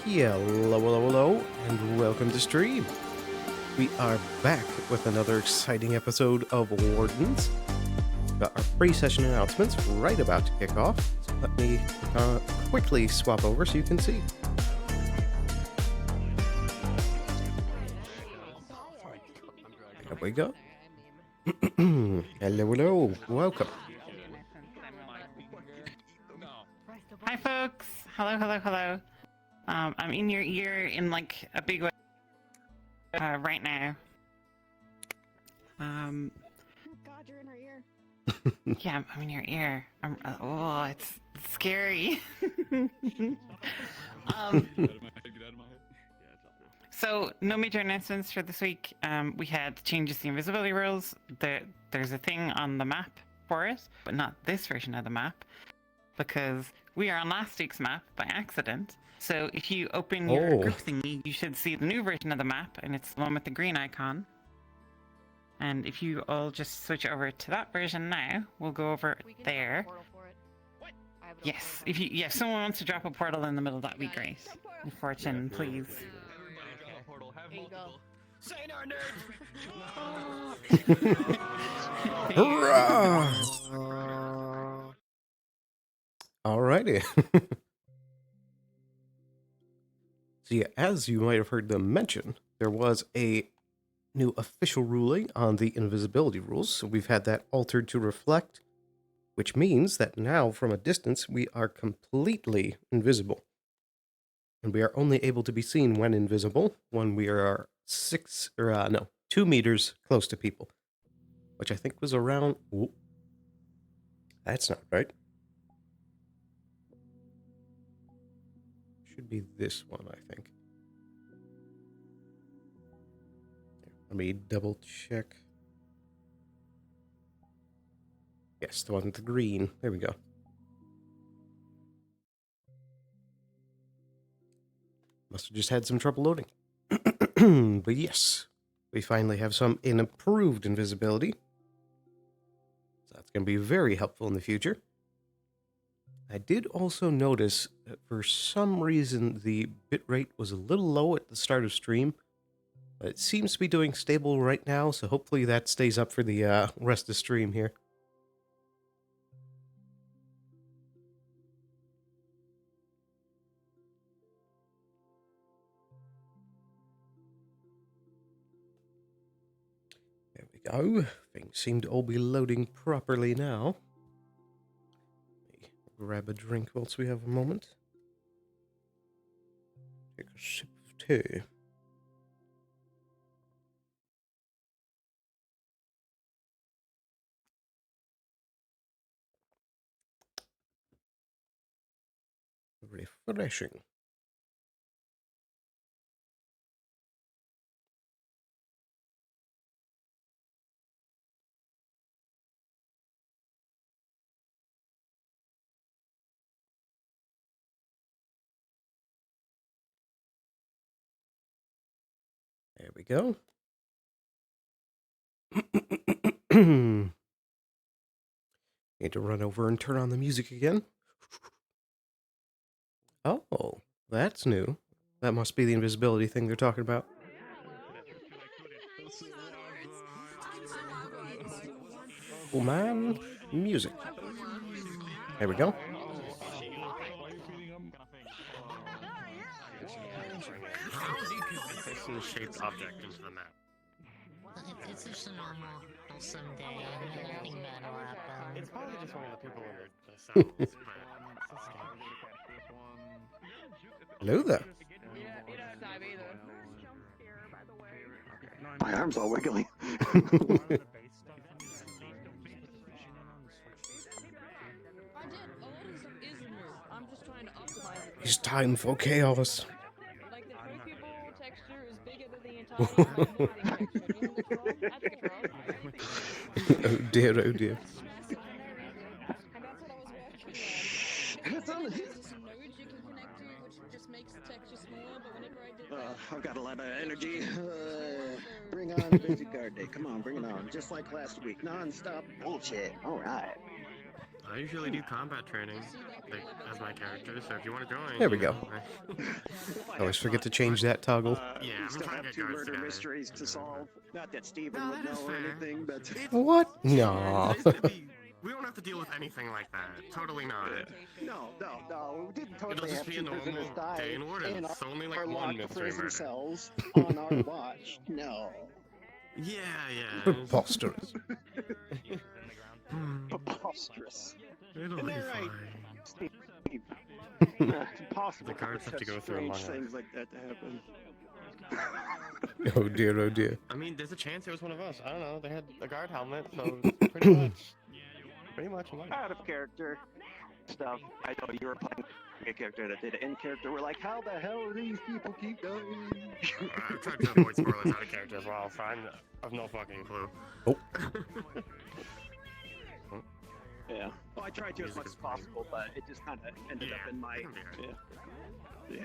Hello, and welcome to stream. We are back with another exciting episode of Wardens. Got our pre-session announcements right about to kick off, so let me quickly swap over so you can see. There we go. Hello, welcome. Hi folks! Hello. I'm in your ear in like a big way right now. God, you're in our ear. Yeah, I'm in your ear. Oh, it's scary. So no major announcements for this week. We had changes to the invisibility rules. There's a thing on the map for it, but not this version of the map, because we are on last week's map by accident. So if you open your group thingy, you should see the new version of the map, and it's the one with the green icon. And if you all just switch over to that version now, we'll go over there. Yes, if someone wants to drop a portal in the middle, that'd be great. Fortune, please. There you go. Sayonara, nerd! Hurrah! Alrighty. So yeah, as you might have heard them mention, there was a new official ruling on the invisibility rules, so we've had that altered to reflect, which means that now from a distance we are completely invisible. And we are only able to be seen when invisible, when we are 2 meters close to people. Which I think was around... Ooh, that's not right. Should be this one, I think. Let me double check. Yes, the one with the green. There we go. Must have just had some trouble loading. But yes, we finally have some improved invisibility. So that's going to be very helpful in the future. I did also notice that for some reason the bitrate was a little low at the start of stream, but it seems to be doing stable right now, so hopefully that stays up for the rest of stream here. There we go. Things seem to all be loading properly now. Grab a drink whilst we have a moment. Take a sip of tea. Refreshing. There we go. Need to run over and turn on the music again. Oh, that's new. That must be the invisibility thing they're talking about. Oh man, music. There we go. Shaped object into the map. It's just a normal, wholesome day. Nothing bad will happen. It's probably just one of the people in the south. Hello there. My arm's all wiggly. It's time for chaos. Like the tree people texture is bigger than the entire Oh dear, oh dear. And that's what I was working on. There's some nodes you can connect to, which just makes the texture smaller, but whenever I did that... I've got a lot of energy. Bring on Busy Guard Day. Come on, bring it on. Just like last week. Non-stop bullshit. All right. I usually do combat training like, as my character, so if you want to join, There we you go. know, I always forget to change that toggle. Yeah, we I'm still trying to have get 2 guards murder together. mysteries to solve. Not that Steven No, would that is know or fair. anything, but It's What? sure, No. it's nice to be- we don't have to deal with anything like that. Totally not. no. We didn't It'll totally just have be a 2 visitors normal die day in Wardens. in It's only like our one locked mystery prison murder. cells on our watch. No. Yeah. Preposterous. Preposterous. It'll Isn't be that right? fine. Steve? It's impossible The guards for have to such go through strange among us. things like that to happen. Oh dear, oh dear. I mean, there's a chance it was one of us. I don't know. They had a guard helmet, so it's pretty much alike. Out of character stuff. I know you were playing a character that did in character. We're like, how the hell do these people keep dying? I've tried to avoid spoilers out of character as well, so I have no fucking clue. Oh. Yeah. Well, I tried to as much as possible, but it just kind of ended up in my. it can be hard. Yeah.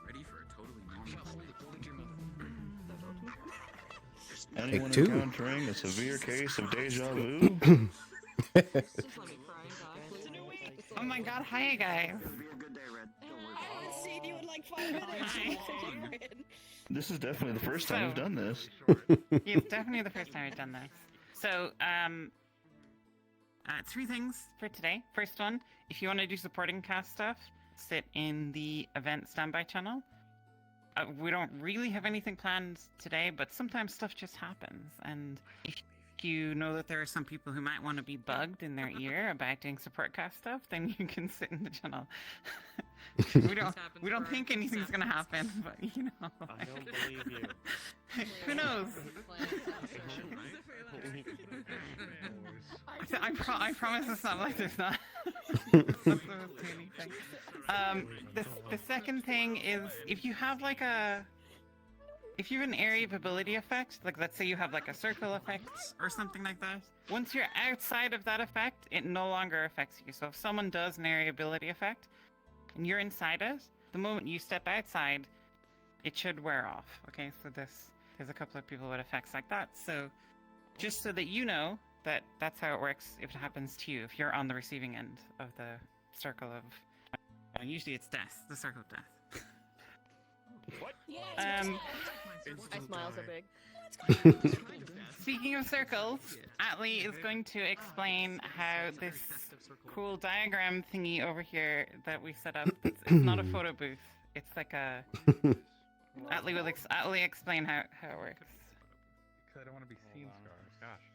Ready for a totally normal Anyone two. encountering a severe case of deja vu? Oh my god, hi guys. It'll be a good day, Red. Don't worry. I haven't seen you in like 5 minutes. This is definitely the first time we've done this. Yeah, it's definitely the first time we've done this. So, 3 things for today. First one, if you want to do supporting cast stuff, sit in the event standby channel. We don't really have anything planned today, but sometimes stuff just happens. And if you know that there are some people who might want to be bugged in their ear about doing support cast stuff, then you can sit in the channel. we don't think anything's gonna happen, but you know. I don't believe you. Who knows? I promise it's not like there's not. It's not supposed to be anything. The second thing is if you have like if you have an area of ability effect, like let's say you have like a circle effect or something like that, once you're outside of that effect, it no longer affects you. So if someone does an area ability effect and you're inside it, the moment you step outside, it should wear off. Okay, so there's a couple of people with effects like that. So just so that you know that that's how it works if it happens to you, if you're on the receiving end of the circle of usually it's death, the circle of death. My smiles are big. Speaking of circles, Atlee is going to explain how this cool diagram thingy over here that we set up, it's not a photo booth, it's like a... Atlee will Atlee explain how it works. Because I don't want to be seen, Scar. Gosh.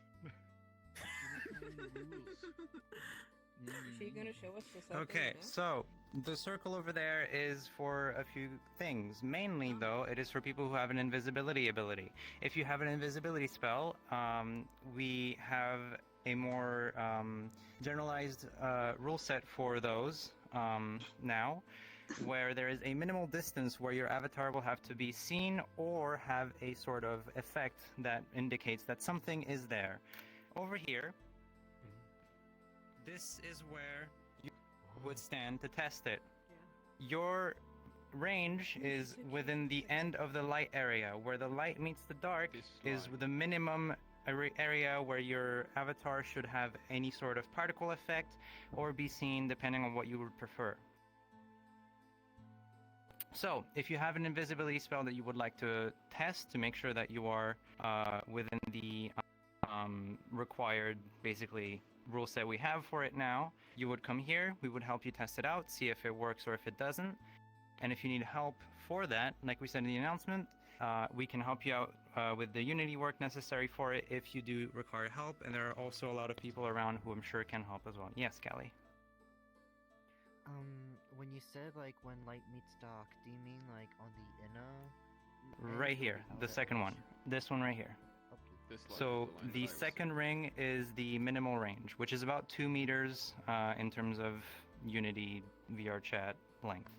Is she gonna show us the circle? Okay, so the circle over there is for a few things. Mainly, though, it is for people who have an invisibility ability. If you have an invisibility spell, we have a more generalized rule set for those now, where there is a minimal distance where your avatar will have to be seen or have a sort of effect that indicates that something is there. Over here, this is where you would stand to test it. Your range is within the end of the light area. Where the light meets the dark is the minimum area where your avatar should have any sort of particle effect or be seen depending on what you would prefer. So, if you have an invisibility spell that you would like to test to make sure that you are within the required, basically, rule set we have for it now, you would come here, we would help you test it out, see if it works or if it doesn't. And if you need help for that, like we said in the announcement, we can help you out with the Unity work necessary for it if you do require help. And there are also a lot of people around who I'm sure can help as well. Yes, Callie? When you said like when light meets dark, do you mean like on the inner? Right here, the second one. This one right here. So the second ring is the minimal range, which is about 2 meters in terms of Unity VR chat length.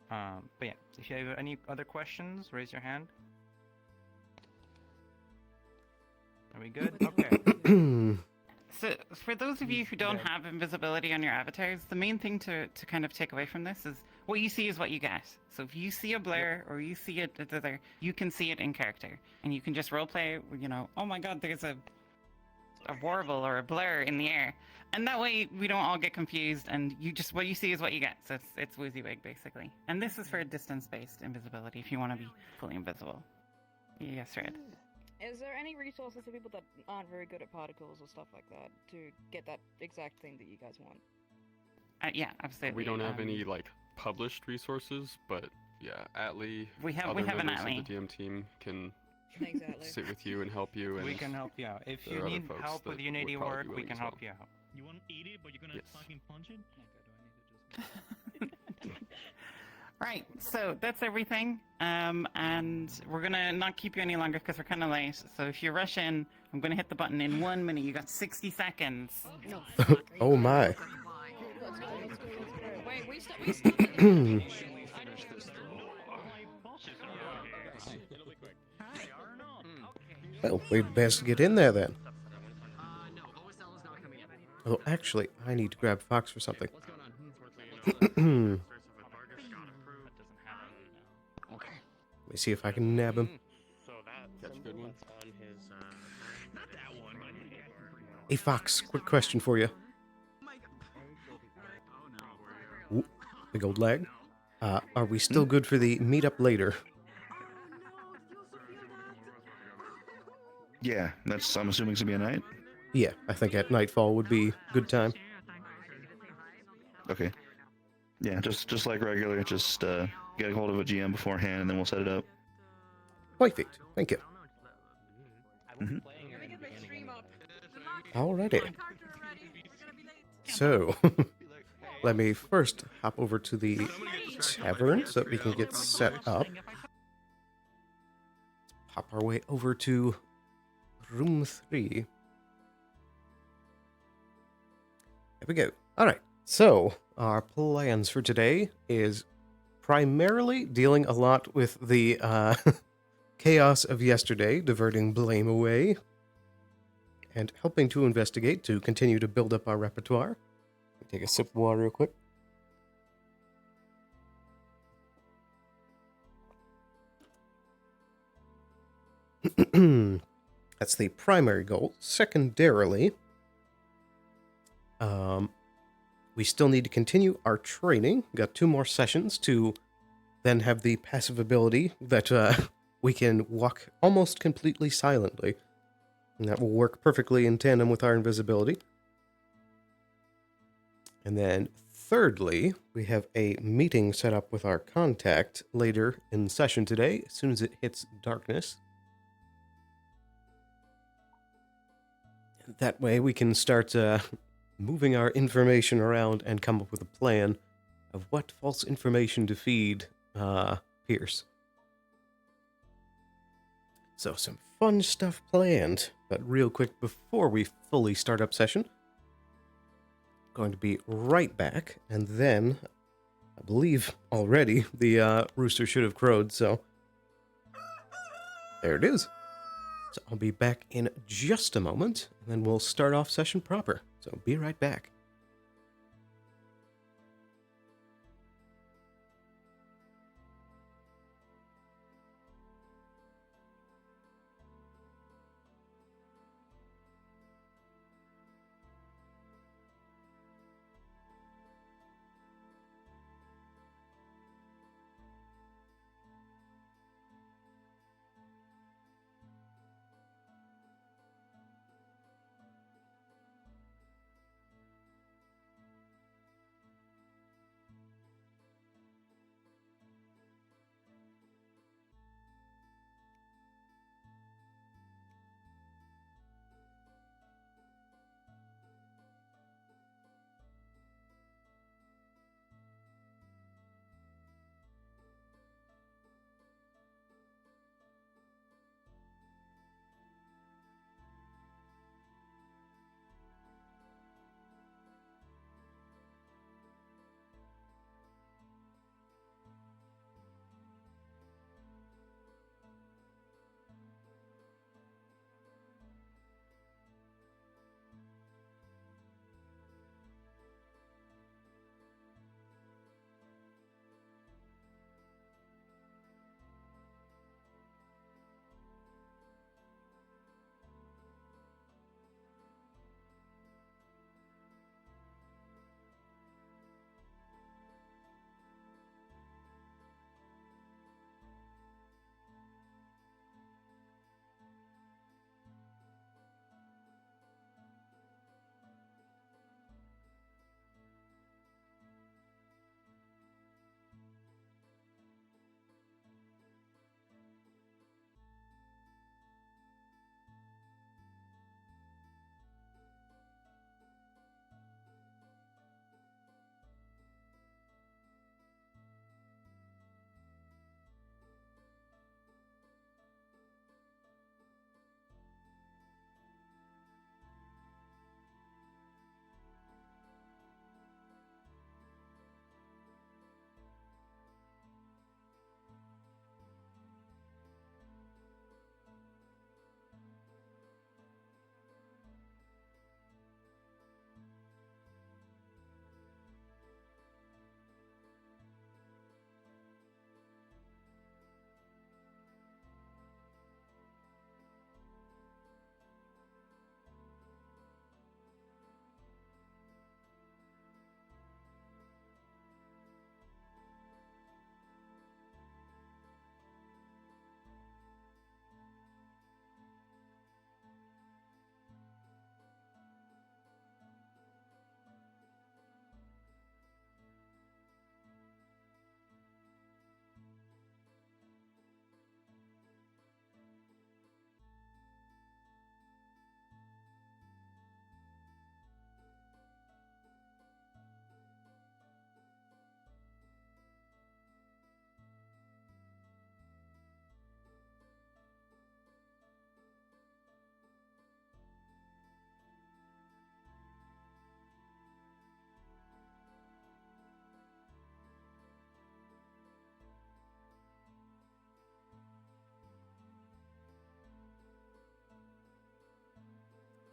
But yeah, if you have any other questions, raise your hand. Are we good? Okay. So, for those of you who don't have invisibility on your avatars, the main thing to kind of take away from this is what you see is what you get. So if you see a blur or you see it there, you can see it in character. And you can just roleplay, you know, oh my god, there's a a warble or a blur in the air. And that way we don't all get confused, and you just what you see is what you get. So it's WYSIWYG basically. And this is for distance-based invisibility if you want to be fully invisible. Yes, Red. Is there any resources for people that aren't very good at particles or stuff like that to get that exact thing that you guys want? Yeah, absolutely. We don't have any like published resources, but yeah, Atlee, we have other an members Atlee. of the DM team can Exactly. sit with you and help you. And We can help you out. If there you are other need folks help that with would Unity probably work, be we willing can as help well. you out. You want to eat it, but you're gonna Yes. fucking punch it? Right, so that's everything. And we're gonna not keep you any longer because we're kind of late. So if you rush in, I'm gonna hit the button in 1 minute. You got 60 seconds. No. Oh my. Let's go. Wait, we stopped. Well, we'd best get in there then. Oh, actually, I need to grab Fox for something. Let me see if I can nab him. So Catch a good one. on his, not that one, Hey, Fox, quick question for you. Ooh, big old lag. Are we still good for the meetup later? Yeah, I'm assuming it's gonna be a night. Yeah, I think at nightfall would be good time. Okay. Yeah, just like regular, just get a hold of a GM beforehand, and then we'll set it up. Perfect. Thank you. Mhm. Alrighty. So, let me first hop over to the tavern so that we can get set up. Hop our way over to room 3. There we go. Alright, so our plans for today is primarily dealing a lot with the chaos of yesterday, diverting blame away, and helping to investigate to continue to build up our repertoire. Take a sip of water real quick. That's the primary goal. Secondarily, we still need to continue our training. Got 2 more sessions to then have the passive ability that we can walk almost completely silently. And that will work perfectly in tandem with our invisibility. And then thirdly, we have a meeting set up with our contact later in session today, as soon as it hits darkness. That way we can start moving our information around and come up with a plan of what false information to feed Pierce. So some fun stuff planned, but real quick before we fully start up session, going to be right back, and then I believe already the rooster should have crowed, so there it is. So I'll be back in just a moment, and then we'll start off session proper. So be right back.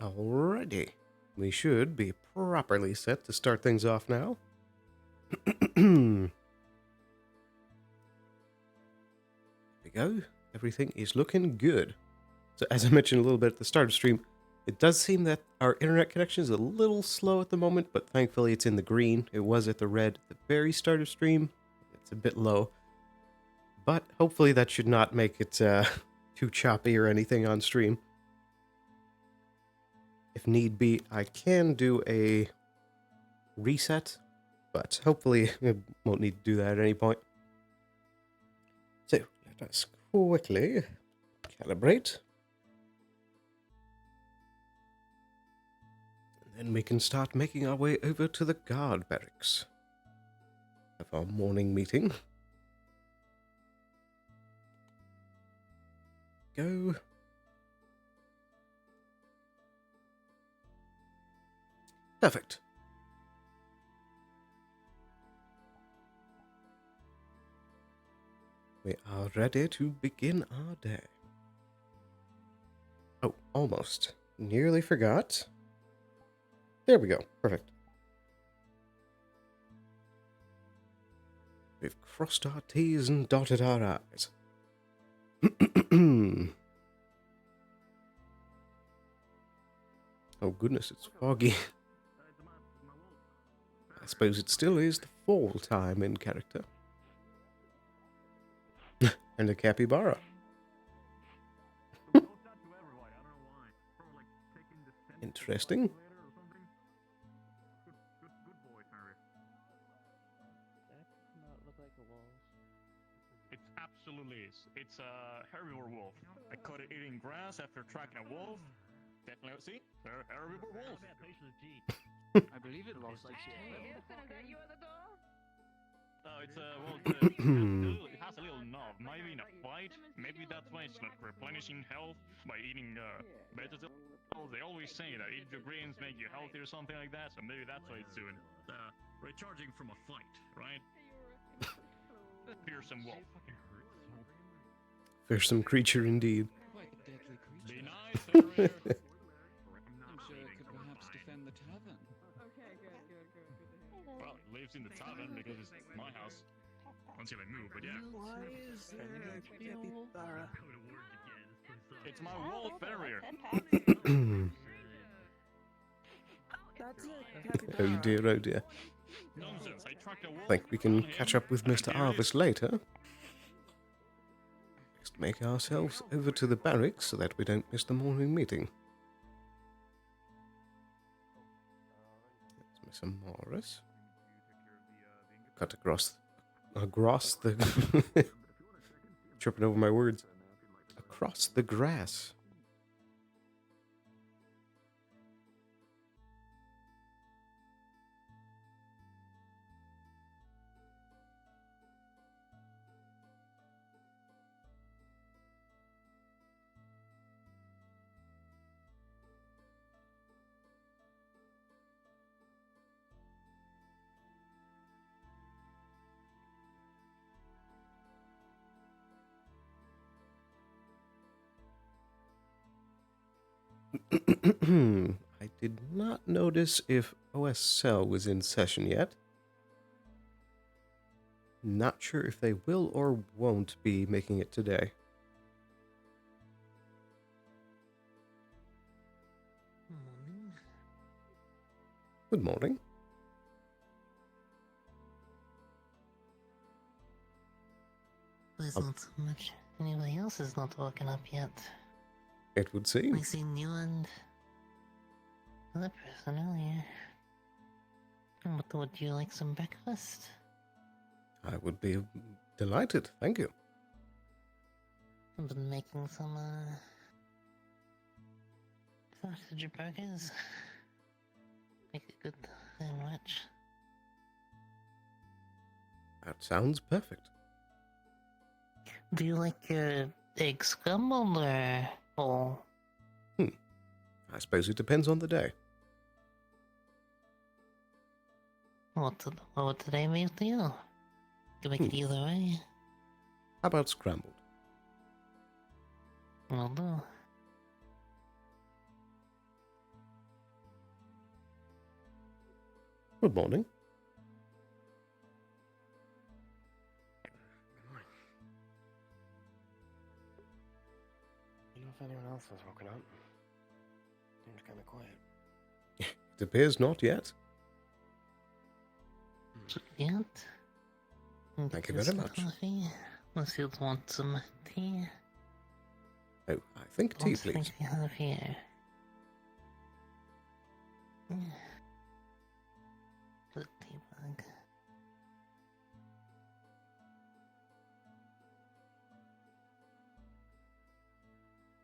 Alrighty. We should be properly set to start things off now. There we go. Everything is looking good. So as I mentioned a little bit at the start of stream, it does seem that our internet connection is a little slow at the moment, but thankfully it's in the green. It was at the red at the very start of stream. It's a bit low. But hopefully that should not make it too choppy or anything on stream. If need be, I can do a reset, but hopefully it won't need to do that at any point. So, let us quickly calibrate. And then we can start making our way over to the guard barracks. Have our morning meeting. Go. Perfect. We are ready to begin our day. Oh, almost. Nearly forgot. There we go. Perfect. We've crossed our T's and dotted our I's. Oh goodness, it's foggy. I suppose it still is the fall time in character. And a capybara. Interesting. It absolutely is. It's a herbivore wolf. I caught it eating grass after tracking a wolf. Definitely, see? Herbivore wolf. I believe it lost its tail. No, it's it has a little knob. Maybe in a fight. Maybe that's why it's not replenishing health by eating vegetables. They always say that eat your greens make you healthy or something like that. So maybe that's what it's doing. Recharging from a fight, right? Fearsome wolf. Fearsome creature indeed. Quite a deadly creature. Be nice, Fenrir. I'm sure it could perhaps defend the tavern. Well, it lives in the tavern because it's my house. Until I move, but yeah. Why is there a capybara? It's my wolf, Fenrir. Oh dear, oh dear. Nonsense, I tracked a wolf. I think we can catch up with Mr. Arvis later. Just make ourselves over to the barracks so that we don't miss the morning meeting. That's Mr. Morris. Cut across the tripping over my words. Across the grass. I did not notice if OSL was in session yet. Not sure if they will or won't be making it today. Morning. Good morning. There's not so much. Anybody else is not woken up yet. It would seem. I seen you and other person earlier. Would you like some breakfast? I would be delighted, thank you. I've been making some sausage burgers. Make it good and rich. That sounds perfect. Do you like your egg scrambled or whole? I suppose it depends on the day. What would today be to you? Can make it either way. How about scrambled? Will do. Good morning. You know if anyone else has woken up? Seems kind of quiet. It appears not yet. Yet? Thank you very much. Coffee, unless you'd want some tea. Oh, I think tea, What please. think you have here? The tea bag.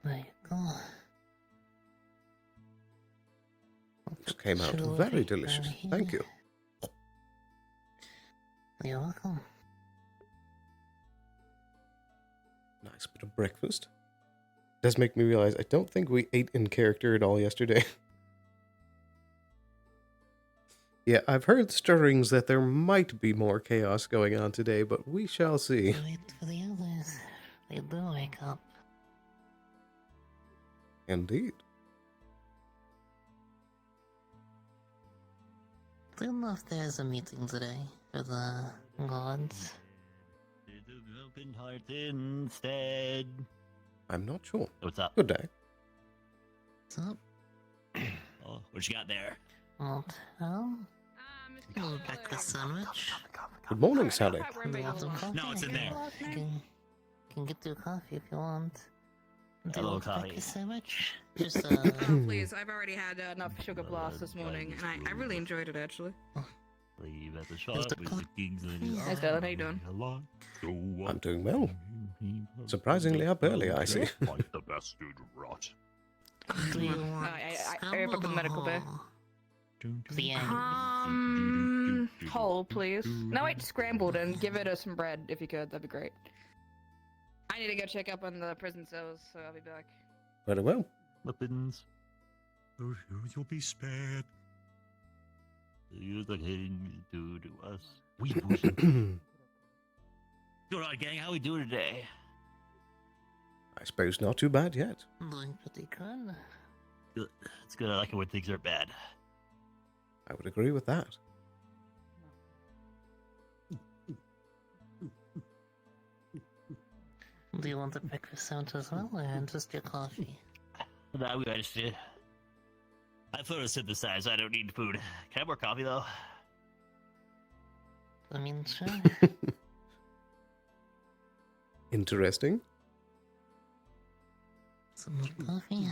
There you go. This came out Sure, very right delicious. here. Thank you. You're welcome. Nice bit of breakfast. Does make me realize I don't think we ate in character at all yesterday. Yeah, I've heard stirrings that there might be more chaos going on today, but we shall see. Wait for the others. They do wake up. Indeed. Do you know if there's a meeting today for the gods? Broken heart instead. I'm not sure. What's up? Good day. What's up? Oh, what you got there? Well, breakfast sandwich. Good morning, Sally. Do you want some coffee? No, it's in there. Can get you a coffee if you want. Do A you little want coffee. breakfast sandwich? Just Oh, please, I've already had enough sugar blast this morning, and I really enjoyed it, actually. Leave at the shop with the kings and Hey, Dylan, how you doing? I'm doing well. Surprisingly up early, I see. Like the best dude rot. Do you want I up in medical bay. the Whole, please. No, wait, scrambled and give it some bread if you could. That'd be great. I need to go check up on the prison cells, so I'll be back. Very well. Weapons. You'll be spared. You look like do to us. We going on, gang? How we doing today? I suppose not too bad yet. Doing pretty good. Good. It's good. I like it when things are bad. I would agree with that. Do you want the breakfast sandwich as well, or just your coffee? Nah, we understand. I photosynthesize. I don't need food. Can I have more coffee though? I mean, sure. Interesting. Some more coffee.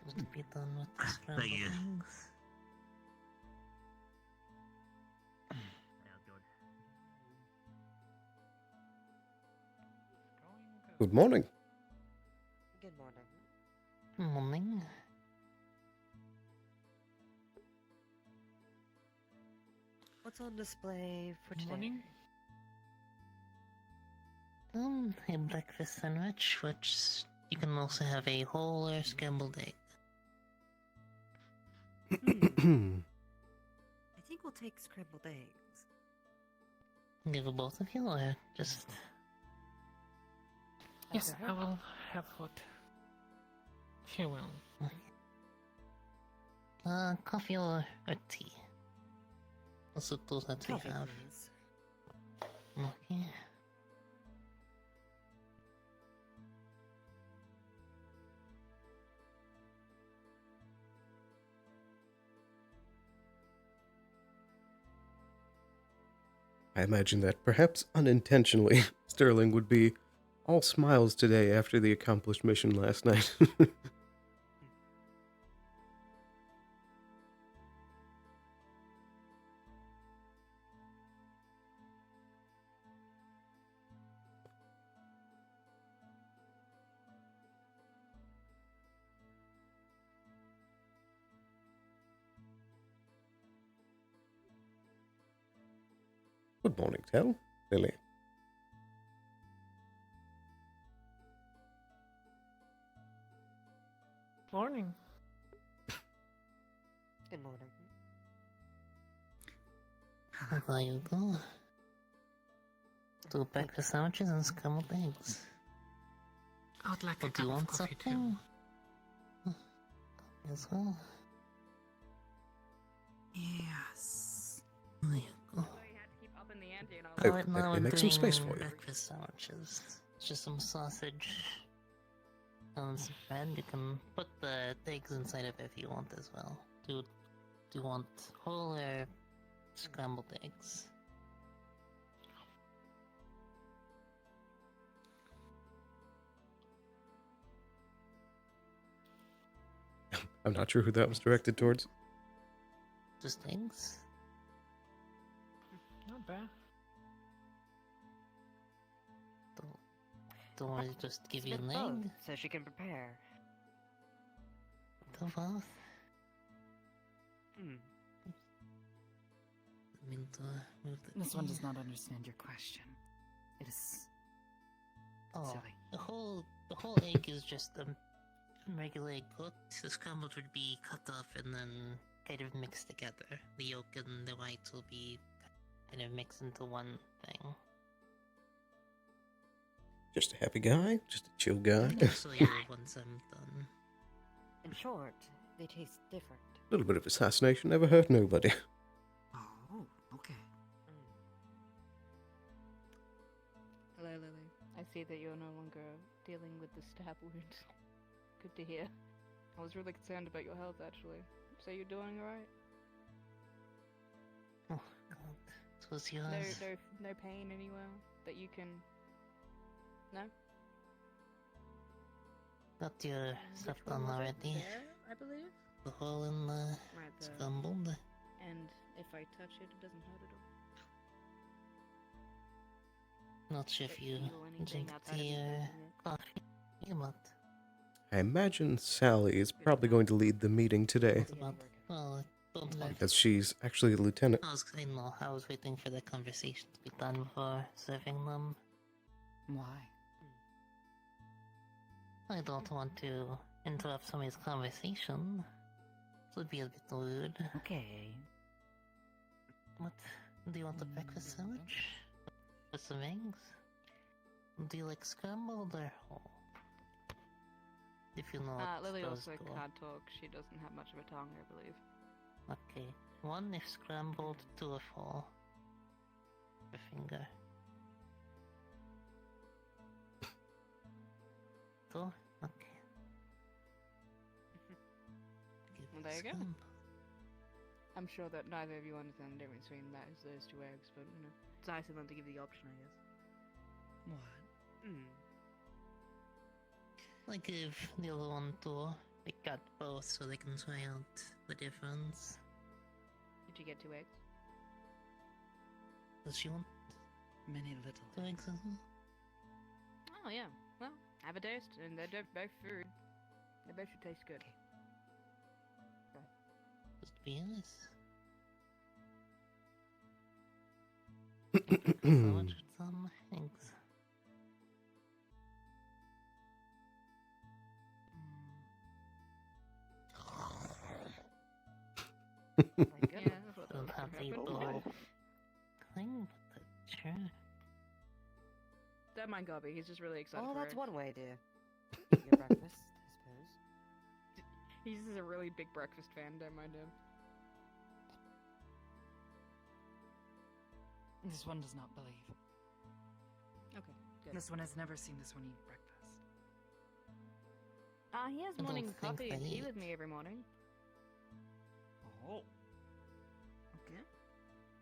Just to be done with the scrambled Thank you. eggs. Good morning. Good morning. Morning. What's on display for today? Morning. A breakfast sandwich, which you can also have a whole or scrambled egg. I think we'll take scrambled eggs. Give it both of you, or just... Yes, I will have what she will. Coffee or tea? What's the two that we Coffee, have? please. Okay. I imagine that perhaps unintentionally, Sterling would be all smiles today after the accomplished mission last night. Good morning, Tel. Lily. Morning. Good morning. There you go. Two breakfast sandwiches and scrambled eggs. I would like Or do you want something? As well. Yes. There you go. Keep up in the ante and all Hey, Right now let me we're make some space doing for you. breakfast sandwiches. It's just some sausage and some bread. You can put the eggs inside of it if you want as well. Do you want whole or scrambled eggs? I'm not sure who that was directed towards. Just eggs? Not bad. Don't worry, just give you Spit an both, egg. so she can prepare. Do both. Hmm. I mean, to move the This one egg. does not understand your question. It is Oh, silly. the whole egg is just regular egg cooked. The scrambled would be cut off and then kind of mixed together. The yolk and the whites will be kind of mixed into one thing. Just a happy guy? Just a chill guy? I'll show you once I'm done. In short, they taste different. A little bit of assassination never hurt nobody. Oh, okay. Hello, Lily. I see that you're no longer dealing with the stab wound. Good to hear. I was really concerned about your health, actually. So you're doing alright? Oh god, this was yours. No pain anywhere that you can... No? Got your stuff done already. There, I believe? The hole in the Right there. scrambled. And if I touch it, it doesn't hurt at all. Not sure if you Or anything drink outside of tea the or building. coffee, but I imagine Sally is probably going to lead the meeting today, what about? Well, don't worry. because she's actually the lieutenant. I was waiting for the conversation to be done before serving them. Why? I don't want to interrupt somebody's conversation. It would be a bit rude. Okay. What? Do you want a breakfast sandwich? With some eggs? Do you like scrambled or whole? If you know what Lily those also go. can't talk. She doesn't have much of a tongue, I believe. Okay. One if scrambled, two if whole. A finger. Two? Okay. Well, there you go. I'm sure that neither of you understand the difference between those two eggs, but, you know, it's nice of them to give you the option, I guess. What? I give the other one two. I got both so they can try out the difference. Did you get 2 eggs? Does she want Many little. 2 eggs as well? Oh, yeah. Well, have a taste, and they're both food. They both should taste good. Just be honest. So much with some eggs. Yeah, I thought that Don't was have gonna the happen. bowl thing, but sure. Don't mind Gobby, he's just really excited Oh, for that's it. one way to eat your breakfast, I suppose. He's just a really big breakfast fan, don't mind him. This one does not believe. Okay, good. This one has never seen this one eat breakfast. He has I don't morning think coffee and they tea eat. with me every morning. Oh. Okay.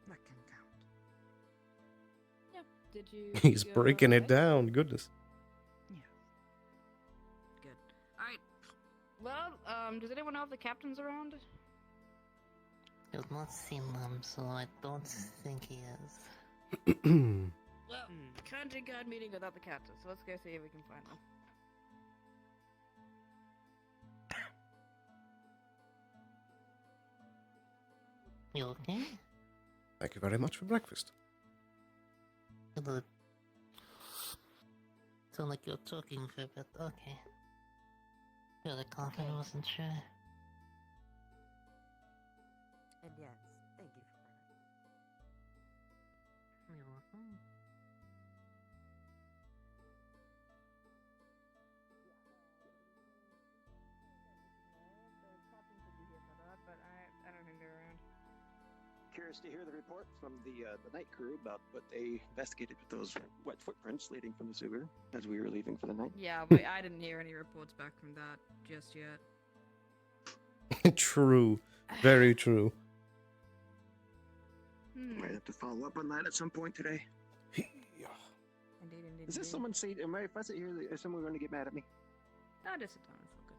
That can count. Yeah. Did you... He's go breaking it away? down. Goodness. Yes. Good. Alright. Well, does anyone know if the captain's around? I've not seen them, so I don't think he is. Well, can't take guard meeting without the captain, so let's go see if we can find them. You okay? Thank you very much for breakfast. Good. Sound like you're talking for a bit. Okay. Yeah, the coffin wasn't sure. And yes, thank you for that. You're welcome. The captain could be here for that, but I don't think they're around. curious to hear the report from the night crew about what they investigated with those wet footprints leading from the sewer as we were leaving for the night. Yeah, but I didn't hear any reports back from that just yet. True. Very true. Might have to follow up on that at some point today. Indeed. Is this someone say? If I sit here, is someone going to get mad at me? No, just sit down. It's all good.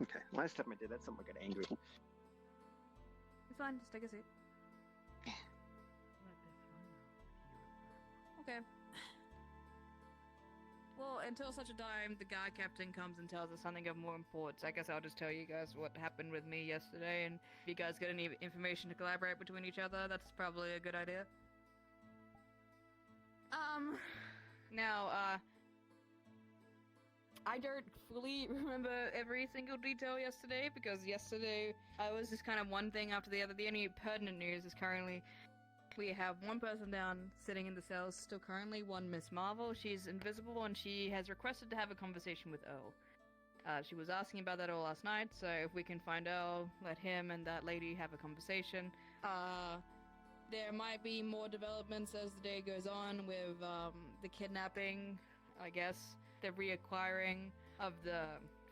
Okay. Last time I did that, someone got angry. It's fine. Just take a seat. Okay. Well, until such a time the guard captain comes and tells us something of more importance, I guess I'll just tell you guys what happened with me yesterday, and if you guys get any information to collaborate between each other, that's probably a good idea. Now, I don't fully remember every single detail yesterday, because yesterday I was just kind of one thing after the other. The only pertinent news is currently we have one person down sitting in the cells still currently, one Miss Marvel. She's invisible and she has requested to have a conversation with Earl. She was asking about that all last night, so if we can find Earl, let him and that lady have a conversation. There might be more developments as the day goes on with the kidnapping, I guess, the reacquiring of the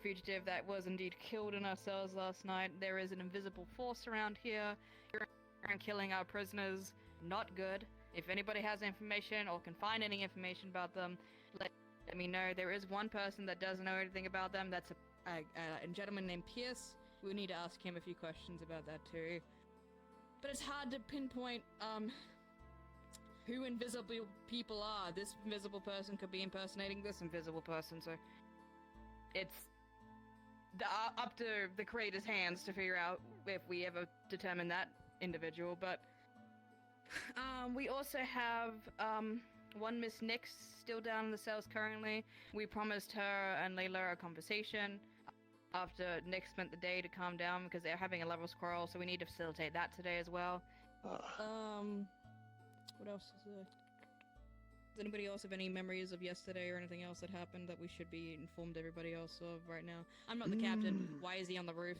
fugitive that was indeed killed in our cells last night. There is an invisible force around here and killing our prisoners. Not good. If anybody has information or can find any information about them, let me know. There is one person that doesn't know anything about them. That's a gentleman named Pierce. We need to ask him a few questions about that too. But it's hard to pinpoint who invisible people are. This invisible person could be impersonating this invisible person, so it's up to the creator's hands to figure out if we ever determine that individual. But we also have one Miss Nix still down in the cells currently. We promised her and Layla a conversation after Nick spent the day to calm down because they're having a level quarrel, so we need to facilitate that today as well. What else is there? Does anybody else have any memories of yesterday or anything else that happened that we should be informed everybody else of right now? I'm not the captain. Why is he on the roof?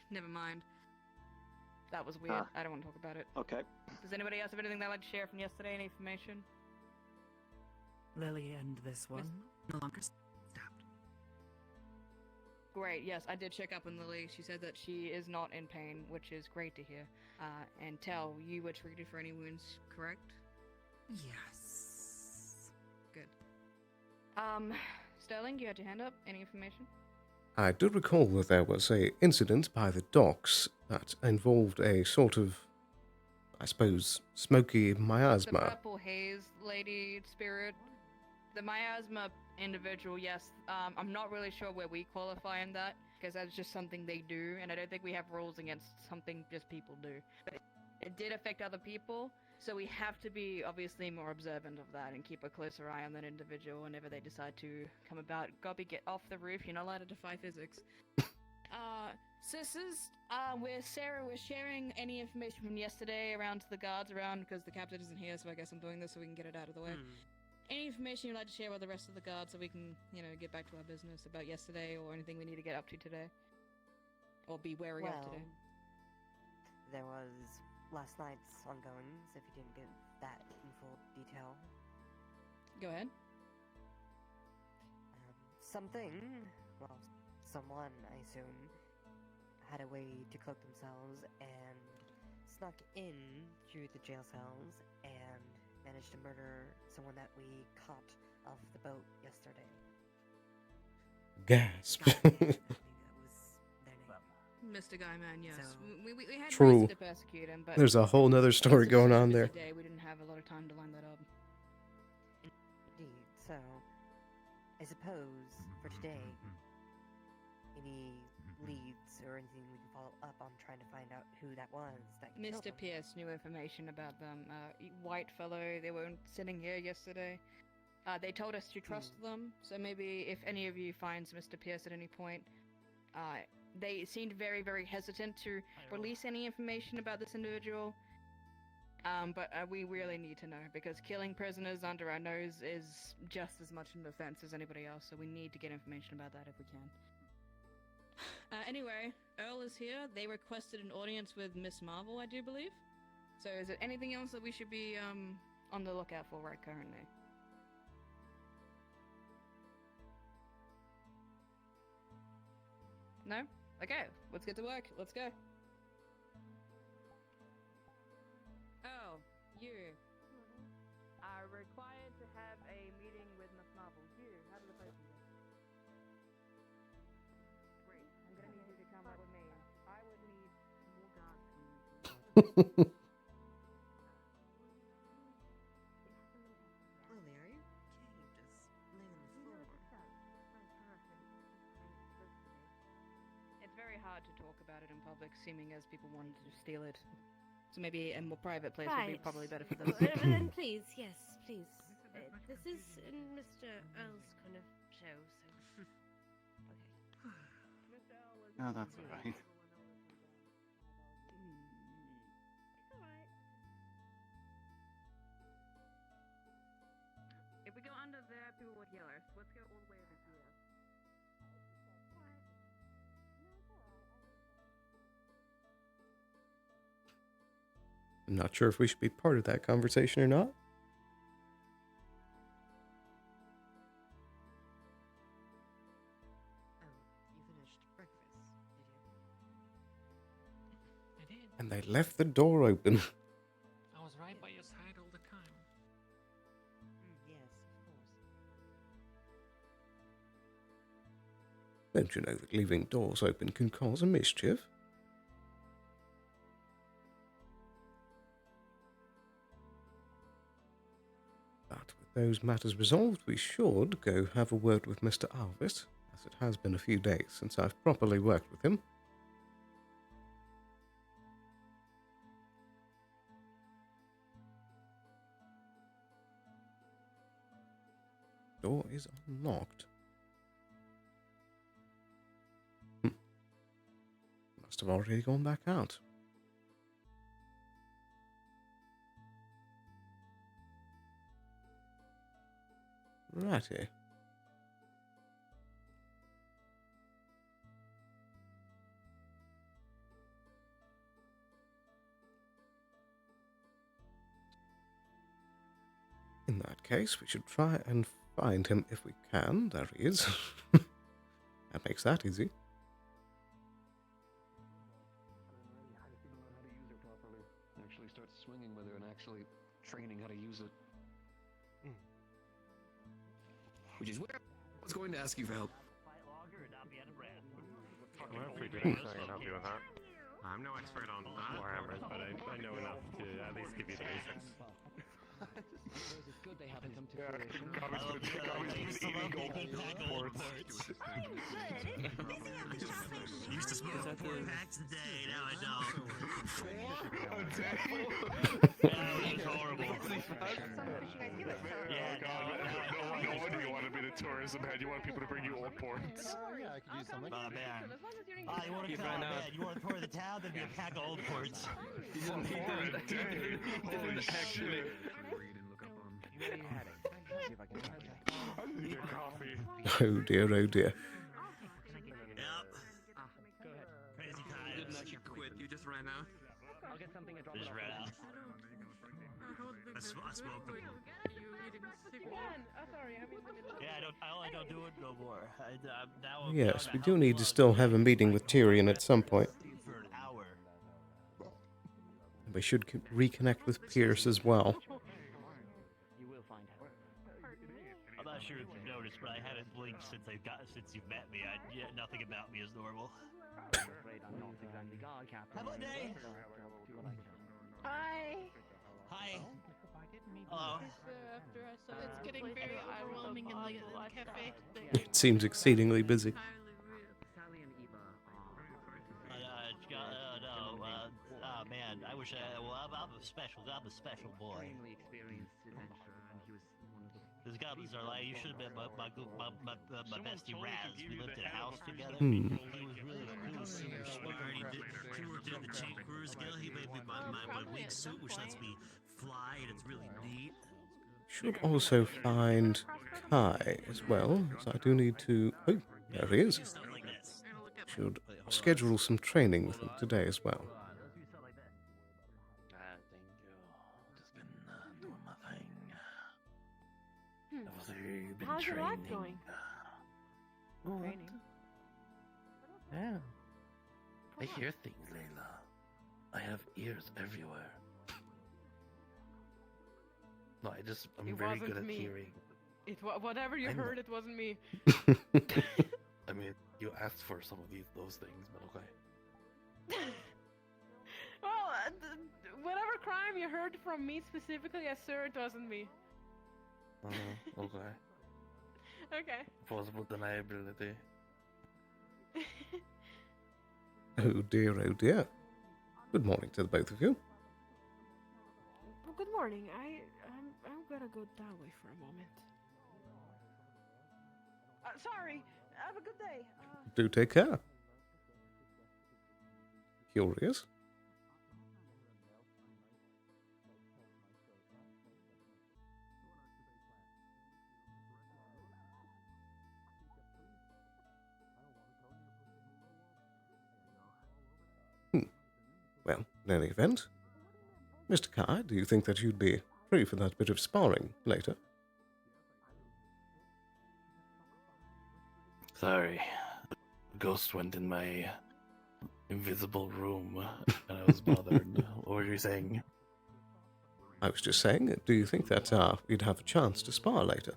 Never mind. That was weird. I don't want to talk about it. Okay. Does anybody else have anything they'd like to share from yesterday? Any information? Lily and this one no longer stabbed. Great, yes, I did check up on Lily. She said that she is not in pain, which is great to hear. And Tell, you were treated for any wounds, correct? Yes. Good. Sterling, you had your hand up. Any information? I do recall that there was a incident by the docks that involved a sort of, I suppose, smoky miasma. The purple haze lady spirit. The miasma individual, yes. I'm not really sure where we qualify in that, because that's just something they do, and I don't think we have rules against something just people do. But it did affect other people, so we have to be obviously more observant of that and keep a closer eye on that individual whenever they decide to come about. Gobby, get off the roof. You're not allowed to defy physics. Sisters, where Sarah was sharing any information from yesterday around to the guards around, because the captain isn't here, so I guess I'm doing this so we can get it out of the way. Any information you'd like to share with the rest of the guards so we can, get back to our business about yesterday or anything we need to get up to today? Or be wary of today? There was last night's ongoings, if you didn't get that in full detail. Go ahead. Someone, I assume, had a way to cloak themselves and snuck in through the jail cells and managed to murder someone that we caught off the boat yesterday. Gasp. Mr. Guyman, yes. We had True. reason to persecute him, but There's a whole nother story because going it was on such a there. busy day, we didn't have a lot of time to line that up. Indeed, so I suppose for today, any leads or anything we can follow up on trying to find out who that was that killed Mr. them. Pierce knew information about them. White fellow, they were sitting here yesterday. They told us to trust them, so maybe if any of you finds Mr. Pierce at any point, they seemed very, very hesitant to release any information about this individual. But we really need to know, because killing prisoners under our nose is just as much an offense as anybody else, so we need to get information about that if we can. Anyway, Earl is here. They requested an audience with Miss Marvel, I do believe. So is there anything else that we should be on the lookout for right currently? No? Okay, let's get to work. Let's go. Oh, you are required to have a meeting with Miss Marvel. You, how did the person go? Great. I'm gonna need you to come up with me. I would need more guards. Lily, are you okay? Just laying on the floor. It's very hard to talk about it in public, seeming as people wanted to steal it. So maybe a more private place would be Right. probably better for them. Then please, yes, please. This is in Mr. Earl's kind of show, so. Okay. Oh, that's alright. If we go under there, people will hear us. Let's go all the way over here. I'm not sure if we should be part of that conversation or not. You finished breakfast, did you? I did. And they left the door open. I was right by your side all the time. Yes, of course. Don't you know that leaving doors open can cause a mischief? But with those matters resolved, we should go have a word with Mr. Alvis, as it has been a few days since I've properly worked with him. Door is unlocked. Must have already gone back out. Righty. In that case, we should try and find him if we can. There he is. That makes that easy. Actually start swinging with her and actually training how to use it. Which is where I was going to ask you for help. Well, if we do anything, I can help you with that. I'm no expert on Warhammers, but I know enough to at least give you the basics. It's good they haven't come to Used to smoke 4 packs a day, now I don't. 4 a day? It's horrible. Yeah, no wonder you want to be the tourism head. You want people to bring you old ports. Yeah, I could use something. Oh, man. You want to man, you want to tour the town, then be a pack of old ports. He didn't actually. I need a coffee. Oh dear, oh dear. Yep. Crazy times. You didn't actually quit, you just ran out. I'll get something and drop Just ran out. I smoked them. Yeah, I don't do it no more. Now Yes, we do need to still have a meeting with Tyrion at some point. For an hour. We should reconnect with Pierce as well. You will find out. I'm not sure if you've noticed, but I haven't blinked since you've met me. Nothing about me is normal. Hello, Day. Hi. Hi. Hello. After I saw it's getting very overwhelming in the cafe. It seems exceedingly busy. Oh man, I wish I'm a special boy. Those goblins are like, you should have been my bestie Raz. We lived in a house together. He was really super smart. He worked in the Chambers Guild. He made me my wig suit, which lets me fly, and it's really neat. Should also find Kai as well, so I do need to... Oh, there he is. Should schedule some training with him today as well. Thank you. Just been doing my thing. You've been How's your life training. going? Training? Yeah. I hear things, Layla. I have ears everywhere. No, I'm It very wasn't good at me. hearing. Whatever you I know. heard, it wasn't me. I mean, you asked for some of those things, but okay. Well, whatever crime you heard from me specifically, I swear it wasn't me. Okay. Okay. Possible deniability. Oh dear, oh dear. Good morning to the both of you. Well, good morning. I'm gonna go that way for a moment. Sorry. Have a good day. Do take care. Curious? Well, in any event, Mr. Kai, do you think that you'd be free for that bit of sparring later? Sorry. Ghost went in my invisible room and I was bothered. What were you saying? I was just saying, do you think that we'd have a chance to spar later?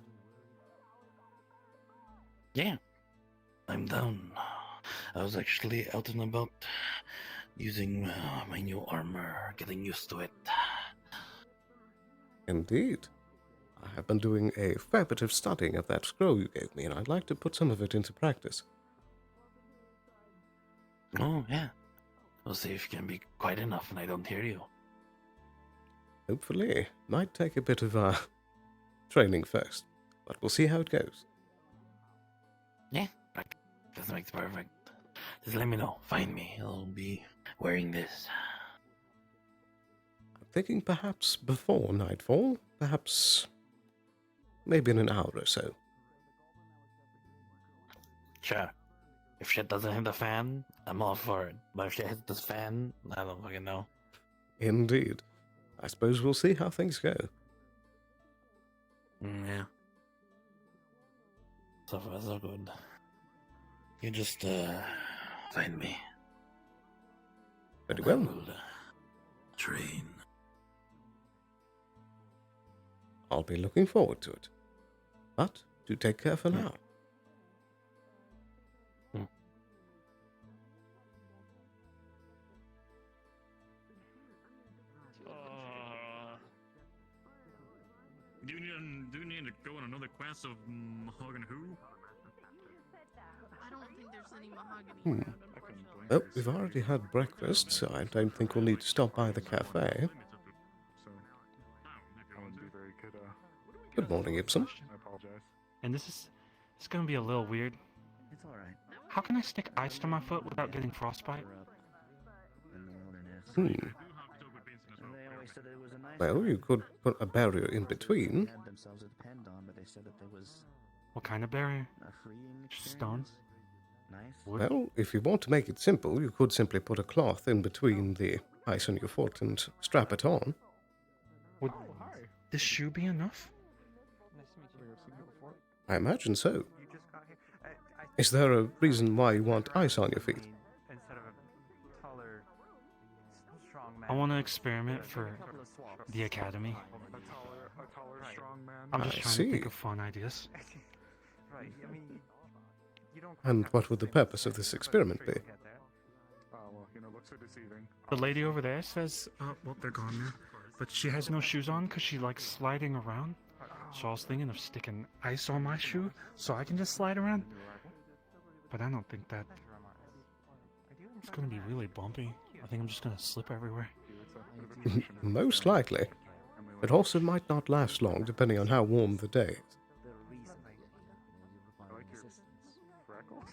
Yeah. I'm down. I was actually out and about using my new armor, getting used to it. Indeed. I have been doing a fair bit of studying of that scroll you gave me, and I'd like to put some of it into practice. Oh, yeah. We'll see if you can be quiet enough and I don't hear you. Hopefully. Might take a bit of training first, but we'll see how it goes. Yeah, this makes perfect. Just let me know. Find me. I'll be wearing this. I'm thinking perhaps before nightfall, perhaps maybe in an hour or so. Sure. If shit doesn't hit the fan, I'm all for it. But if shit hits this fan, I don't fucking know. Indeed. I suppose we'll see how things go. Yeah. So far, so good. You just, find me. Very And I well. will, train. I'll be looking forward to it. But do take care for now. Do you need to go on another quest of Mahogany Who? I don't think there's any mahogany. Well, we've already had breakfast, so I don't think we'll need to stop by the cafe. Good morning, Ibsen. I apologize. And this is gonna be a little weird. It's alright. How can I stick ice to my foot without getting frostbite? In the wilderness. Hmm. And they always said it was a nice Well, you could put a barrier in between. They had themselves to depend on, but they said that there was What kind of barrier? a freeing Stone? Nice. Wood? Well, if you want to make it simple, you could simply put a cloth in between the ice on your foot and strap it on. Would this shoe be enough? I imagine so. Is there a reason why you want ice on your feet? Instead of a taller, strong man. I want to experiment for the academy. A taller, strong man. I'm just I trying see. to think of fun ideas. Right, I mean, you don't And what would the purpose of this experiment be? Well, looks are deceiving. The lady over there says, well, they're gone now, but she has no shoes on because she likes sliding around. So I was thinking of sticking ice on my shoe so I can just slide around. But I don't think that it's going to be really bumpy. I think I'm just going to slip everywhere. Most likely. It also might not last long, depending on how warm the day is. I like your freckles.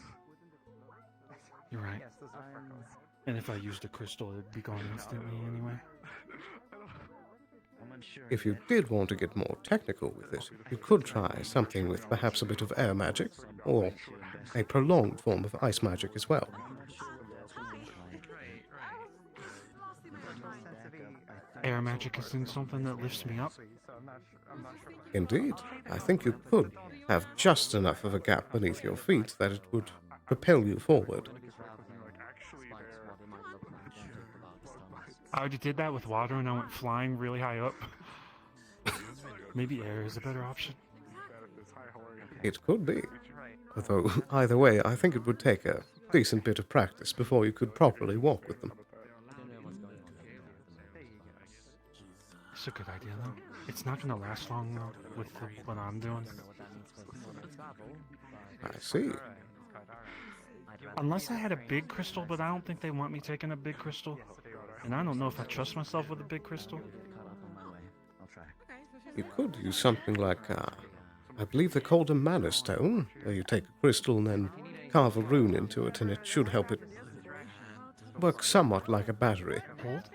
You're right. And if I used a crystal, it'd be gone instantly anyway. if you did want to get more technical with it, you could try something with perhaps a bit of air magic, or a prolonged form of ice magic as well. Air magic isn't something that lifts me up. Indeed, I think you could have just enough of a gap beneath your feet that it would propel you forward. I already did that with water and I went flying really high up. Maybe air is a better option. It could be. Although, either way, I think it would take a decent bit of practice before you could properly walk with them. It's a good idea, though. It's not going to last long, though, with what I'm doing. I see. Unless I had a big crystal, but I don't think they want me taking a big crystal. And I don't know if I trust myself with a big crystal. You could use something like, I believe they're called a mana stone, where you take a crystal and then carve a rune into it, and it should help it work somewhat like a battery. Hold?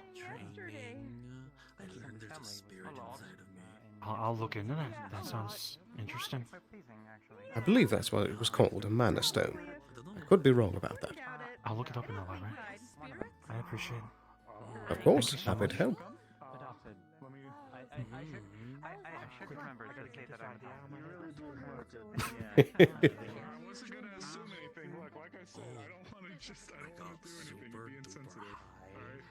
I'll look into that. That sounds interesting. I believe that's what it was called, a mana stone. I could be wrong about that. I'll look it up in the library. I appreciate it. Of course, happy to help. I should remember to say that I'm I wasn't gonna assume anything. Look, like I said, I don't want to do anything and be insensitive. Alright?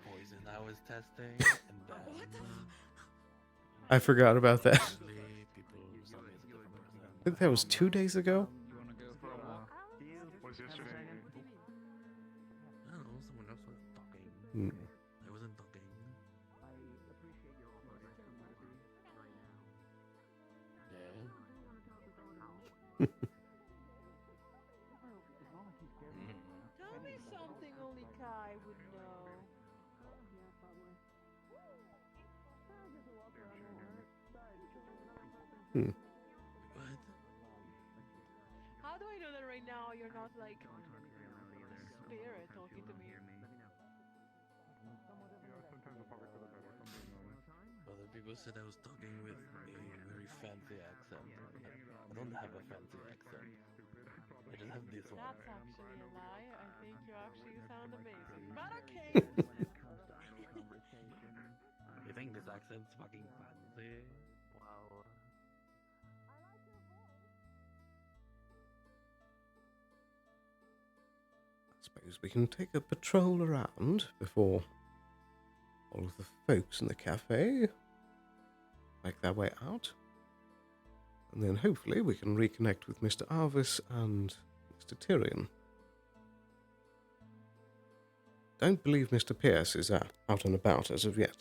Poison I was testing, and then I forgot about that. I think that was 2 days ago. Was yesterday? I don't know, someone else was talking. I wasn't talking. Tell me something only Kai would know. Hmm. How do I know that right now you're not like spirit talking to me? Other people said I was talking with a very fancy accent. I don't have a fancy accent. I just have this one. That's actually a lie. I think you actually sound amazing. But okay. You think this accent's fucking fancy? Wow. I suppose we can take a patrol around before all of the folks in the cafe make their way out. And then hopefully we can reconnect with Mr. Arvis and Mr. Tyrion. Don't believe Mr. Pierce is out and about as of yet.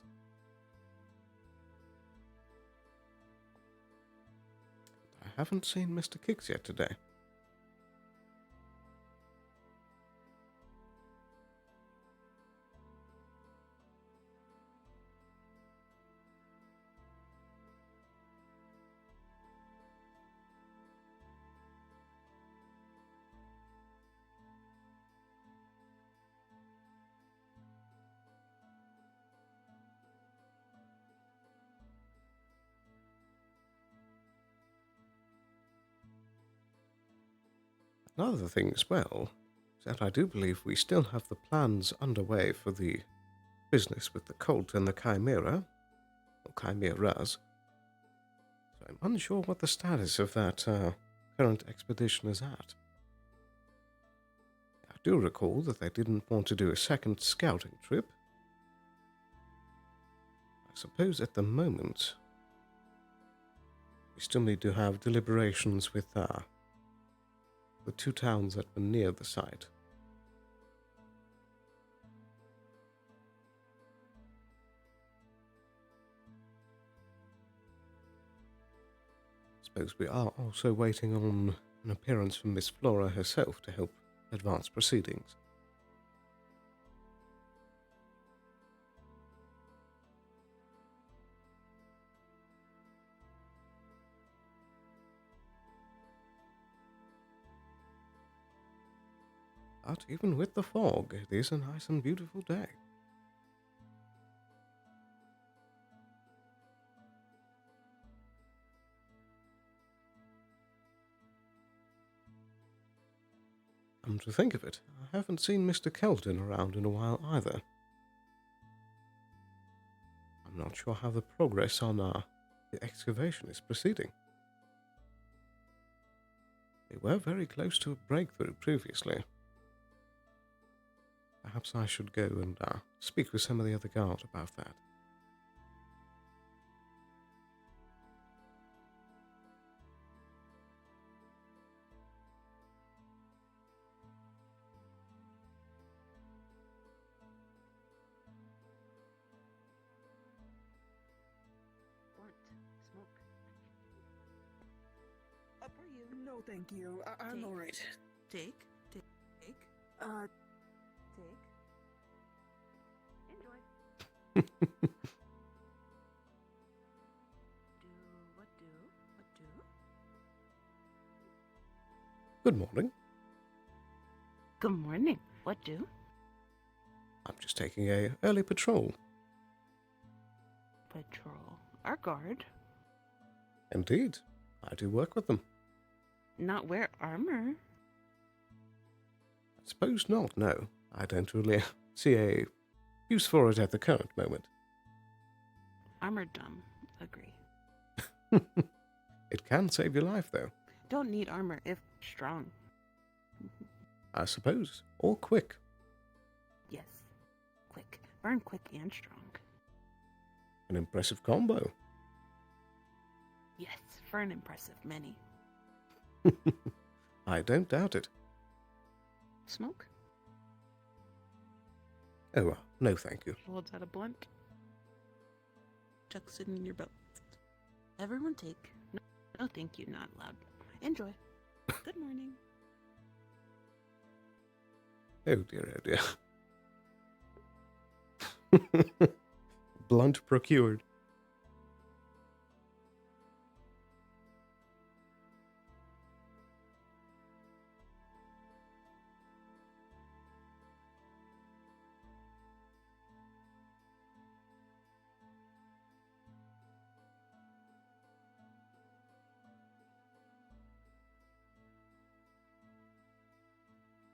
I haven't seen Mr. Kicks yet today. Another thing as well is that I do believe we still have the plans underway for the business with the cult and the chimera, or chimeras. So I'm unsure what the status of that current expedition is at. I do recall that they didn't want to do a second scouting trip. I suppose at the moment we still need to have deliberations with the two towns that were near the site. Suppose we are also waiting on an appearance from Miss Flora herself to help advance proceedings. But even with the fog, it is a nice and beautiful day. Come to think of it, I haven't seen Mr. Kelton around in a while either. I'm not sure how the progress on the excavation is proceeding. We were very close to a breakthrough previously. Perhaps I should go and speak with some of the other guard about that. Up are you? No, thank you. I'm alright. Take. Take. Enjoy. What do? Good morning. Good morning. What do? I'm just taking a early patrol. Patrol. Our guard. Indeed, I do work with them. Not wear armor. I suppose not, no. I don't really see a use for it at the current moment. Armor dumb. Agree. It can save your life, though. Don't need armor if strong. I suppose. Or quick. Yes. Quick. Burn quick and strong. An impressive combo. Yes, for an impressive many. I don't doubt it. Smoke? Oh, no thank you. Holds out a blunt. Tucks it in your belt. Everyone take. No thank you, not allowed. Enjoy. Good morning. Oh dear, oh dear. Blunt procured.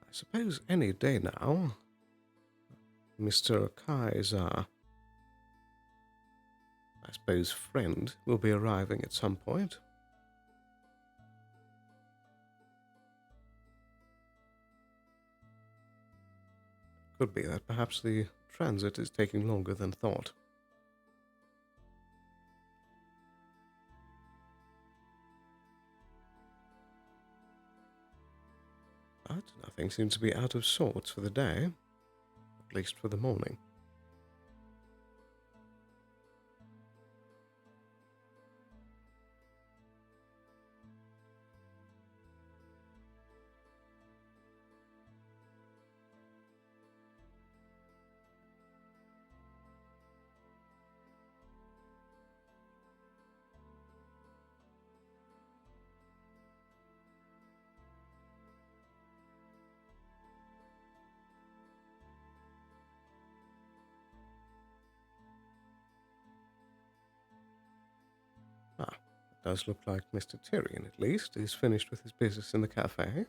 I suppose any day now, Mr. Kai's, I suppose, friend will be arriving at some point. Could be that perhaps the transit is taking longer than thought. But nothing seems to be out of sorts for the day, at least for the morning. Ah, it does look like Mr. Tyrion, at least, is finished with his business in the cafe.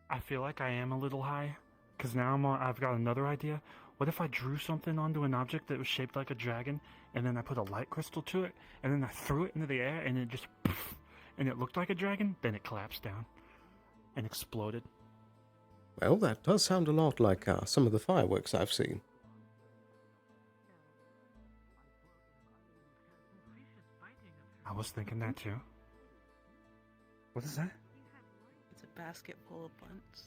I feel like I am a little high, because now I've got another idea. What if I drew something onto an object that was shaped like a dragon, and then I put a light crystal to it, and then I threw it into the air, and it just poof, and it looked like a dragon, then it collapsed down and exploded. Well, that does sound a lot like some of the fireworks I've seen. I was thinking that too. What is that? It's a basket full of blunts.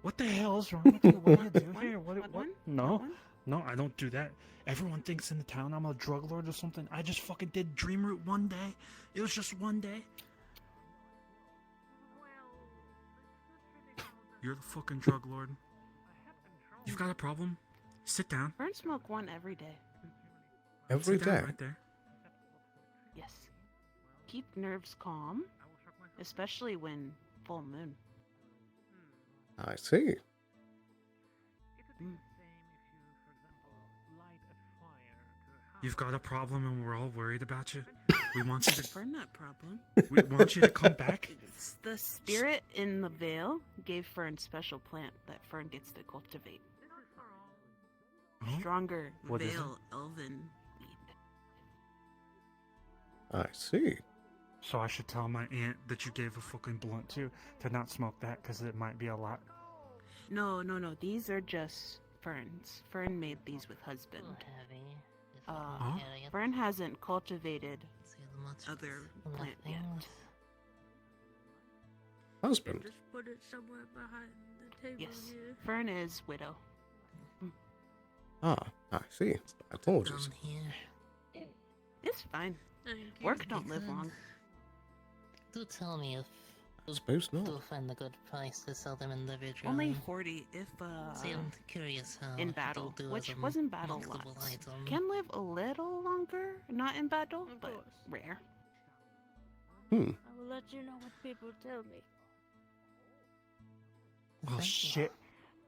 What the hell is wrong with you? What do you do here? What one? No, no, I don't do that. Everyone thinks in the town I'm a drug lord or something. I just fucking did Dream Route one day. It was just one day. You're the fucking drug lord. You've got a problem? Sit down. Burn smoke one every day. Every Sit down day? right there. Yes. keep nerves calm, especially when full moon. I see. You've got a problem and we're all worried about you. We want you to Fern, that problem. we want you to come back. The spirit in the veil gave Fern special plant that Fern gets to cultivate. Huh? Stronger What is veil elven weed. I see. So I should tell my aunt that you gave a fucking blunt to not smoke that because it might be a lot. No. These are just Ferns. Fern made these with husband. Huh? Fern hasn't cultivated other plant yet. Husband. Just put it somewhere behind the table Yes, here. Fern is widow. Ah, I see. Apologies. It's fine. Thank you. Work don't live long. Do tell me if I suppose not. you'll find a good price to sell them individually. Only 40 if See, I'm curious how in they'll battle, do which as a was in battle multiple lots. item. Can live a little longer, not in battle, but rare. Hmm. I will let you know what people tell me. Oh shit.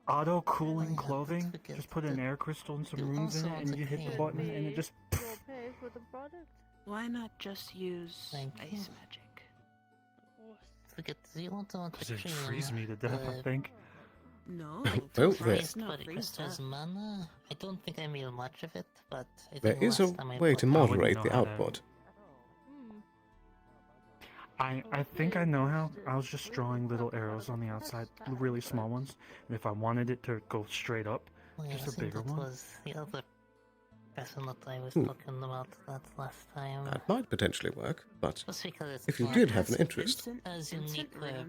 Auto cooling clothing? Just put an air crystal and some runes in it and you hit the button and it just... You'll pay for the product. Why not just use Thank ice you. magic? Forget, you want to Because it freeze me to death, I think. No, Don't there. Freeze body crystals mana? I don't think I made much of it, but I There think is a last time I way bought to it- moderate know the how to- output. I think I know how. I was just drawing little arrows on the outside, really small ones. And if I wanted it to go straight up, Well, just I a think bigger that one. was the other person that I was Hmm. talking about that last time. That might potentially work, but Just because it's if you not did have an as- interest, as unique or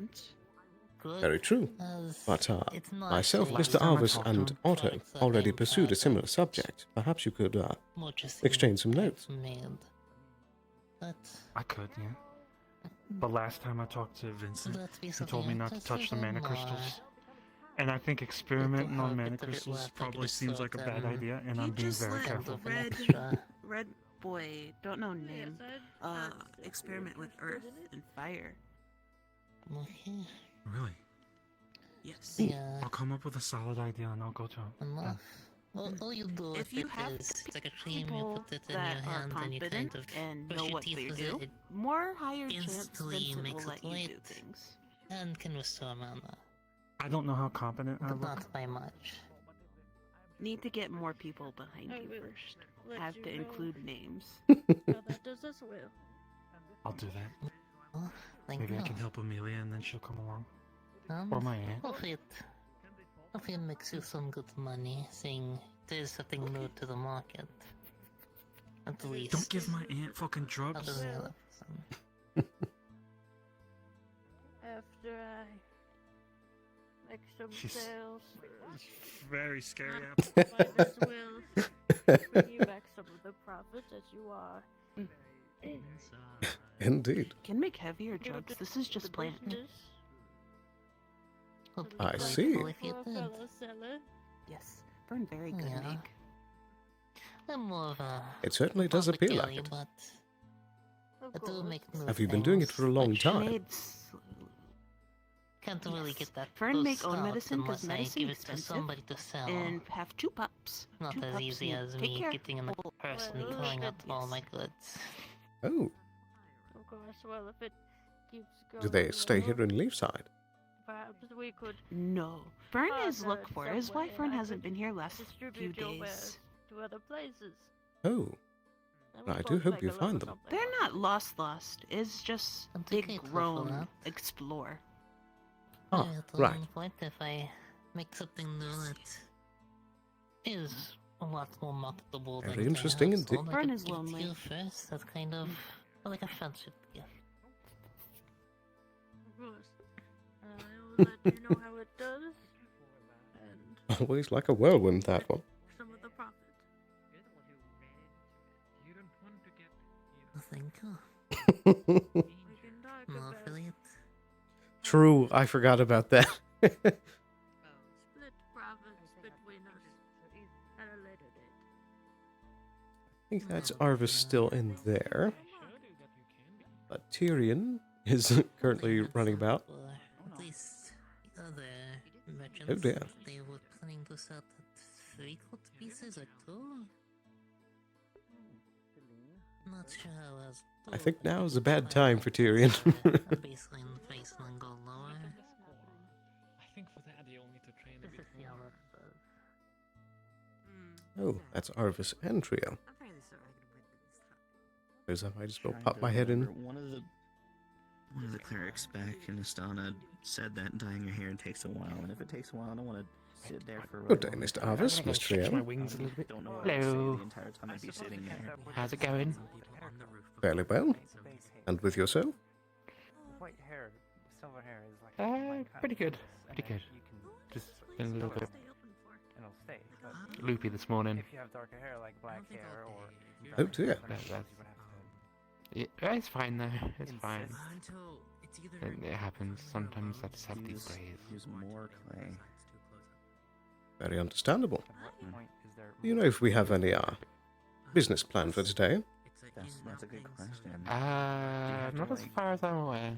good very true. as But it's not myself, actually Mr. time I Arvis, talked to and him, Otto products that already I'm pursued a proud similar of. subject. Perhaps you could more just exchange some notes. made. But I could, yeah. But last time I talked to Vincent, That'd be he something told me I not to touch the mana consider crystals. And I think experimenting on have mana it a bit crystals left, I probably could seems sort like a bad them. idea, and You I'm being just very let careful. Red boy, don't know name, experiment with earth and fire. Okay. Really? Yes. Yeah. I'll come up with a solid idea and I'll go to him. Enough. All you do If with you it have is it's like a cream, you people put it in that your are hand and you kind confident of and brush know your what teeth they with do, it. more higher chance Instantly Vincent makes will it let you do light. things. And can restore mana. I don't know how competent I But look. not by much. Need to get more people behind I you will first. let Have you to know include names. how that does as well. I'll do that. Oh, thank Maybe you. I can help Amelia and then she'll come along. Or my aunt. Hopefully it makes you some good money, seeing there's something new to the market. At least. Don't give my aunt fucking drugs. Other than the other person. After I make some She's sales, very scary. might as well bring you back some of the profit as you are. Indeed. Can make heavier drugs. This is just plant. I see. For a fellow seller. Yes, Burn very good Yeah. make. I'm more of a It certainly does appear like apothecary, it. but I do make new Have you been doing it things. for a long Which time? made Can't really get that Fern those make own scouts medicine because unless I medicine give it expensive. to somebody to sell. And have 2 pups. Not 2 as pups easy and as take me care. getting a person Well, throwing out all yes. my goods. Oh, Of course, well, if it keeps going. do they stay well, here in Leafside? Perhaps we could No. Fern is partner looked for. His somewhere wife Fern and I hasn't could been here last few distribute your days. wares to other places. Oh, And we I do both hope make you a little find them. something. They're not lost. It's just I'm big grateful for grown that. explore. Ah, Maybe at right. one point, if I make something new that is a lot more marketable than Very the interesting household, indeed. I Fern could is give it to lonely. you first. That's kind of like a friendship gift. Of course. I will let you know how it does. And Always like a whirlwind, that one. some of the profit. Thank you. We can talk No about affiliate. True, I forgot about that. I split profits between us at a later date. think that's Arvis still in there. But Tyrion is currently running about. At least the other merchants, Oh dear. they were planning to sell the 3 gold pieces or 2. Not sure how else. I think now is a bad time for Tyrion. Baseline face and go lower. I think for that you'll need to train a bit more. Oh, that's Arvis and Trio. I'm fairly certain I could win this time. Because I might as well Trying pop to my head in. remember, one of the clerics back in Astana said that dyeing your hair takes a while, and if it takes a while, I don't want to sit there for. Good day, Mr. Arvis, Mr. Stretch my Trio. wings a little bit. Don't know what to say Hello. the entire time I'd be sitting there. How's it going? Fairly well. And with yourself? White hair, silver hair is like. Pretty good. Pretty good. Just been a little bit It'll stay. But loopy this morning. if you have darker hair, like black hair or. Oh dear. Yeah, it's fine though. It's fine. It happens. Sometimes I just have these days. Use more clay. Very understandable. At what point is there? Do you know if we have any business plan for today? That's a good question. Not as far as I'm aware.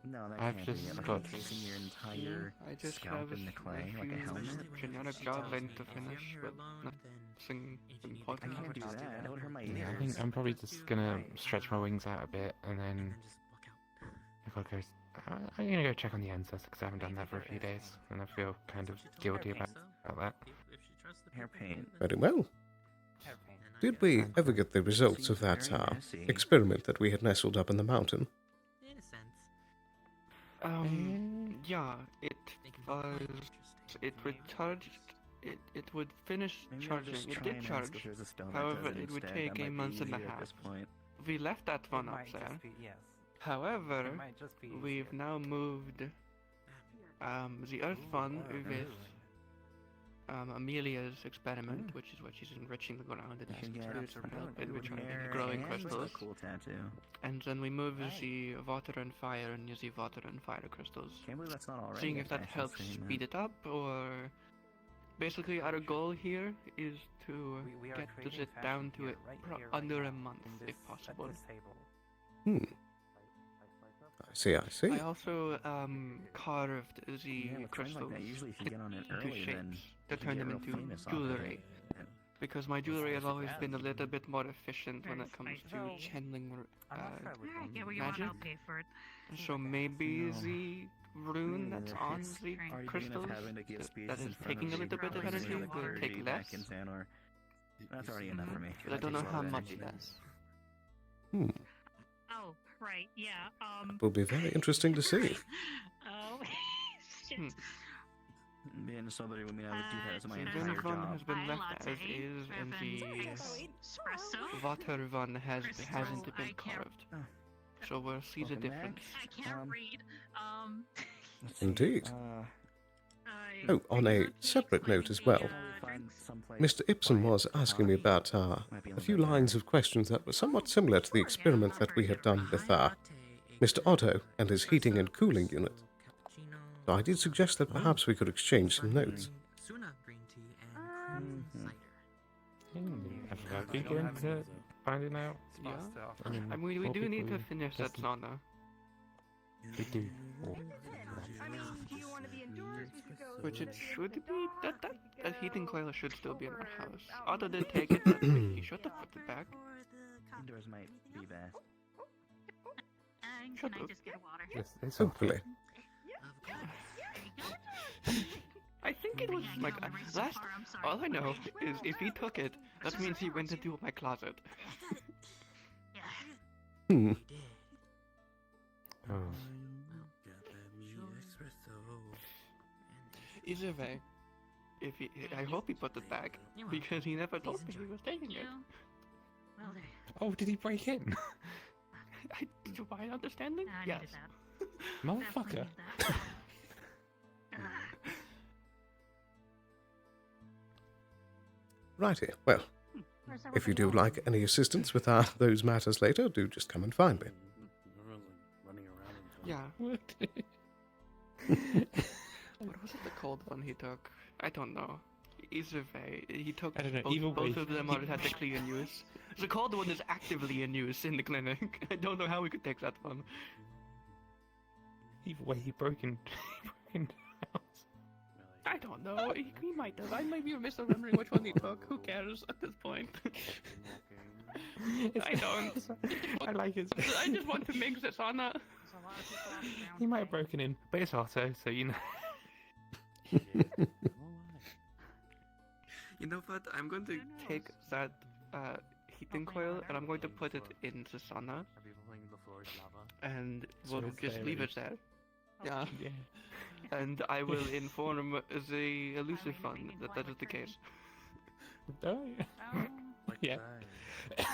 No, that I've can't just be. Like got. encasing your entire I just scalp have in the clay, a like a few helmet. generic goblin to finish, but nothing important. I can't do that. That would hurt my Yeah, I ears. think I'm probably just gonna stretch my wings out a bit and then I'm gonna go check on the ancestors because I haven't done that for a few days and I feel kind of guilty about that. Hair paint. Very well. Did we ever get the results of that experiment that we had nestled up in the mountain? Yeah, it was. It recharged. It would finish Maybe I'll charging. just It try did and charge. ask if there's a spell that However, does it it would instead. take That a might be month and a easier at half. this point. We left that one up Might there. just be, yes. However, It might just be we've now moved the Earth one with Amelia's experiment, which is what she's enriching the ground and asking spirits for help in recharging the growing crystals. Cool tattoo. And then we move the water and fire and use the water and fire crystals. Can't believe that's not already Seeing a if that fashion helps statement. speed it up or basically our goal here is to we are get creating it fashion down to here, it right here, right under a now, month in if this- possible. At this table. I see, I see. I also carved the Yeah, with something crystals like that, usually if you get on it into early, then shapes you to can turn get them real into famous off of jewelry. it. Because my jewelry has always been a little bit more efficient when it comes to So, channeling I'm not sure I would want magic. to- Magic. So maybe the rune that's on the Are you crystals gonna having to give speeches that in is front taking of a little bit of bringing energy the will clergy take less. back in Xanor? That's already enough for me. But I don't know takes a how lot of much energy. less. Oh, right, yeah. Will be very interesting to see. Oh, shit. Being somebody would mean I would do that as my The entire Venice one job. has been left as is, and the Espresso? water one hasn't I been can't- carved. So we'll see the Welcome back. difference. I can't read. Indeed. I Oh, on a separate note as well, Mr. Ipsum was asking me about a few lines of questions that were somewhat similar to the experiment that we had done with Mr. Otto and his heating and cooling unit. So I did suggest that perhaps we could exchange some notes. Have we begun to finding out? Yeah. I mean, we do need to finish that sauna. We do. I mean, do you want to be indoors? We could go. Which it should be. That heating coil should still be in our house. Otto did take it, but he should have put it back. Indoors might be best. Can I just get a water? Yes, Hopefully. I think it was like last. All I know is if he took it, that means he went into my closet. Hmm. Oh. Either way, if he, I hope he put it back because he never told me he was taking it. Oh, did he break in? To my understanding, yes. Motherfucker. Righty. Well, if you do like any assistance with those matters later, do just come and find me. Yeah. What was it the cold one he took? I don't know. Either way, he took I don't know, either both way, of them are technically in use. The cold one is actively in use in the clinic. I don't know how we could take that one. Either way, he broke in. He broke in. I don't know. He might have. I might be misremembering which one he took. Who cares at this point? I don't. I like his. I just want to make this honor. He might have broken in, but it's Otto, so you know. You know what? I'm going to take that heating coil and I'm going to put it in the sauna. And we'll just leave it there. Yeah. Yeah. And I will inform the elusive fund that that is the case. Oh, yeah. Yeah.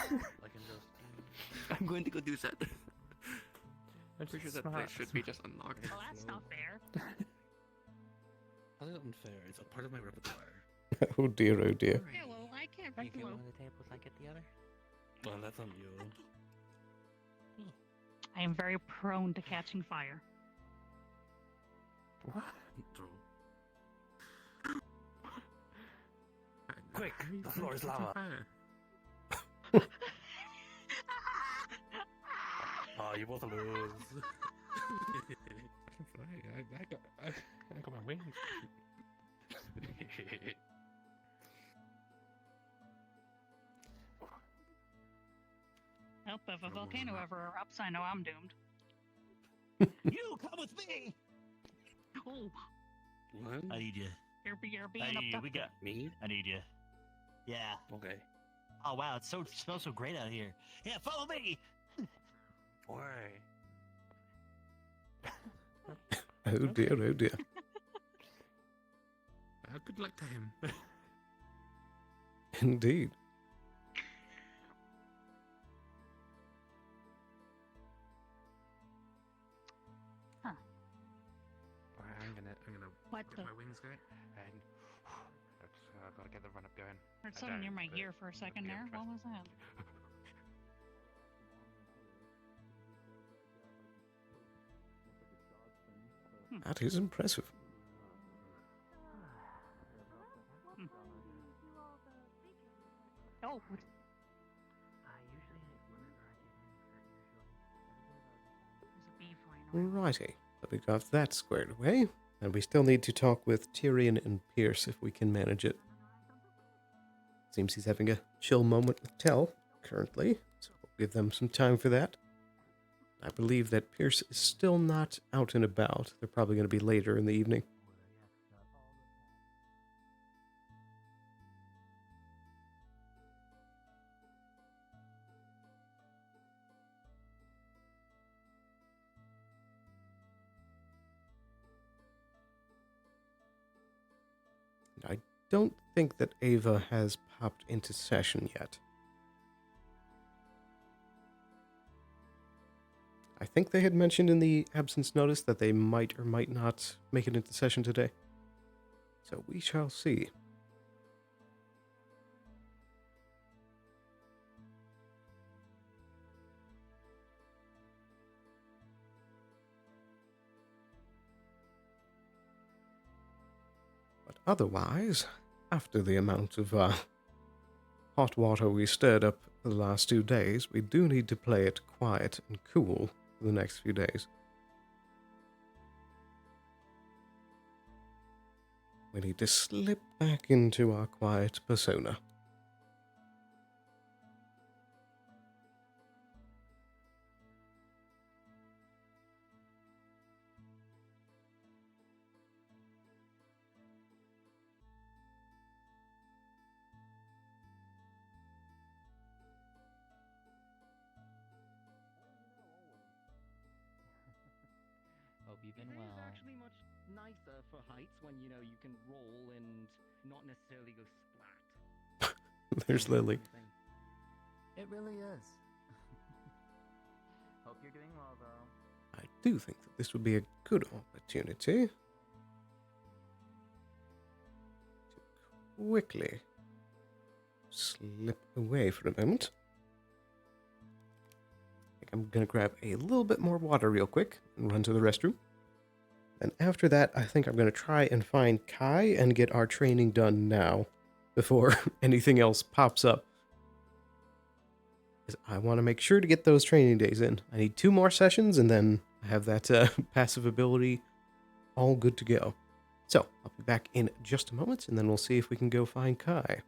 I'm going to go do that. I'm pretty sure that Smart. place should be just unlocked. Well, that's not fair. How is it unfair? It's a part of my repertoire. Oh dear, oh dear. Yeah, well, I can't You be get one low. of the tables, I get the other. Well, that's on you. I am very prone to catching fire. What? Quick! The floor is lava! Oh, you both lose. I got my wings. Well, if a volcano ever erupts, I know I'm doomed. You come with me. Oh, What? I need you. you're being I need you. We abducted. got Me? I need you. Yeah. Okay. Oh wow, it smells so great out here. Yeah, follow me. Why? Oh dear, oh dear. Good luck to him. Indeed. Huh. I'm gonna What get the? my wings going, and I've gotta get the run up going. Heard I something near don't, my but ear for a second be there. What impressed. was that? That is impressive. Oh, there's a bee flying around. Righty. But we got that squared away. And we still need to talk with Tyrion and Pierce if we can manage it. Seems he's having a chill moment with Tell currently, so we'll give them some time for that. I believe that Pierce is still not out and about. They're probably going to be later in the evening. I don't think that Ava has popped into session yet. I think they had mentioned in the absence notice that they might or might not make it into session today. So we shall see. But otherwise, after the amount of hot water we stirred up the last 2 days, we do need to play it quiet and cool for the next few days. We need to slip back into our quiet persona. Hope you've been It well. is actually much nicer for heights when, you know, you can roll and not necessarily go splat. There's Lily. It really is. Hope you're doing well, though. I do think that this would be a good opportunity to quickly slip away for a moment. I think I'm going to grab a little bit more water real quick and run to the restroom. And after that, I think I'm going to try and find Kai and get our training done now before anything else pops up. 'Cause I want to make sure to get those training days in. I need 2 more sessions, and then I have that passive ability all good to go. So, I'll be back in just a moment, and then we'll see if we can go find Kai.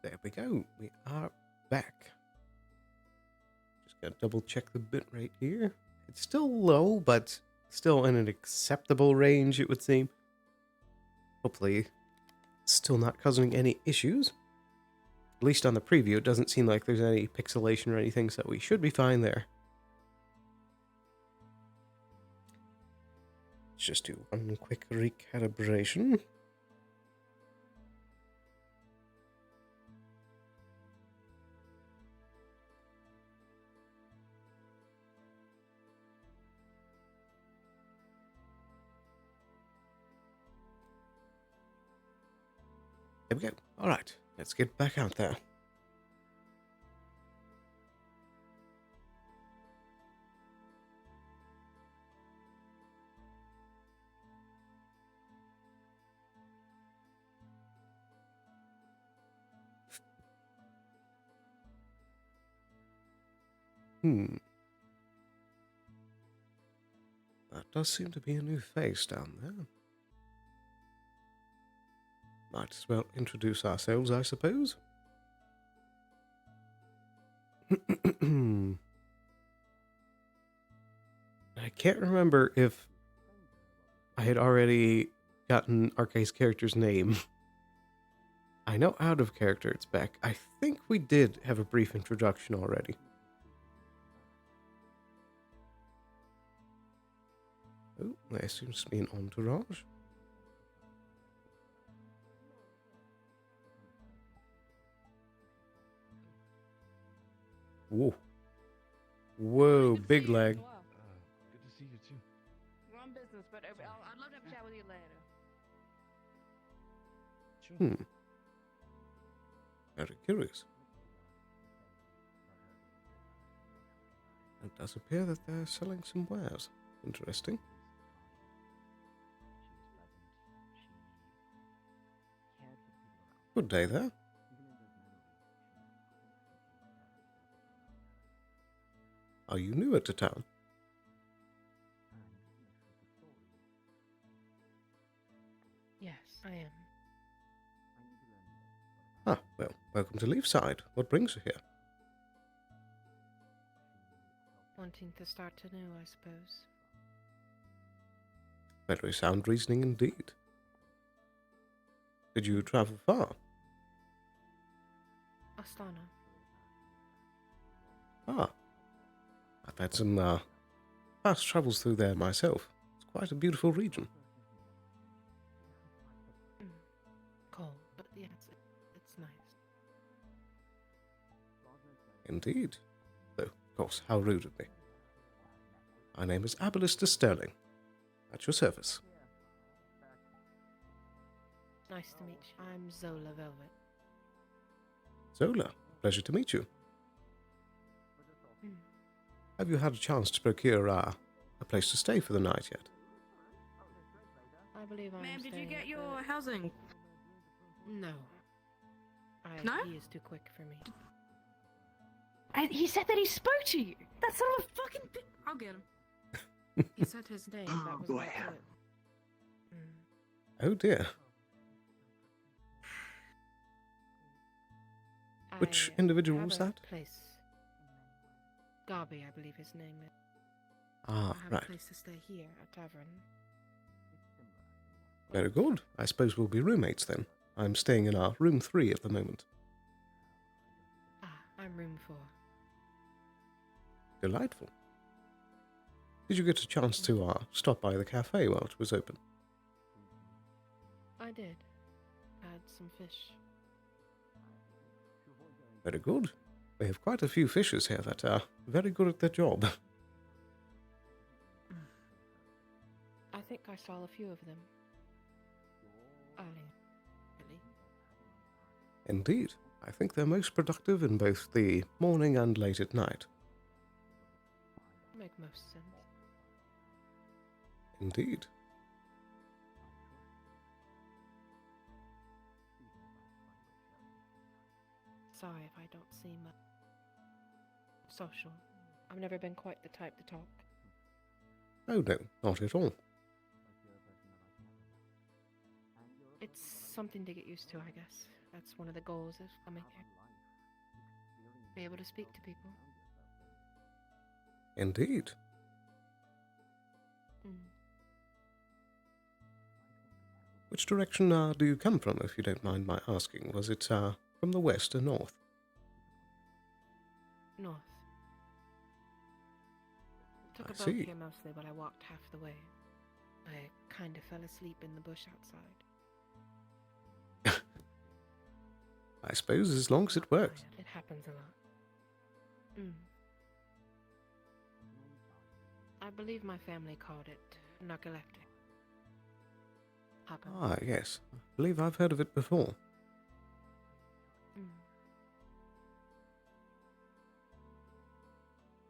There we go. We are back. Just gotta double check the bitrate here. It's still low, but still in an acceptable range, it would seem. Hopefully, still not causing any issues. At least on the preview, it doesn't seem like there's any pixelation or anything, so we should be fine there. Let's just do one quick recalibration. There we go. Alright, let's get back out there. That does seem to be a new face down there. Might as well introduce ourselves, I suppose. I can't remember if I had already gotten Arkay's character's name. I know out of character it's Beck. I think we did have a brief introduction already. Oh, there seems to be an entourage. Whoa. Whoa, big leg. Good to see you too. We're on business, but I'd love to have a chat with you later. Hmm. Very curious. It does appear that they're selling some wares. Interesting. Good day there. Are you newer to town? Yes, I am. Ah, well, welcome to Leafside. What brings you here? Wanting to start anew, I suppose. Very sound reasoning indeed. Did you travel far? Astana. Ah. I've had some fast travels through there myself. It's quite a beautiful region. Cold, but yes, it's nice. Indeed. Though, of course, how rude of me. My name is Aballister Sterling. At your service. Nice to meet you. I'm Zola Velvet. Zola, pleasure to meet you. Have you had a chance to procure a place to stay for the night yet? I believe I'm Ma'am, did you staying get at your the... housing? No. No? He is too quick for me. He said that he spoke to you. That's not a fucking. I'll get him. He said his name. That was about it. Oh dear. Which individual have was a that? Place. Garby, I believe his name is. Ah, I have right. a place to stay here, a tavern. Very good. I suppose we'll be roommates then. I'm staying in our room 3 at the moment. Ah, I'm room 4. Delightful. Did you get a chance to stop by the cafe while it was open? I did. Had some fish. Very good. We have quite a few fishers here that are very good at their job. I think I saw a few of them. Earlier. Really? Indeed. I think they're most productive in both the morning and late at night. Make most sense. Indeed. Sorry if I don't seem social. I've never been quite the type to talk. Oh no, not at all. It's something to get used to, I guess. That's one of the goals of coming here. Be able to speak to people. Indeed. Which direction do you come from, if you don't mind my asking? Was it from the west or north? North. Took I a boat see. here mostly, but I walked half the way. I kind of fell asleep in the bush outside. I suppose as long as it works. It happens a lot. I believe my family called it narcoleptic. Happens. Ah, yes. I believe I've heard of it before.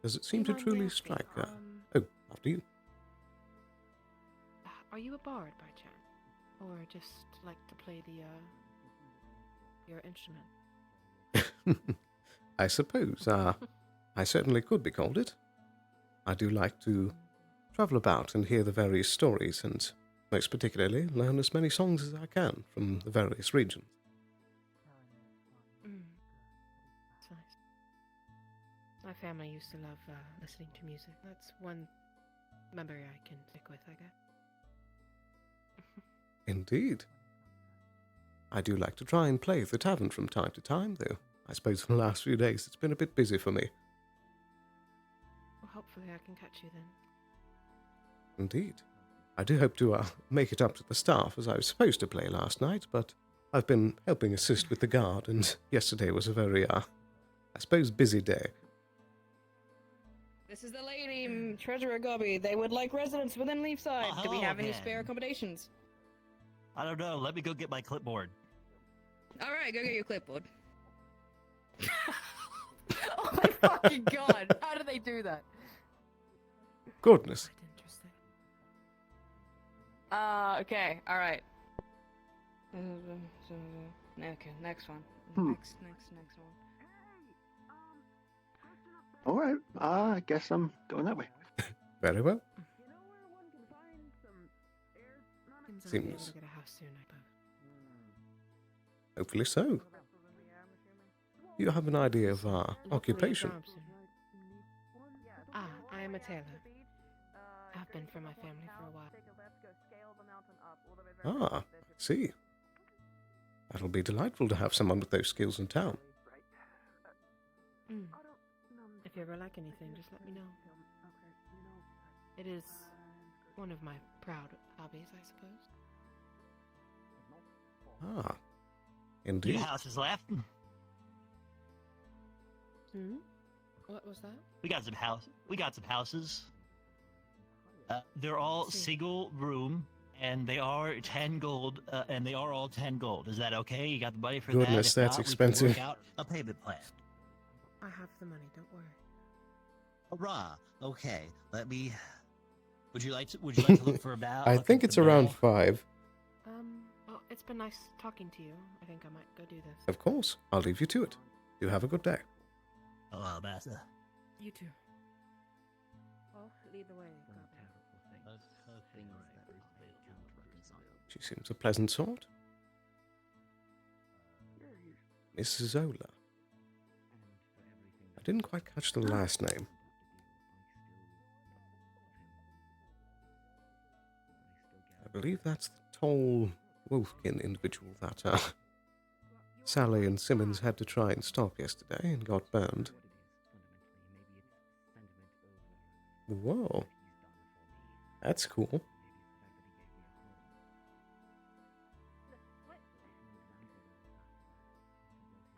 Does it seem Do to you mind me truly asking, strike? Oh, after you. Are you a bard by chance? Or just like to play your instrument? I suppose. I certainly could be called it. I do like to travel about and hear the various stories, and most particularly learn as many songs as I can from the various regions. That's nice. My family used to love listening to music. That's one memory I can stick with, I guess. Indeed. I do like to try and play at the tavern from time to time, though I suppose for the last few days it's been a bit busy for me. Well, hopefully I can catch you then. Indeed. I do hope to make it up to the staff, as I was supposed to play last night, but I've been helping assist with the guard, and yesterday was a very, I suppose, busy day. This is the lady, Treasurer Gobby. They would like residents within Leafside. Do we have any spare accommodations? I don't know. Let me go get my clipboard. Alright, go get your clipboard. Oh my fucking god! How do they do that? Goodness. Okay, alright. Okay, next one. Next one. All right. I guess I'm going that way. Very well. Seems like we'll be able Seems. to get a house soon, I suppose. Hopefully so. You have an idea of our And hopefully a occupation? job soon. Ah, I am a tailor. I've been for my family for a while. Ah, I see. That'll be delightful to have someone with those skills in town. Mm. If you ever like anything, just let me know. It is one of my proud hobbies, I suppose. Ah, indeed. Your house is left. Hmm? What was that? We got some houses. They're all single room, and they are 10 gold. And they are all 10 gold. Is that okay? You got the money for that? Goodness, If that's not, we can expensive. work out a payment plan. I have the money, don't worry. Hurrah! Okay, let me. Would you like to look for about? I think it's around 5. Well, it's been nice talking to you. I think I might go do this. Of course. I'll leave you to it. You have a good day. Oh, master. You too. Well, lead the way. She seems a pleasant sort. Mrs. Zola. I didn't quite catch the last name. I believe that's the tall wolfkin individual that Sally and Simmons had to try and stop yesterday and got burned. Whoa. That's cool.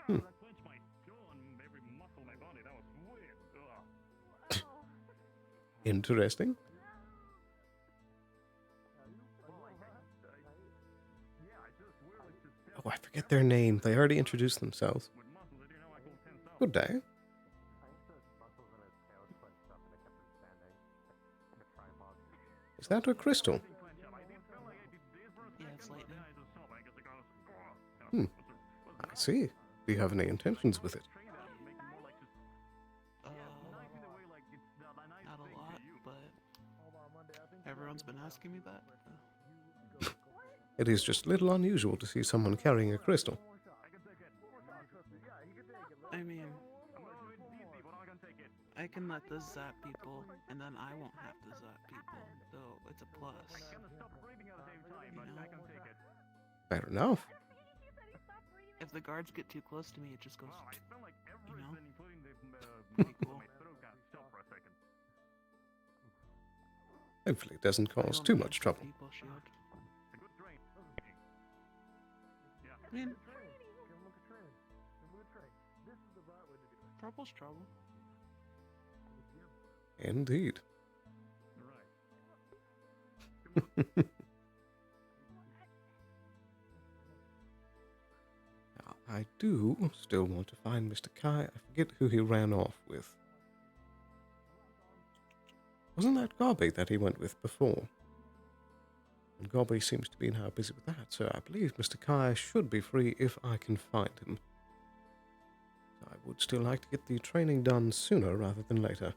Hmm. Interesting. Oh, I forget their name. They already introduced themselves. Good day. Is that a crystal? Yeah, it's lightning. I see. Do you have any intentions with it? Not a lot, but everyone's been asking me that. It is just a little unusual to see someone carrying a crystal. I mean, I can let this zap people, and then I won't have to zap people, so it's a plus. You know? Fair enough. If the guards get too close to me, it just goes, you know? Pretty cool. Hopefully it doesn't cause too much trouble. People shield. I mean, trouble's trouble. Indeed. Now, I do still want to find Mr. Kai. I forget who he ran off with. Wasn't that Gobby that he went with before? And Gobby seems to be now busy with that, so I believe Mr. Kai should be free if I can find him. I would still like to get the training done sooner rather than later.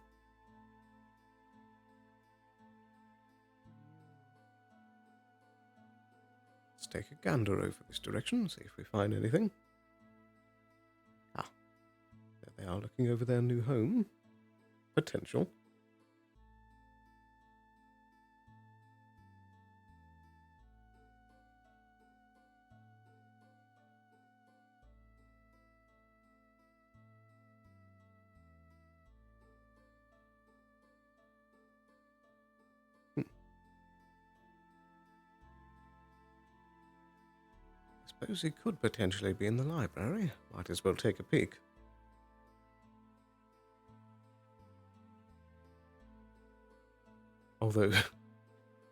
Let's take a gander over this direction, see if we find anything. Ah, there they are looking over their new home. Potential. Suppose he could potentially be in the library. Might as well take a peek. Although,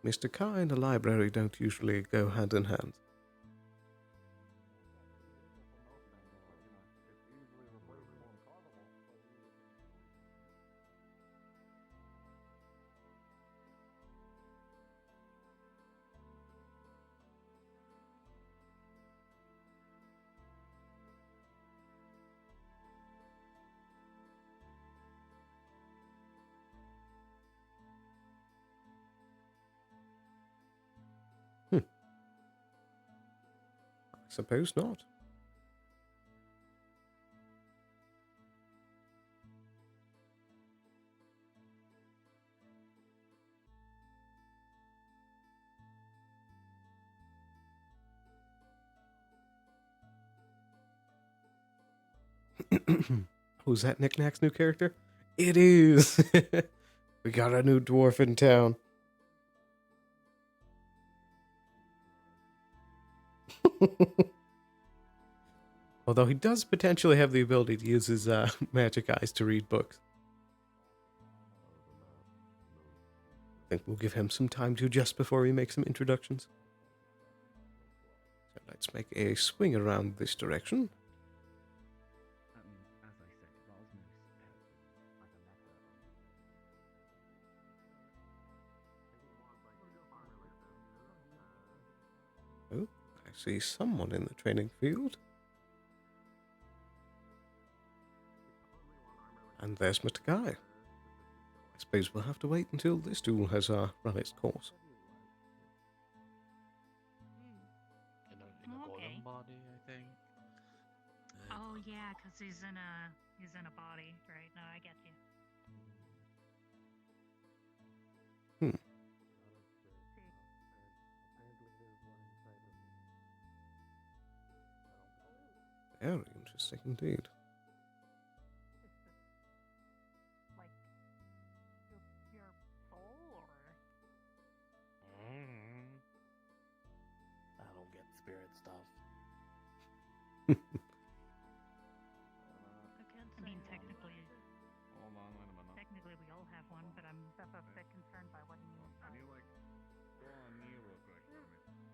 Mr. Kai and the library don't usually go hand in hand. Suppose not. Who's that Knickknack's new character? It is! We got a new dwarf in town. Although he does potentially have the ability to use his magic eyes to read books. I think we'll give him some time to adjust before we make some introductions. So let's make a swing around this direction. Oh, I see someone in the training field. And there's Mr. Guy. I suppose we'll have to wait until this duel has run its course. In a golden body, I think. Oh yeah, because he's in a body, right? No, I get you. Very interesting indeed. Like your soul, or I don't get spirit stuff. I mean, technically, technically we all have one, but I'm a bit concerned by what you mean. Can you like go on me real quick for me?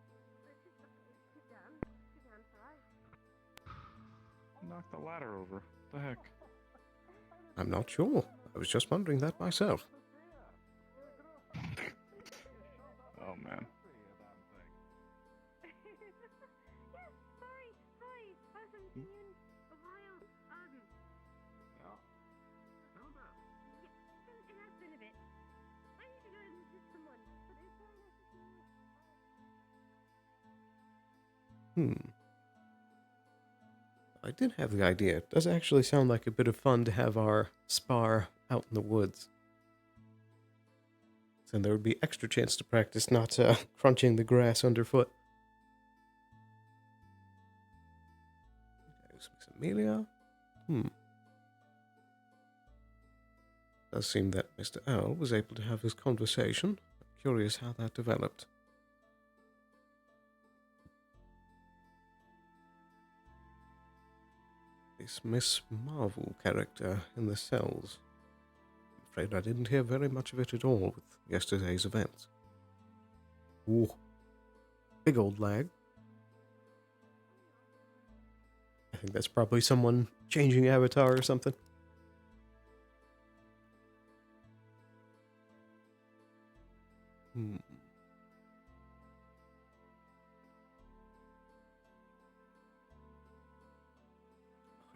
Knock the ladder over. The heck? I'm not sure. I was just wondering that myself. Oh man. I did have the idea. It does actually sound like a bit of fun to have our spar out in the woods. So there would be extra chance to practice not crunching the grass underfoot. There's Miss Amelia. Does seem that Mr. Owl was able to have his conversation. I'm curious how that developed. This Miss Marvel character in the cells. I'm afraid I didn't hear very much of it at all with yesterday's events. Ooh. Big old lag. I think that's probably someone changing avatar or something.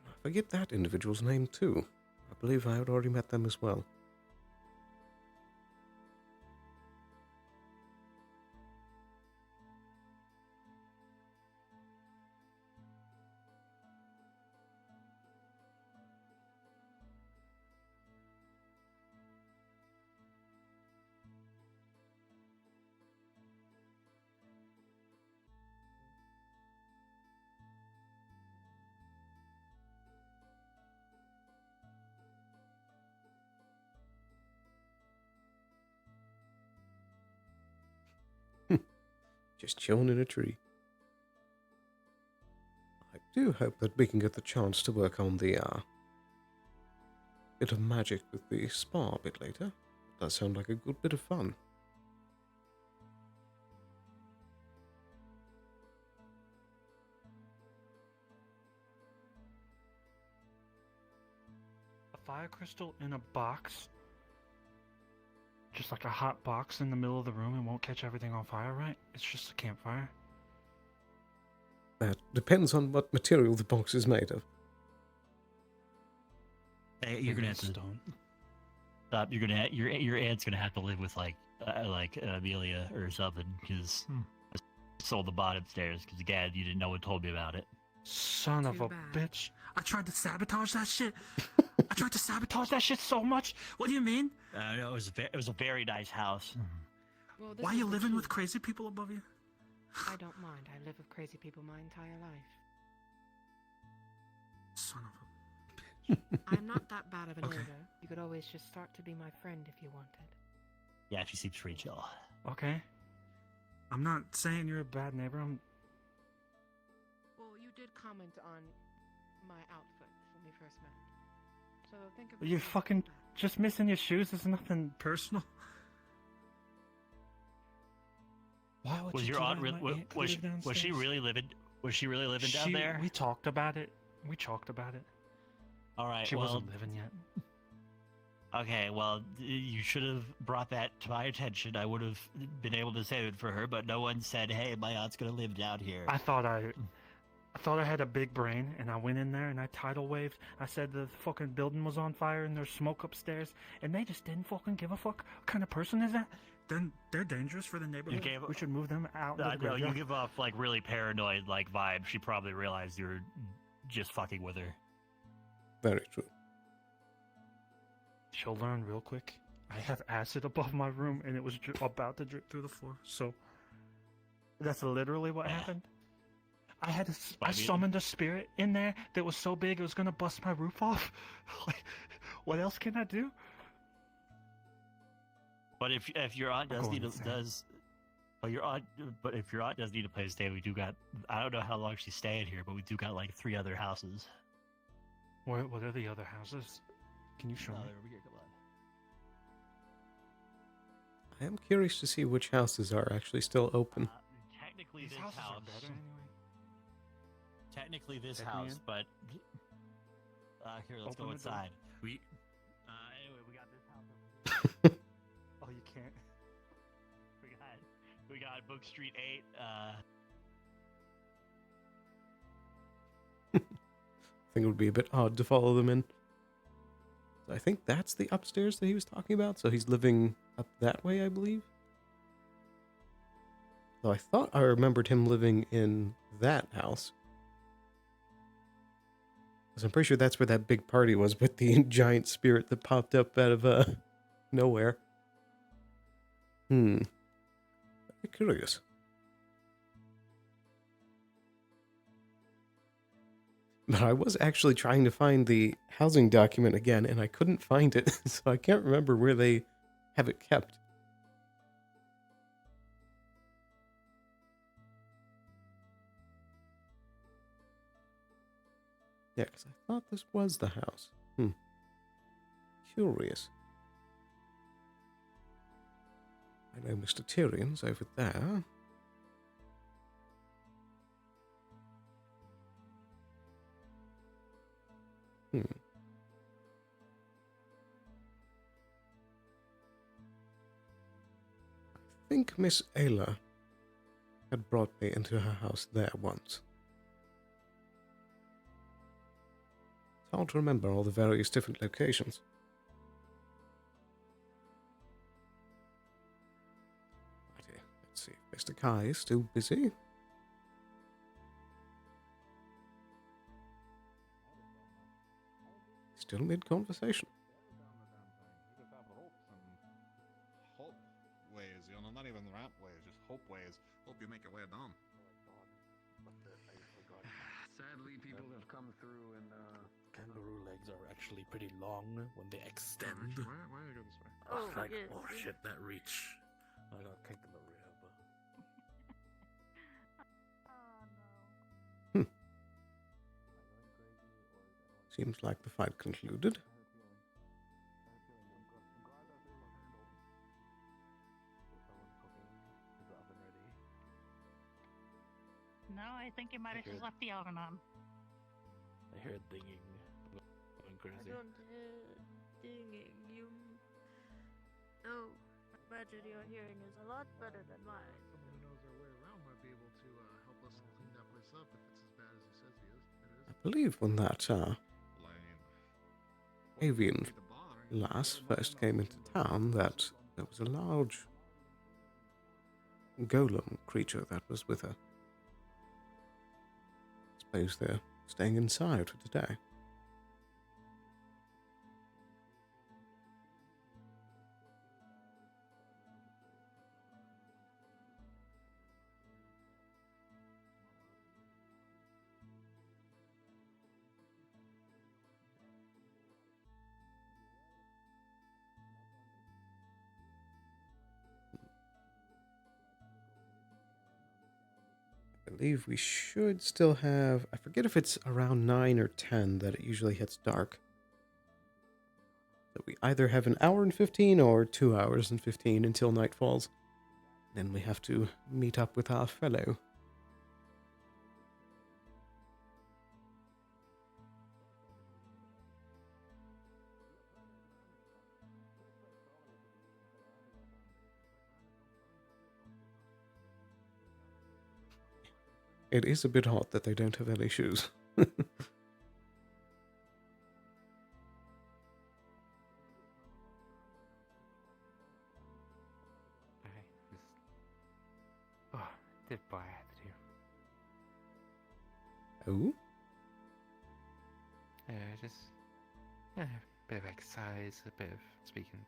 I forget that individual's name too. I believe I had already met them as well. Just chilling in a tree. I do hope that we can get the chance to work on the bit of magic with the spa a bit later. That does sound like a good bit of fun. fire crystal in a box, just like a hot box in the middle of the room, and won't catch everything on fire, right? It's just a campfire. That depends on what material the box is made of. Hey, you're gonna have to stone. stop. Your aunt's gonna have to live with like Amelia or something because I sold the bot upstairs because again you didn't know and told me about it. Son of a bitch! I tried to sabotage that shit. I tried to sabotage that shit so much. What do you mean? No, it was a very nice house. Well, this Why are is you the living key. with crazy people above you? I don't mind. I live with crazy people my entire life. Son of a. I'm not that bad of an Okay. neighbor. You could always just start to be my friend if you wanted. Yeah, she seems pretty chill. Okay. I'm not saying you're a bad neighbor. Well, you did comment on my outfit when we first met. So think of it You're as fucking just missing your shoes. There's nothing personal. Why would Was you your do aunt that? really? My aunt could Was live she downstairs. really living? Was she really living down there? We talked about it. All right. She well, wasn't living yet. Okay, well, you should have brought that to my attention. I would have been able to save it for her, but no one said, "Hey, my aunt's gonna live down here." I thought I had a big brain, and I went in there and I tidal waved. I said the fucking building was on fire and there's smoke upstairs, and they just didn't fucking give a fuck. What kind of person is that? Then they're dangerous for the neighborhood. We should move them out. No, of the you graveyard. give off like really paranoid like vibe. She probably realized you were just fucking with her. Very true. She'll learn real quick. I have acid above my room, and it was about to drip through the floor. So that's literally what happened. I summoned a spirit in there that was so big it was gonna bust my roof off. Like, what else can I do? But if your aunt does Going need insane. but if your aunt does need a place to stay, we do got. I don't know how long she's staying here, but we do got like 3 other houses. What are the other houses? Can you show me? They're over here, come on. I am curious to see which houses are actually still open. Technically, These this houses house. are better anyway. Technically, this Check me house, in. but here, let's Open go the door. inside. We. Anyway, we got this house. Oh, you can't. We got Book Street 8. I think it would be a bit odd to follow them in. I think that's the upstairs that he was talking about, so he's living up that way, I believe. Though I thought I remembered him living in that house. Because I'm pretty sure that's where that big party was with the giant spirit that popped up out of nowhere. Very curious. But I was actually trying to find the housing document again, and I couldn't find it, so I can't remember where they have it kept. Yeah, because I thought this was the house. Curious. I know Mr. Tyrion's over there. I think Miss Ayla had brought me into her house there once. It's hard to remember all the various different locations. Righty, let's see if Mr. Kai is still busy. Still mid-conversation. Ways, you know, not even ramp ways, just hope ways. Hope you make your way down. Sadly, people have come through and Kangaroo legs are actually pretty long when they extend. Why do you go this way? Oh, like, oh shit, that reach. I got kicked in the rib. Seems like the fight concluded. No, I think you might have just left the oven on. I heard dinging. Going crazy. I don't hear dinging. You. Oh, imagine your hearing is a lot better than mine. Someone who knows their way around might be able to help us clean that place up if it's as bad as he says it is. I believe when that avian lass first came into town that there was a large golem creature that was with her. Suppose they're staying inside for today. I believe we should still have, I forget if it's around 9 or 10 that it usually hits dark. So we either have an hour and 15 or 2 hours and 15 until night falls. Then we have to meet up with our fellow. It is a bit hot that they don't have any shoes. Oh, did what I had to do. Oh? Just a bit of exercise, a bit of speaking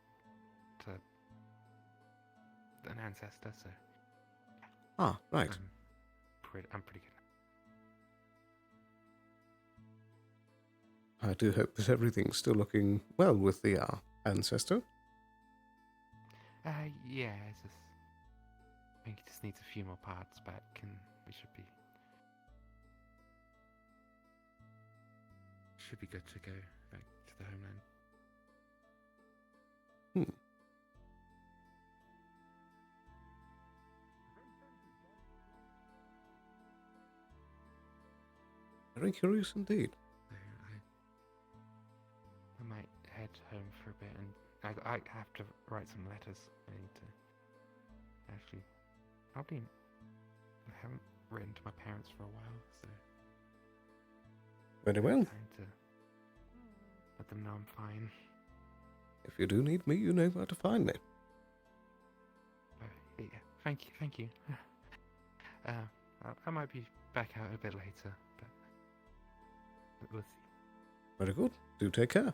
to an ancestor, so. Ah, right. I'm pretty good. I do hope that everything's still looking well with the ancestor. Yeah, it's just, I think it just needs a few more parts back, and we should be good to go back to the homeland. Very curious indeed. I might head home for a bit, and I have to write some letters. I need to actually probably I haven't written to my parents for a while, so Very well. time to let them know I'm fine. If you do need me, you know where to find me. Yeah, thank you. I might be back out a bit later, but we'll see. Very good. Do take care.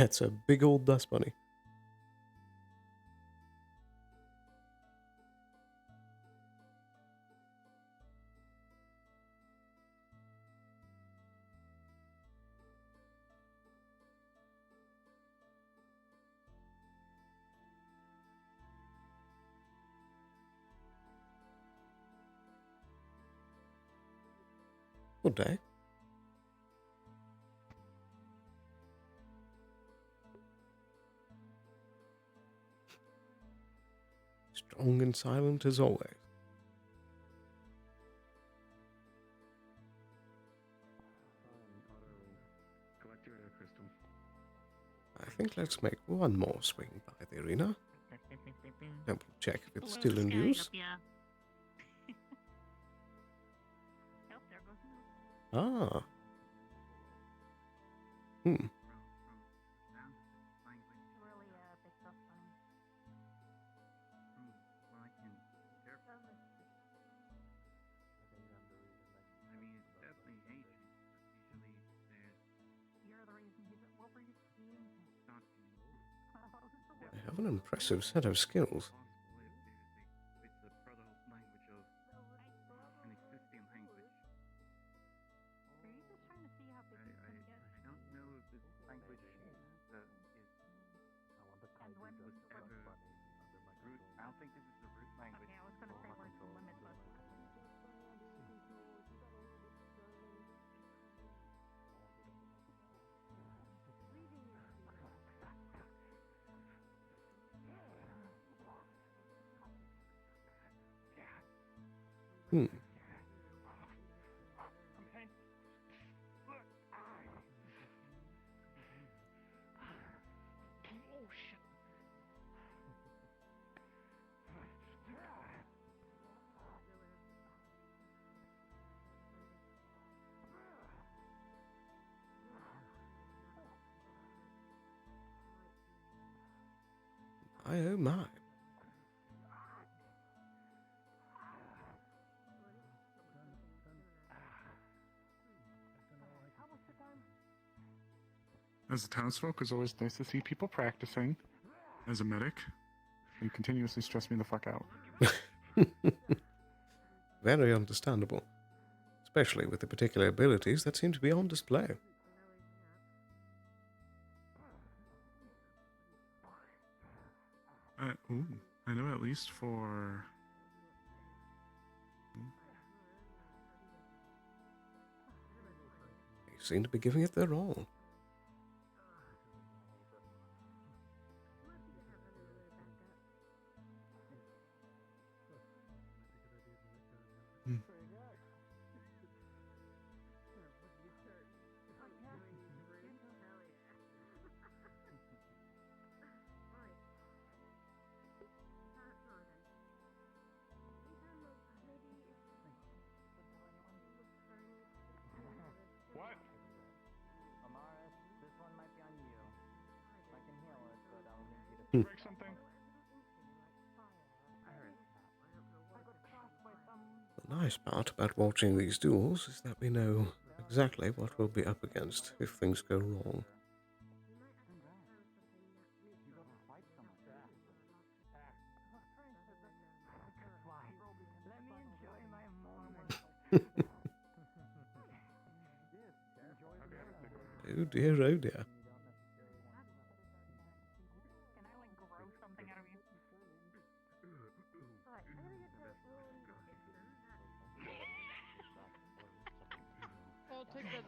It's a big old dust bunny. Good day. Strong and silent as always. I think let's make one more swing by the arena. Double check if it's still in use. Ah. They have an impressive set of skills. My oh my. As a townsfolk, it's always nice to see people practicing. As a medic, you continuously stress me the fuck out. Very understandable. Especially with the particular abilities that seem to be on display. I know at least for... They seem to be giving it their all. What? Amaris, this one might be on you. I can heal it, but I'll need you to break something. The nice part about watching these duels is that we know exactly what we'll be up against if things go wrong. Let me enjoy my moment. Oh dear, oh dear. Can I like grow something out of you?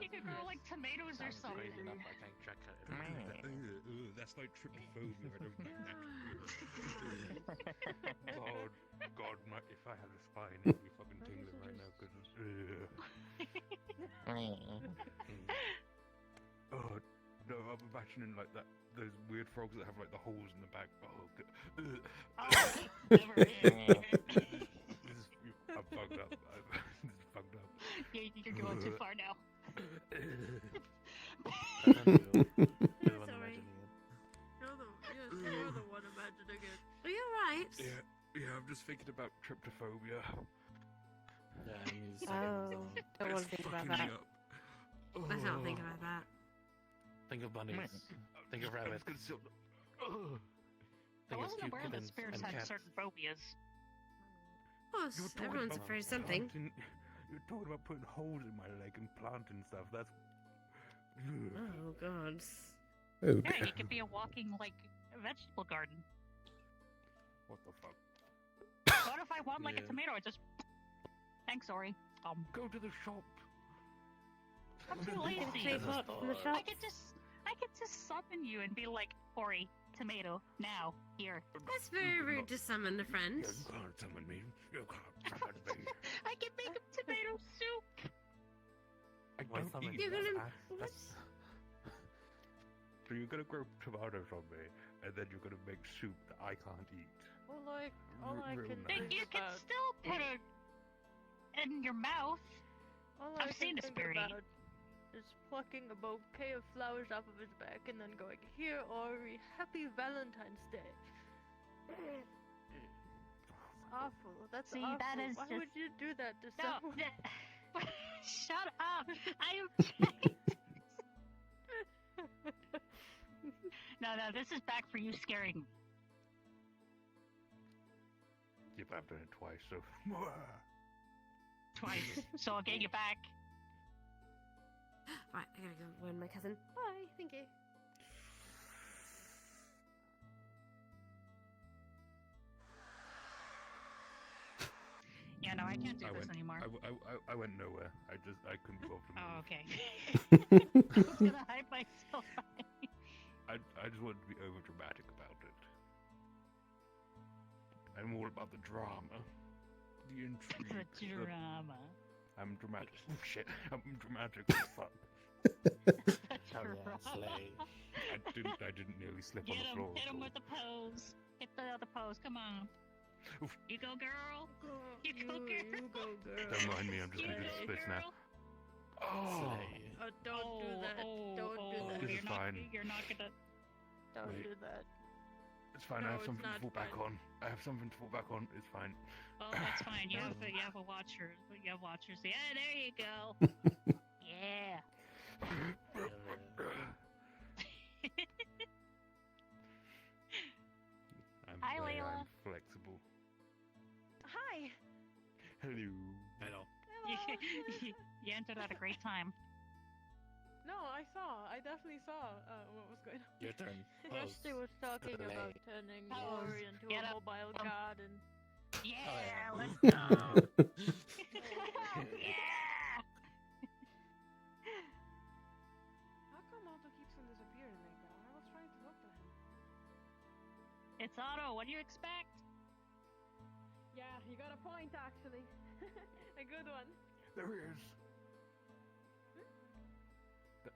You could grow like tomatoes or something. That's like tryptophobia. I don't like that. God, if I had a spine, it'd be fucking tingling right now. Oh, no, I'm imagining like that. Those weird frogs that have like the holes in the back. I'm fucked up. This is fucked up. You're going too far now. Sorry. You're the one imagining it. Are you alright? Yeah, I'm just thinking about tryptophobia. Oh, don't want to think about that. Let's not think about that. Think of bunnies. Think of rabbits. I wasn't aware that spirits had certain phobias. Of course, everyone's afraid of something. You're talking about putting holes in my leg and planting stuff. That's. Oh god. Oh Yeah, dear. you could be a walking like vegetable garden. What the fuck? What if I want like a tomato? I just. Thanks, sorry. Go to the shop. I'm too lazy. I could just summon you and be like, Ori, tomato, now, here. That's very rude to summon a friend. You can't summon me. You can't summon me. I can make a tomato soup. I don't eat You're gonna. What? So you're gonna grow tomatoes on me, and then you're gonna make soup that I can't eat. Well, like, all I can think You can about. still put it in your mouth. All I've I seen can this think birdie. about is plucking a bouquet of flowers off of his back and then going, "Here, Ori, happy Valentine's Day." It's awful. That's See, awful. that is Why just- would you do that to No, someone? shut up. I am. No, this is back for you scaring me. Yep, I've done it twice, so. Twice, so I'll get you back. Right, I gotta go warn my cousin. Bye, thank you. Yeah, no, I can't do I this went, anymore. I went nowhere. I couldn't go to move. Oh, okay. I was gonna hide myself. I just wanted to be over dramatic about it. I'm all about the drama, the intrigue. The drama. I'm dramatic. Oh shit! I'm dramatic as fuck. I didn't nearly slip on the floor. Hit him with the pose. Hit the other pose. Come on. Oof. You go, girl. You go, girl. You go, girl. Don't mind me. I'm just gonna do the splits now. Oh. Don't do that. Don't do that. This is fine. You're not gonna. Don't Wait. do that. It's fine. I No, have it's something to not fall back fine. on. I have something to fall back on. It's fine. Oh, that's fine. You have a watcher. You have watchers. Yeah, there you go. Yeah. Hi, I'm Layla. flexible. Hi. Hello. Hello. You entered at a great time. No, I definitely saw what was going on. Your turn. Rusty was talking Play. about turning Pose. Ori into Get a up. mobile god and... Yeah, let's go. Yeah. How come Otto keeps on disappearing like that? I was trying to talk to him. It's Otto. What do you expect? Yeah, you got a point actually. A good one. There he is.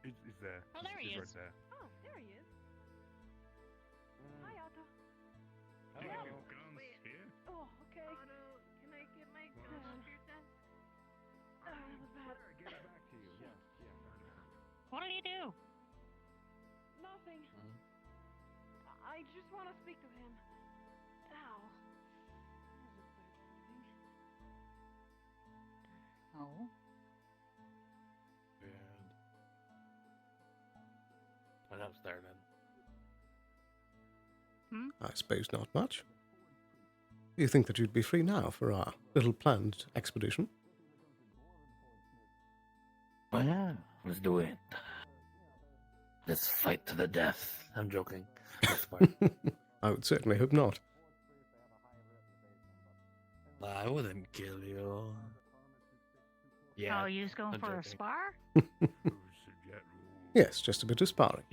He's there. Oh, there he He's is. right there. Oh, there he is. Hi, Otto. Hello. Oh, okay. Otto, can I get my gun off your desk? That was bad. What did he do? Nothing. I just want to speak to him. Ow. Oh. What else there then? I suppose not much. Do you think that you'd be free now for our little planned expedition? Oh yeah, let's do it. Let's fight to the death. I'm joking. That's fine. I would certainly hope not. I wouldn't kill you. Yeah. Oh, you just going I'm for a joking. spar? Yes, just a bit of sparring.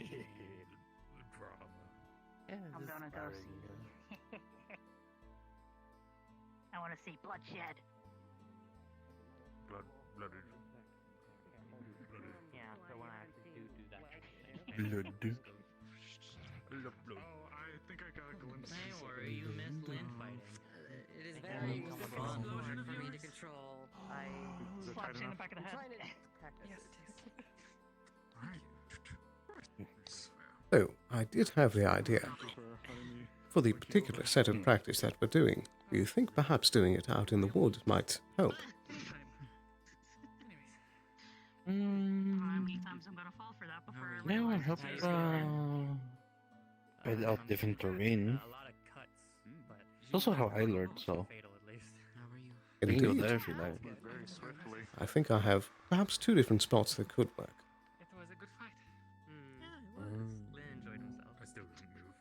I'm gonna go see. I want to see bloodshed. Blooded. Yeah, so when I actually do that. Blood. Oh, I think I got a glimpse. Don't worry, you missed land fighting. It is very fun for me to control. Slaps you in the back of the head. trying to practice it. So, I did have the idea. For the particular set of practice that we're doing, do you think perhaps doing it out in the woods might help? How many times I'm gonna fall for that before I Yeah, realize help it's spread out different terrain. A lot of cuts, but It's also how I learned, so fatal at least. How are you? you can go Indeed. there if you like. Very swiftly. I think I have perhaps 2 different spots that could work. It was a good fight. Yeah, it was. Lynn enjoyed himself. I still didn't move.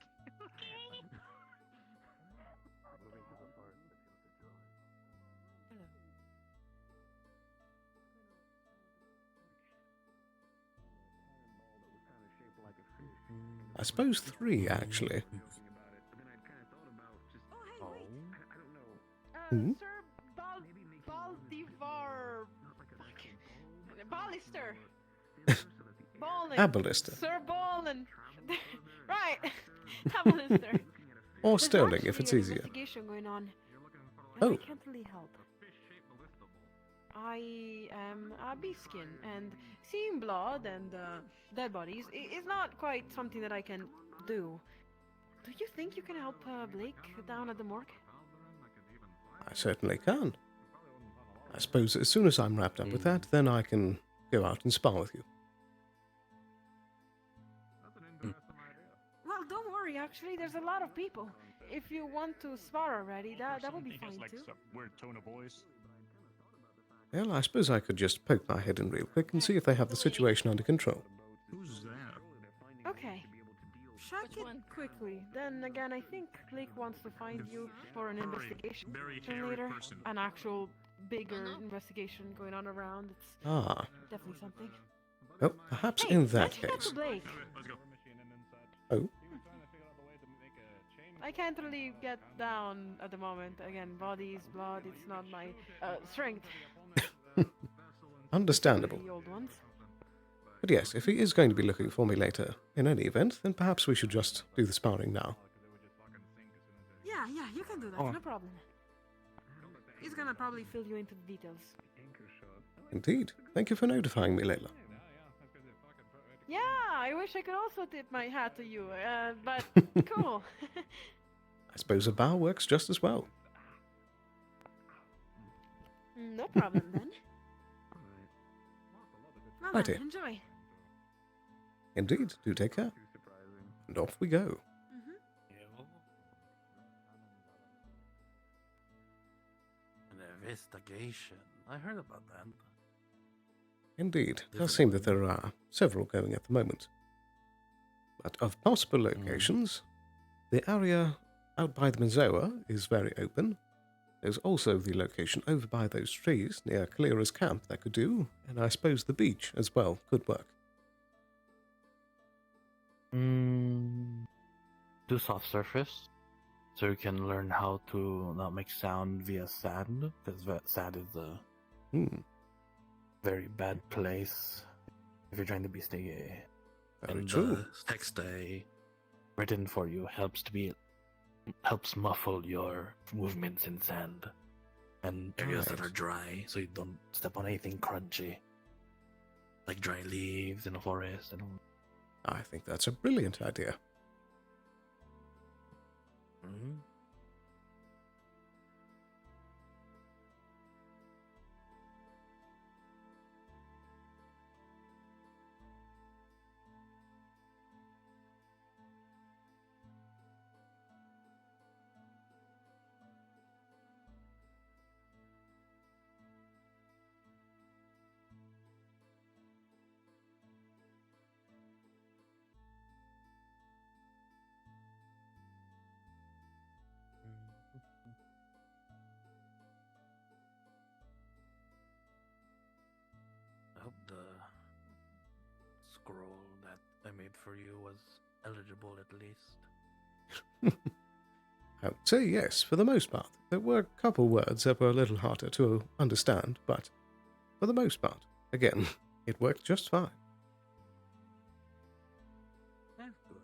Hello. I suppose 3, actually. Hmm? Sir Baldivar... Aballister! Ballin! Aballister. Sir Ballin! Right! Aballister! Or There's Sterling, if actually it's an easier. investigation going on. Oh. I can't really help. I am a beastskin, and seeing blood and dead bodies is not quite something that I can do. Do you think you can help Blake down at the morgue? I certainly can. I suppose as soon as I'm wrapped up with that, then I can go out and spar with you. Well, don't worry, actually, there's a lot of people. If you want to spar already, that will be fine too. Weird tone of voice. Well, I suppose I could just poke my head in real quick and see if they have the situation under control. Who's that? Okay. Check it quickly. Then again, I think Blake wants to find you for an investigation very hairy later. person. An actual bigger investigation going on around. It's Ah. definitely something. Well, perhaps Hey, in that mention that case. to Blake. Let's go. Oh, I can't really get down at the moment. Again, bodies, blood, it's not my strength. understandable. The old ones. But yes, if he is going to be looking for me later, in any event, then perhaps we should just do the sparring now. Yeah, you can do that. Oh. No problem. He's gonna probably fill you into the details. Indeed. Thank you for notifying me, Layla. Yeah, I wish I could also tip my hat to you, but cool. I suppose a bow works just as well. No problem then. Well Righty. then, enjoy. Indeed, do take care. And off we go. An investigation. I heard about that. Indeed, it does seem that there are several going at the moment. But of possible locations, the area out by the Mazoa is very open. There's also the location over by those trees near Kalira's camp that could do, and I suppose the beach as well could work. Do soft surface, so you can learn how to not make sound via sand, because sand is a very bad place if you're trying to be sneaky. Very and true. the text I written for you helps muffle your movements in sand and areas that are dry, so you don't step on anything crunchy, like dry leaves in a forest and all. I think that's a brilliant idea. I hope the scroll that I made for you was eligible at least. I would say yes, for the most part. There were a couple words that were a little harder to understand, but for the most part, again, it worked just fine. That's good.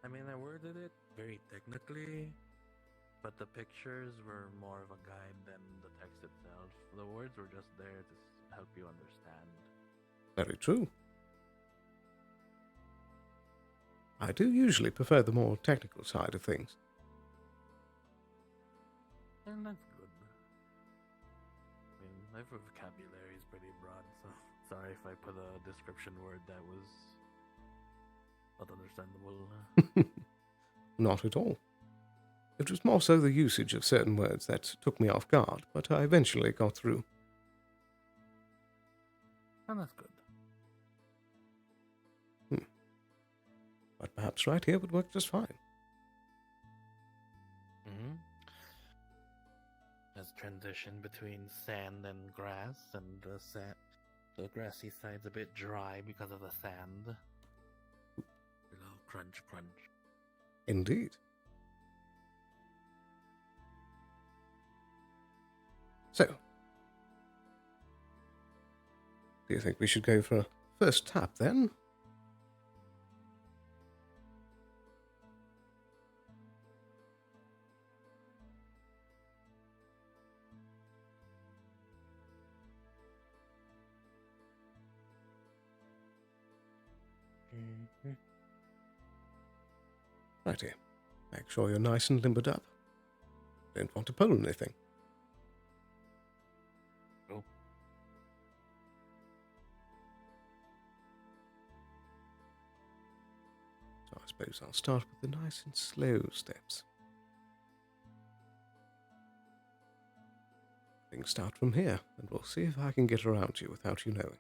I mean, I worded it very technically, but the pictures were more of a guide than the text itself. The words were just there to help you understand. Very true. I do usually prefer the more technical side of things. And that's good. I mean, my vocabulary is pretty broad, so sorry if I put a description word that was not understandable. Not at all. It was more so the usage of certain words that took me off guard, but I eventually got through. And that's good. But perhaps right here would work just fine. As transition between sand and grass, and the grassy side's a bit dry because of the sand. A little crunch, crunch. Indeed. So, do you think we should go for a first tap then? Righty. Make sure you're nice and limbered up. Don't want to pull anything. Oh. So I suppose I'll start with the nice and slow steps. Things start from here, and we'll see if I can get around you without you knowing.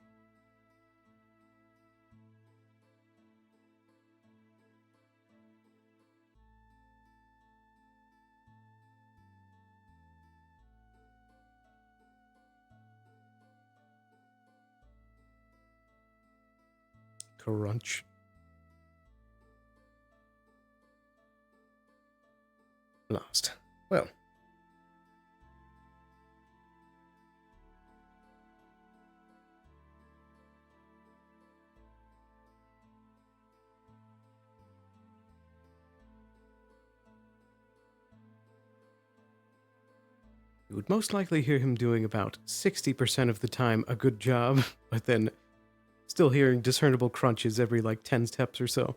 Crunch. Last. Well. You would most likely hear him doing about 60% of the time a good job, but then Still hearing discernible crunches every like 10 steps or so.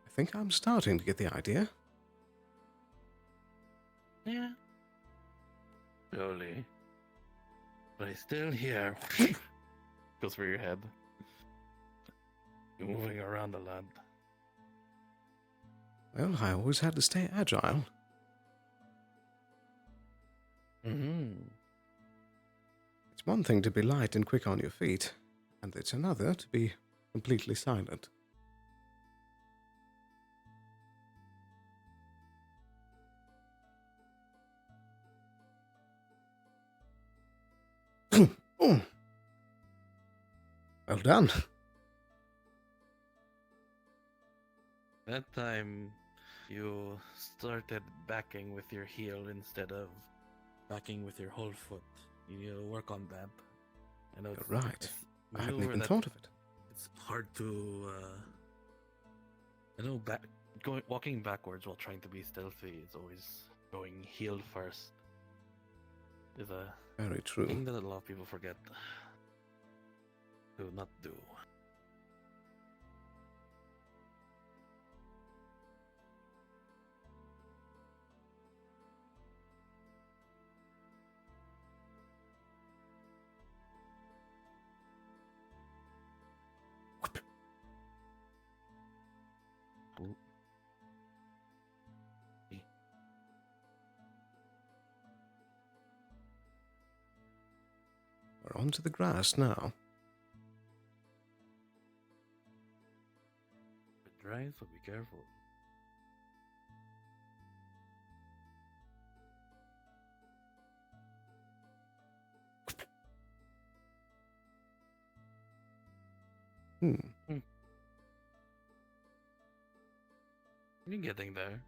I think I'm starting to get the idea. Yeah. Slowly. But I still hear. Goes through your head. You're moving around a lot. Well, I always had to stay agile. Mm-hmm. It's one thing to be light and quick on your feet, and it's another to be completely silent. Oh. Well done. That time, you started backing with your heel instead of backing with your whole foot. You need to work on that. I know You're right. it's I hadn't maneuver even that thought of it. It's hard to. I know walking backwards while trying to be stealthy is always going heel first. Is a Very true. thing that a lot of people forget to not do. We're onto the grass now. It dries, so be careful. You're getting there.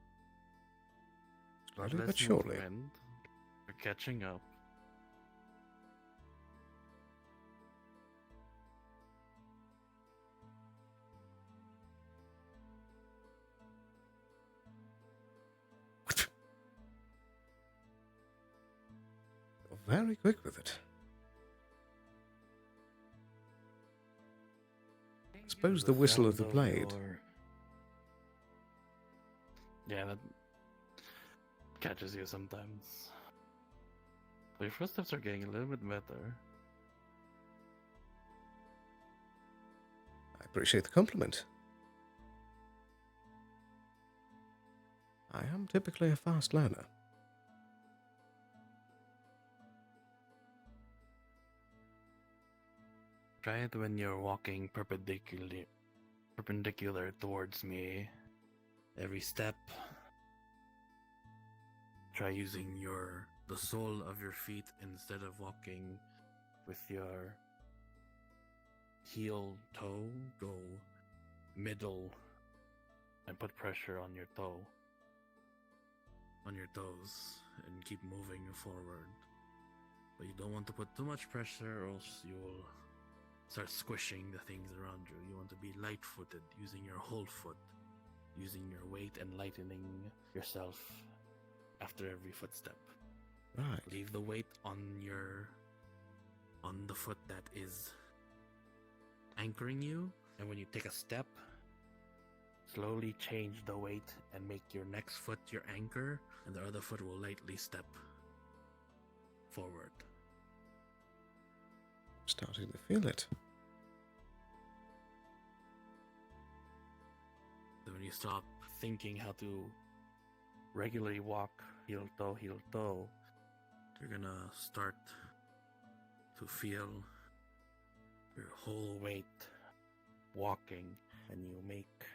Slowly Less but surely. movement. You're catching up. You're very quick with it. Suppose the whistle of the sound blade. Yeah, that catches you sometimes. So your footsteps are getting a little bit better. I appreciate the compliment. I am typically a fast learner. Try it when you're walking perpendicular towards me. Every step. Try using the sole of your feet instead of walking with your heel toe. Go middle and put pressure on your toe. On your toes and keep moving forward. But you don't want to put too much pressure or else you will start squishing the things around you. You want to be light-footed, using your whole foot, using your weight and lightening yourself after every footstep. Right. Leave the weight on the foot that is anchoring you, and when you take a step, slowly change the weight and make your next foot your anchor, and the other foot will lightly step forward. Starting to feel it. So when you stop thinking how to regularly walk heel toe, you're gonna start to feel your whole weight walking, and you make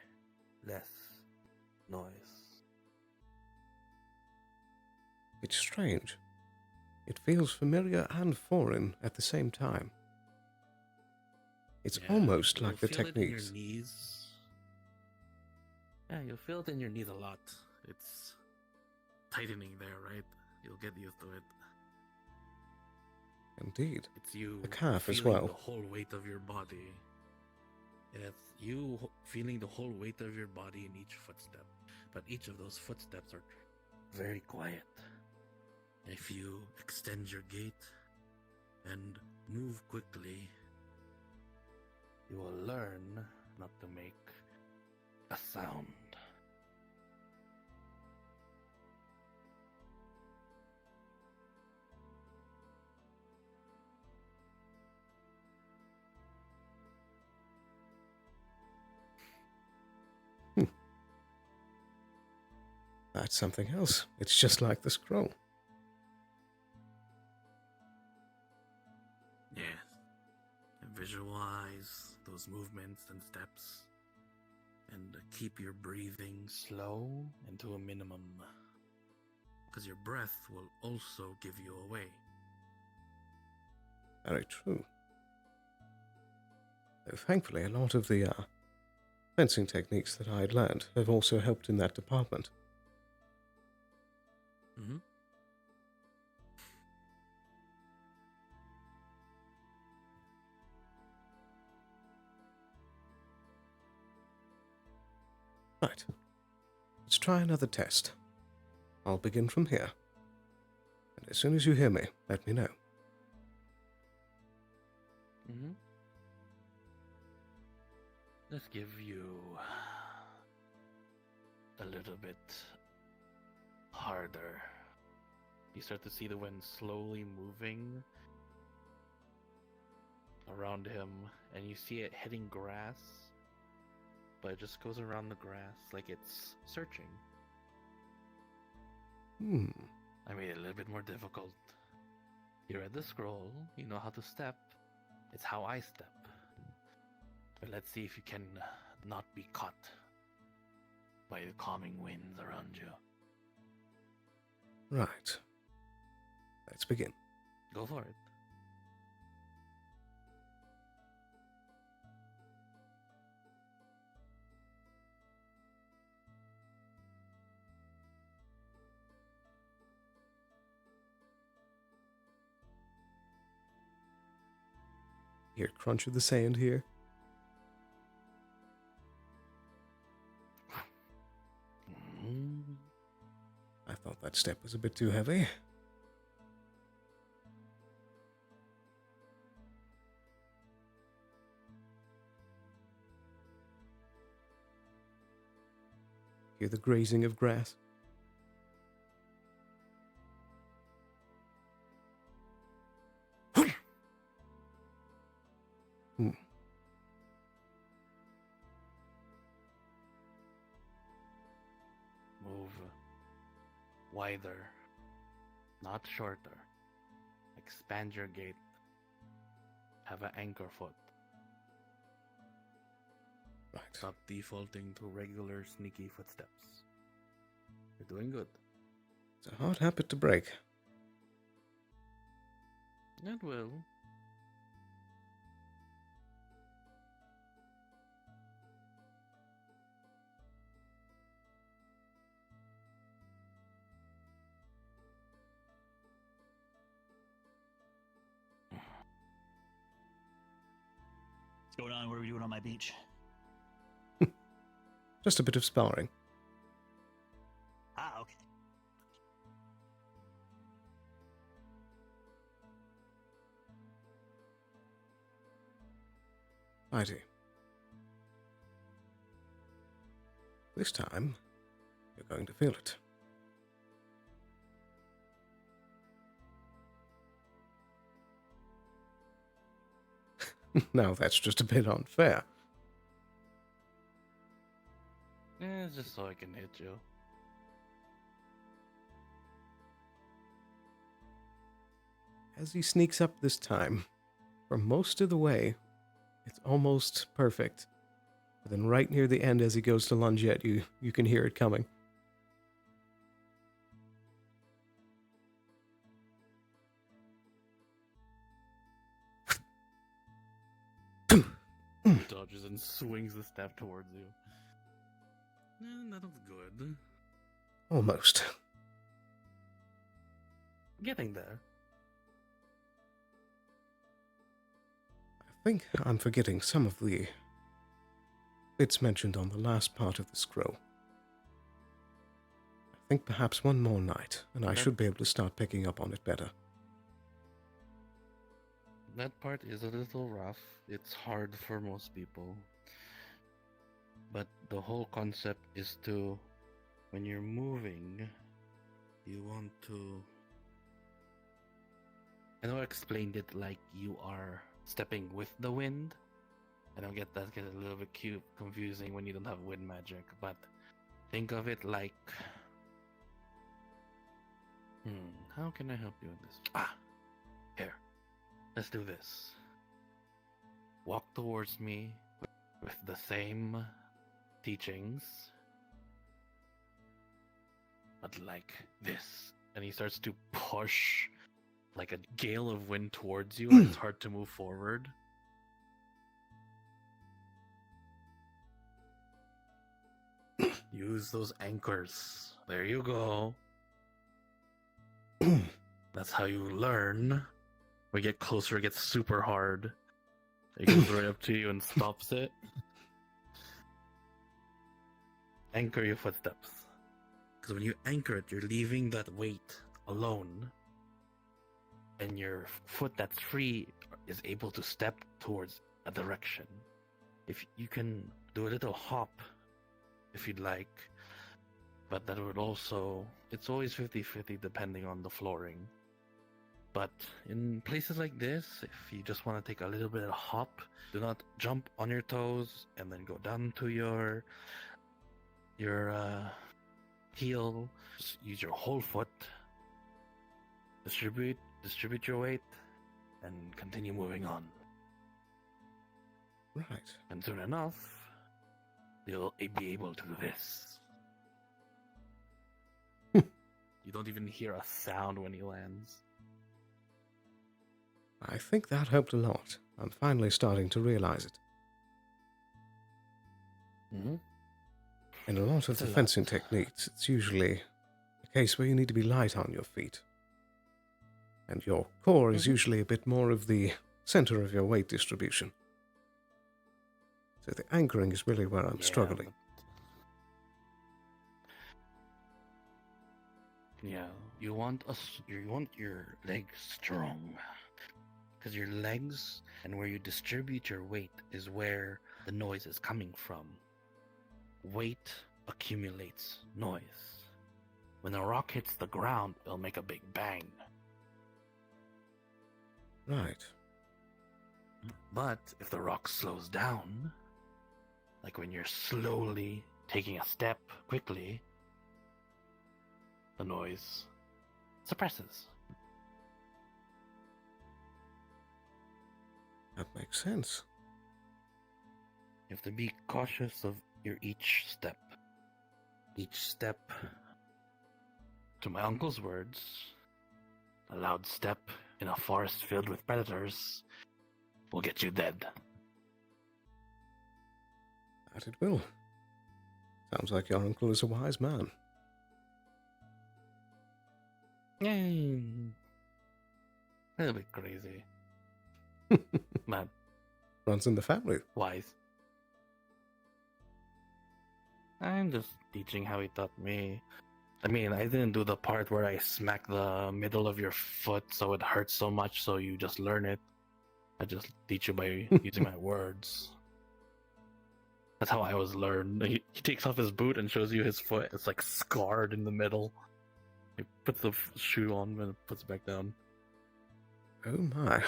less noise. It's strange. It feels familiar and foreign at the same time. It's almost like the techniques. It in your knees. Yeah, you'll feel it in your knees a lot. It's tightening there, right? You'll get used to it. Indeed. It's you the calf as feeling well. the whole weight of your body. And it's you feeling the whole weight of your body in each footstep. But each of those footsteps are very quiet. If you extend your gait and move quickly, you will learn not to make a sound. That's something else. It's just like the scroll. Yes. Visualize those movements and steps, and keep your breathing slow and to a minimum, because your breath will also give you away. Very true. Though thankfully, a lot of the fencing techniques that I had learned have also helped in that department. Mm-hmm. Right. Let's try another test. I'll begin from here. And as soon as you hear me, let me know. Mm-hmm. Let's give you a little bit harder. You start to see the wind slowly moving around him, and you see it hitting grass, but it just goes around the grass like it's searching. I made it a little bit more difficult. You read the scroll, you know how to step. It's how I step. But let's see if you can not be caught by the calming winds around you. Right. Let's begin. Go for it. Hear crunch of the sand here. I thought that step was a bit too heavy. Hear the grazing of grass. Move wider, not shorter. Expand your gait. Have an anchor foot. Right. Stop defaulting to regular sneaky footsteps. You're doing good. It's a hard habit to break. It will. What's going on? What are we doing on my beach? Just a bit of sparring. Ah, okay. Righty. This time, you're going to feel it. Now that's just a bit unfair. It's just so I can hit you. As he sneaks up this time, for most of the way, it's almost perfect. But then right near the end as he goes to lunge at you, you can hear it coming. He dodges and swings the staff towards you. That was good. Almost. Getting there. I think I'm forgetting some of the bits mentioned on the last part of the scroll. I think perhaps one more night, and I should be able to start picking up on it better. That part is a little rough. It's hard for most people. But the whole concept is to, when you're moving, you want to... I know I explained it like you are stepping with the wind. I don't get that, gets a little bit confusing when you don't have wind magic, but think of it like... how can I help you with this? Here. Let's do this. Walk towards me with the same teachings, but like this. And he starts to push like a gale of wind towards you, and it's hard to move forward. Use those anchors. There you go. That's how you learn. When you get closer, it gets super hard. It goes right up to you and stops it. Anchor your footsteps. Because when you anchor it, you're leaving that weight alone. And your foot that's free is able to step towards a direction. If you can do a little hop, if you'd like. But that would also... It's always 50-50 depending on the flooring. But in places like this, if you just want to take a little bit of a hop, do not jump on your toes and then go down to your heel. Just use your whole foot. Distribute your weight, and continue moving on. Right. And soon enough, you'll be able to do this. You don't even hear a sound when he lands. I think that helped a lot. I'm finally starting to realize it. In a lot of the fencing techniques, it's usually a case where you need to be light on your feet. And your core is usually a bit more of the center of your weight distribution. So the anchoring is really where I'm struggling. Yeah, you want your legs strong. Because your legs and where you distribute your weight is where the noise is coming from. Weight accumulates noise. When a rock hits the ground, it'll make a big bang. Right. But if the rock slows down, like when you're slowly taking a step quickly, the noise suppresses. That makes sense. You have to be cautious of your each step. Each step, to my uncle's words, a loud step in a forest filled with predators will get you dead. That it will. Sounds like your uncle is a wise man. Yay! A little bit crazy. Man. Runs in the family. Wise. I'm just teaching how he taught me. I mean, I didn't do the part where I smack the middle of your foot so it hurts so much so you just learn it. I just teach you by using my words. That's how I was learned. He takes off his boot and shows you his foot. It's like scarred in the middle. He puts the shoe on and puts it back down. Oh my.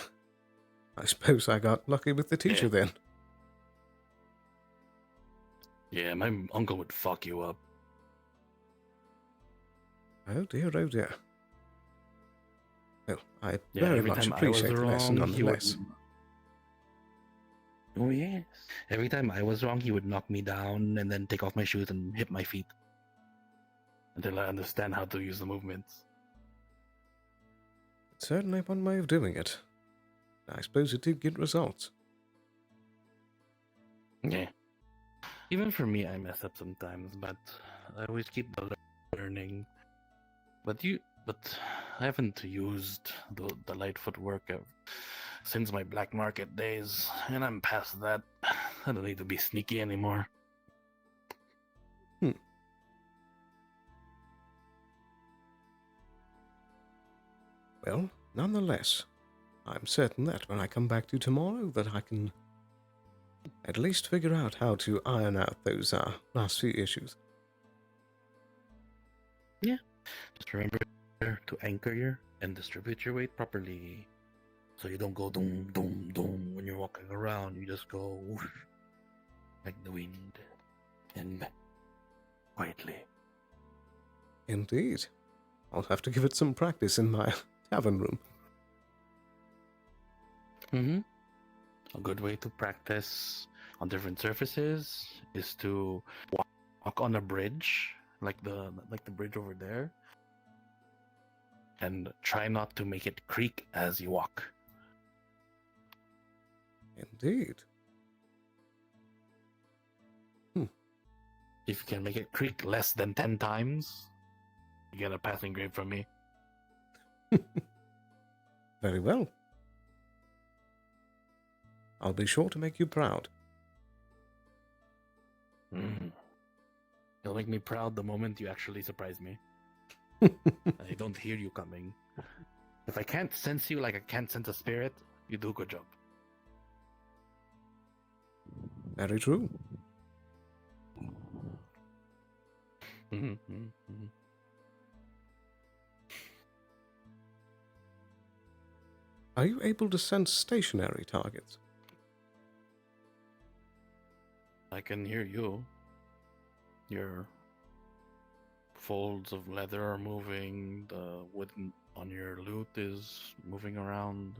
I suppose I got lucky with the teacher then. Yeah, my uncle would fuck you up. Oh dear, oh dear. Well, I Yeah, very every much time I was appreciate the lesson wrong, he would- nonetheless. Oh yes. Every time I was wrong, he would knock me down and then take off my shoes and hit my feet. Until I understand how to use the movements. Certainly one way of doing it. I suppose it did get results. Yeah. Even for me, I mess up sometimes, but I always keep the learning. But I haven't used the light footwork since my black market days, and I'm past that. I don't need to be sneaky anymore. Well, nonetheless, I'm certain that when I come back to you tomorrow that I can at least figure out how to iron out those last few issues. Yeah. Just remember to anchor your and distribute your weight properly. So you don't go doom, doom, doom when you're walking around. You just go whoosh, like the wind and quietly. Indeed. I'll have to give it some practice in my tavern room. Mm-hmm. A good way to practice on different surfaces is to walk on a bridge, like the bridge over there, and try not to make it creak as you walk. Indeed. If you can make it creak less than 10 times, you get a passing grade from me. Very well. I'll be sure to make you proud. You'll make me proud the moment you actually surprise me. I don't hear you coming. If I can't sense you like I can't sense a spirit, you do a good job. Very true. Are you able to sense stationary targets? I can hear you. Your folds of leather are moving, the wood on your lute is moving around.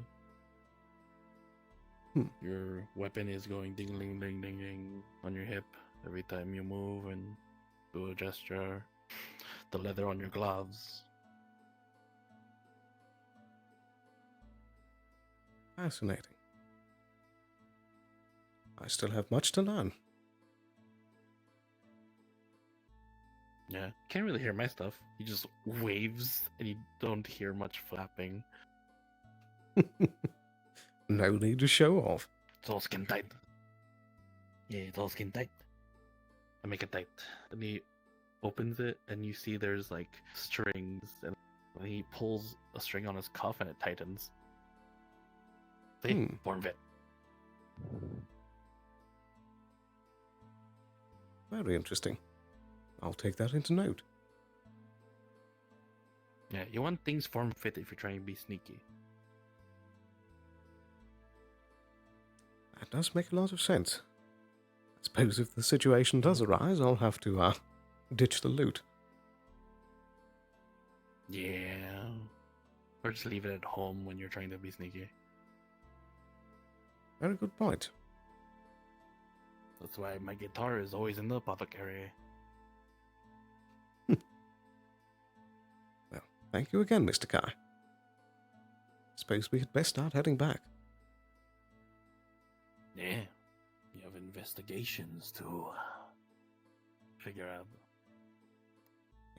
Your weapon is going ding-ling, ding-ding-ding on your hip every time you move and do a gesture. The leather on your gloves. Fascinating. I still have much to learn. Yeah, can't really hear my stuff. He just waves and you don't hear much flapping. No need to show off. It's all skin tight. Yeah, it's all skin tight. I make it tight. And he opens it and you see there's like strings and he pulls a string on his cuff and it tightens. See? Form fit. Very interesting. I'll take that into note. Yeah, you want things form fit if you're trying to be sneaky. That does make a lot of sense. I suppose if the situation does arise, I'll have to ditch the loot. Yeah. Or just leave it at home when you're trying to be sneaky. Very good point. That's why my guitar is always in the apothecary. Well, thank you again, Mr. Kai. Suppose we had best start heading back. Yeah. You have investigations to figure out.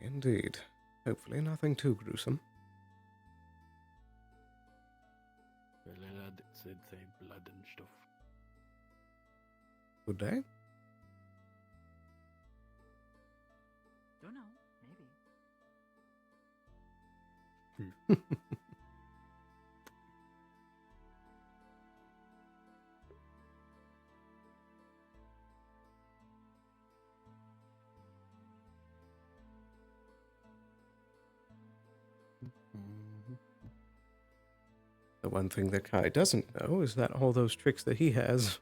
Indeed. Hopefully nothing too gruesome. Said say blood and stuff. Good day. Don't know. Maybe. The one thing that Kai doesn't know is that all those tricks that he has,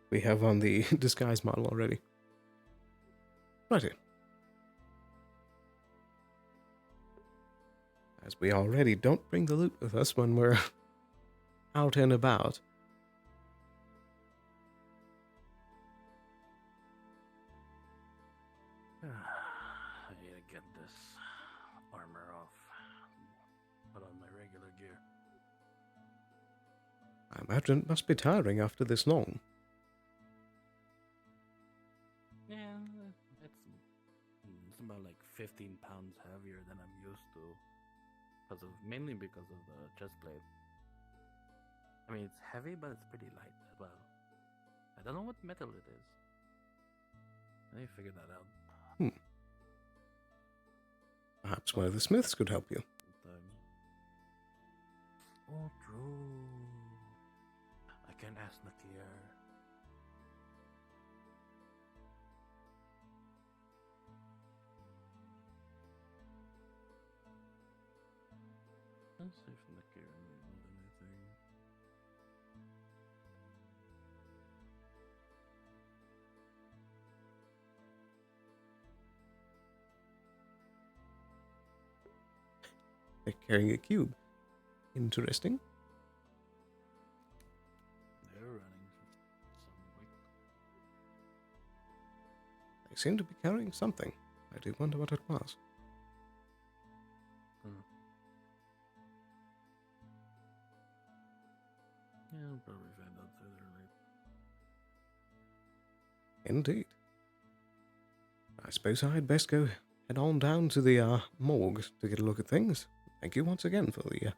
we have on the disguise model already. Righty. As we already don't bring the loot with us when we're out and about. I need to get this armor off. Put on my regular gear. I imagine it must be tiring after this long. Yeah, it's about like 15 pounds heavier than I'm used to. Mainly because of the chest plate. I mean, it's heavy, but it's pretty light as well. I don't know what metal it is. I need to figure that out. Perhaps one of the smiths could help you. Oh, true. I can ask Nakia. Let's see if Nakia knows anything. They're carrying a cube. Interesting. They're running some way. They seem to be carrying something. I do wonder what it was. Yeah, I'll probably find out further later. Indeed. I suppose I'd best go head on down to the morgue to get a look at things. Thank you once again for the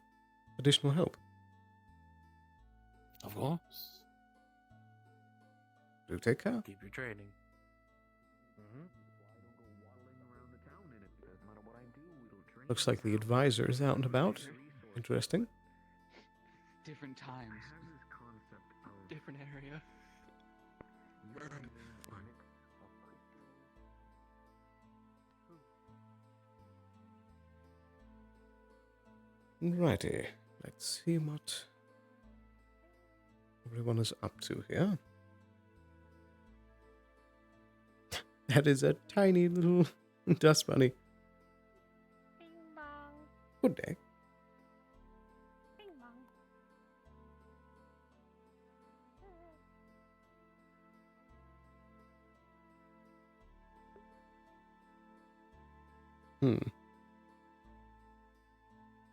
additional help. Of course. Do take care. Keep your training. Looks like the advisor is out and about. Interesting. Different times. Different area. Righty. Let's see what everyone is up to here. That is a tiny little dust bunny. Good day.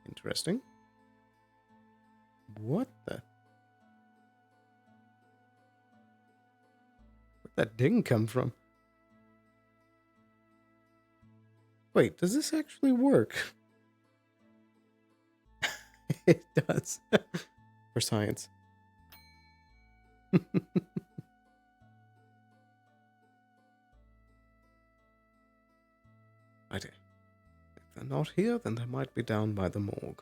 Interesting. What the? Where'd that ding come from? Wait, does this actually work? It does. For science. Righty. If they're not here, then they might be down by the morgue.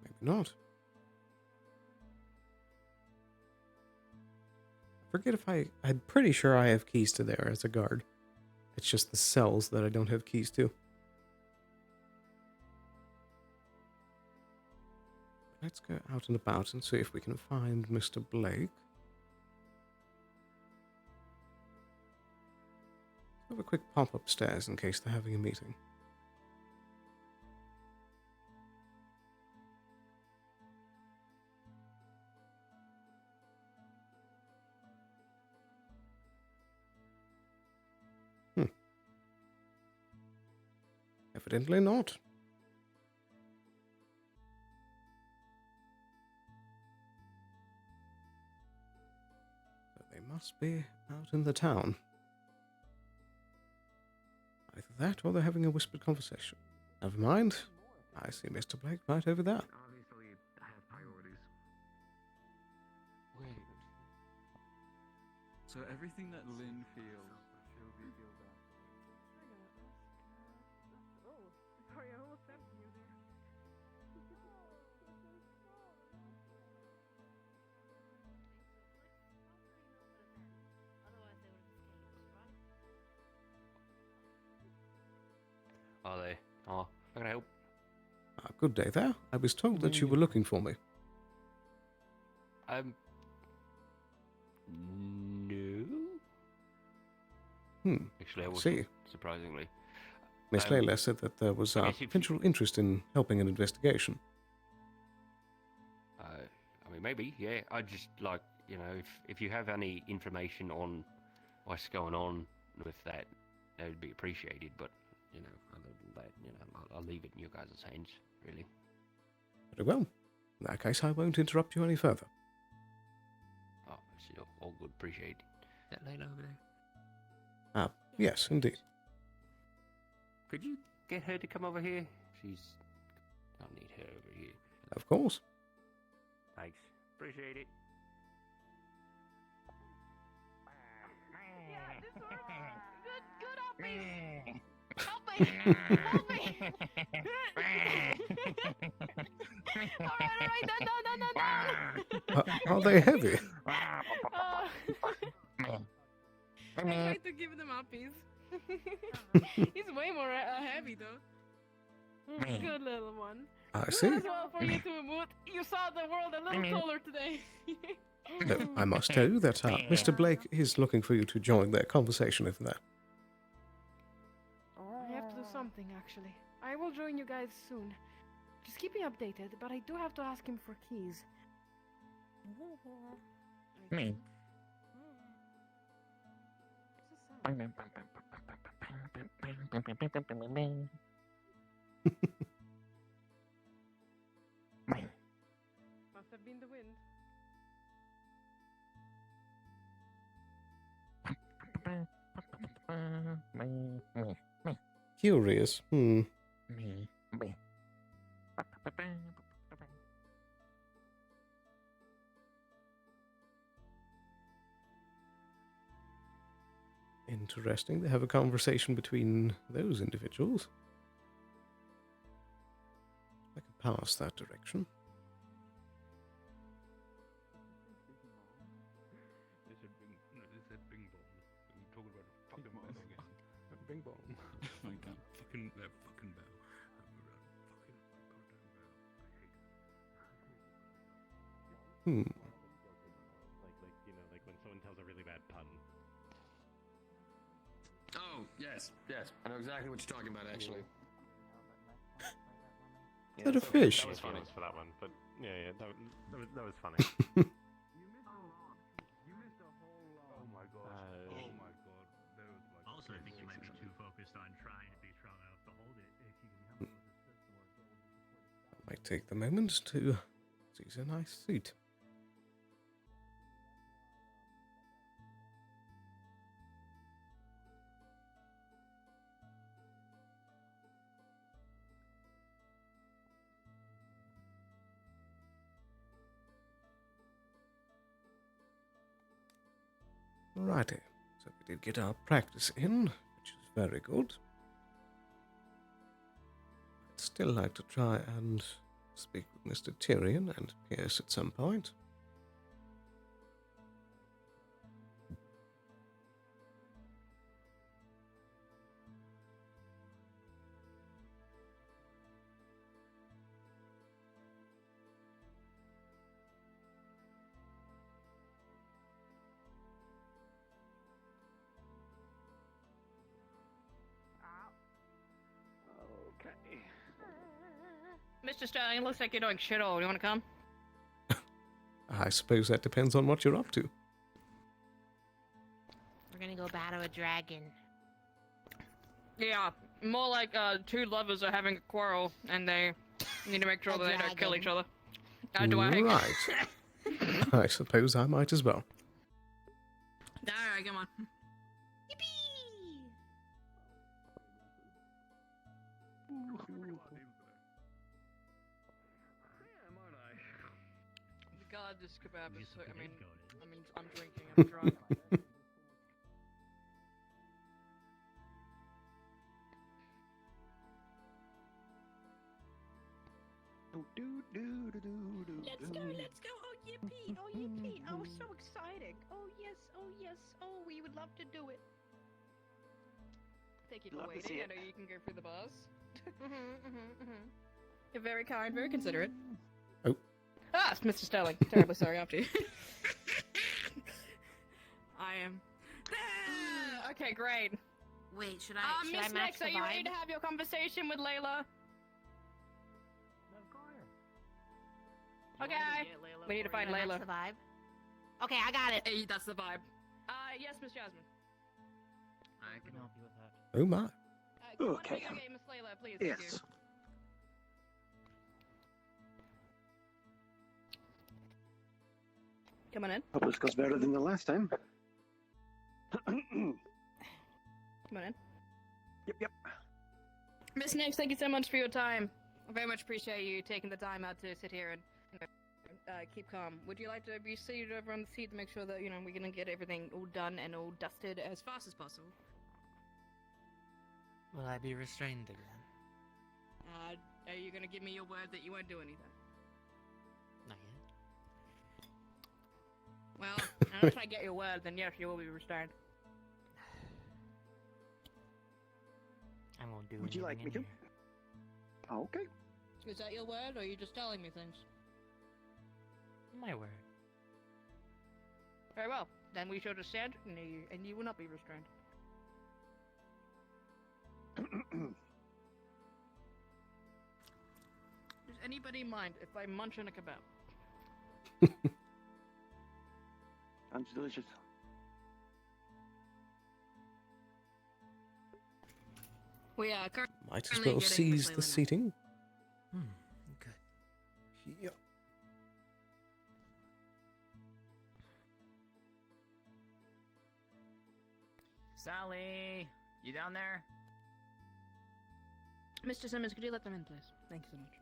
Maybe not. I forget if I'm pretty sure I have keys to there as a guard. It's just the cells that I don't have keys to. Let's go out and about and see if we can find Mr. Blake. Have a quick pop upstairs in case they're having a meeting. Evidently not. So they must be out in the town. Either that or they're having a whispered conversation. Never mind. I see Mr. Blake right over there. Obviously, I have priorities. Wait. So everything that Lynn feels. Oh, sorry, I almost stepped on you there. Are they? Oh, how can I help? Good day there. I was told that you were looking for me. No. Actually, I I wasn't, see. surprisingly. Miss Layla said that there was I guess if potential interest in helping an investigation. I mean, maybe, yeah. I just like, you know, if you have any information on what's going on with that, that would be appreciated. But you know, other than that, you know, I'll leave it in your guys' hands, really. Very well. In that case, I won't interrupt you any further. Oh, it's all good, appreciated. That lady over there. Yes, indeed. Could you get her to come over here? I don't need her over here. Of course. Thanks. Appreciate it. Good uppies! Help me! Help me! Alright, down. Are they heavy? I tried to give them uppies. He's way more heavy though. Good little one. I see. As well for you to Moot. You saw the world a little taller today. No, I must tell you that Mr. Blake is looking for you to join their conversation over there. I have to do something actually. I will join you guys soon. Just keep me updated, but I do have to ask him for keys. Me. Must have been the wind. Curious. Interesting. They have a conversation between those individuals. I can pass that direction. They said bing. No, they said bing bong. We're talking about a fucking bell again. Bing bong. My God. Fucking that fucking bell. Hmm. Like when someone tells a really bad pun. Oh, yes. I know exactly what you're talking about, actually. Is that a fish? That was funny for that one, but yeah, that was funny. Oh my god. Oh my god. There was like Also, I think you might be too focused on trying to be strong enough to hold it. If you can help with the system or I might take the moment to seize a nice seat. Righty, so we did get our practice in, which is very good. I'd still like to try and speak with Mr. Tyrion and Pierce at some point. Okay. Mr. Sterling, it looks like you're doing shit all. You want to come? I suppose that depends on what you're up to. We're gonna go battle a dragon. Yeah, more like two lovers are having a quarrel and they need to make sure that they don't kill each other. Do I? Right. I suppose I might as well. Alright, come on. God, this kebab is so, I mean, I'm drinking, I'm drunk. Let's go, oh yippee, oh so exciting, oh yes, we would love to do it. Thank you for Love to see waiting, I it. know you can go through the bars. You're very kind, very considerate. Oh. Ah, it's Mr. Sterling. Terribly sorry after you. I am. Okay, great. Wait, should I Miss match Nix, the are you ready vibe? to have your conversation with Layla? Okay. We need to find Should I match Layla. the vibe? Okay, I got it. Hey, that's the vibe. Yes, Miss Jasmine. I can help you with that. Oh my. Okay. Okay, Miss Layla, please. Thank you. Yes. Come on in. Hope this goes better than the last time. Come on in. Yep. Miss Nix, thank you so much for your time. I very much appreciate you taking the time out to sit here and keep calm. Would you like to be seated over on the seat to make sure that, we're gonna get everything all done and all dusted as fast as possible? Will I be restrained again? Are you gonna give me your word that you won't do anything? Not yet. Well, unless I get your word, then yes, you will be restrained. I won't do Would you like me to? Okay. Is that your word, or are you just telling me things? My word. Very well. Then we shall just stand, and you will not be restrained. Does anybody mind if I munch on a kebab? Sounds delicious. We are currently Might as well seize the seating. Good. Yep. Sally, you down there? Mr. Simmons, could you let them in, please? Thank you so much.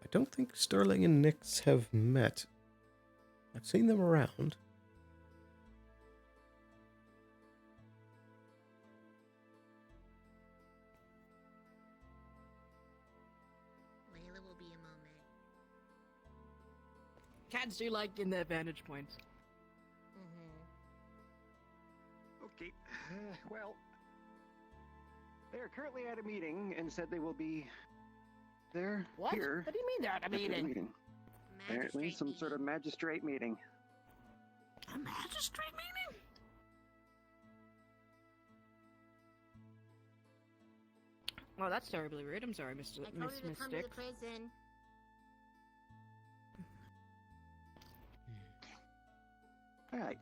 I don't think Sterling and Nix have met. I've seen them around. Layla will be a moment. Cats do like in their vantage points. Okay. Well, they are currently at a meeting and said they will be there. What? Here. What do you mean they're at a meeting? Apparently, some sort of magistrate meeting. A magistrate meeting? Well, that's terribly rude. I'm sorry, Mr. I told Miss her to Miss come to the Sticks. prison. All right.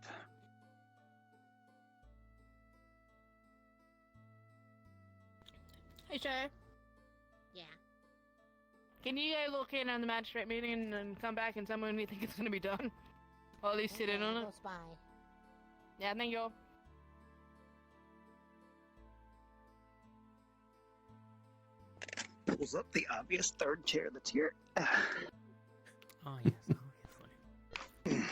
Hey, sir. Yeah. Can you go look in on the magistrate meeting and come back and tell me when you think it's gonna be done? Or at least sit in on it? Go spy. Yeah, thank you. Pulls up the obvious third chair that's here. Oh, yes, obviously.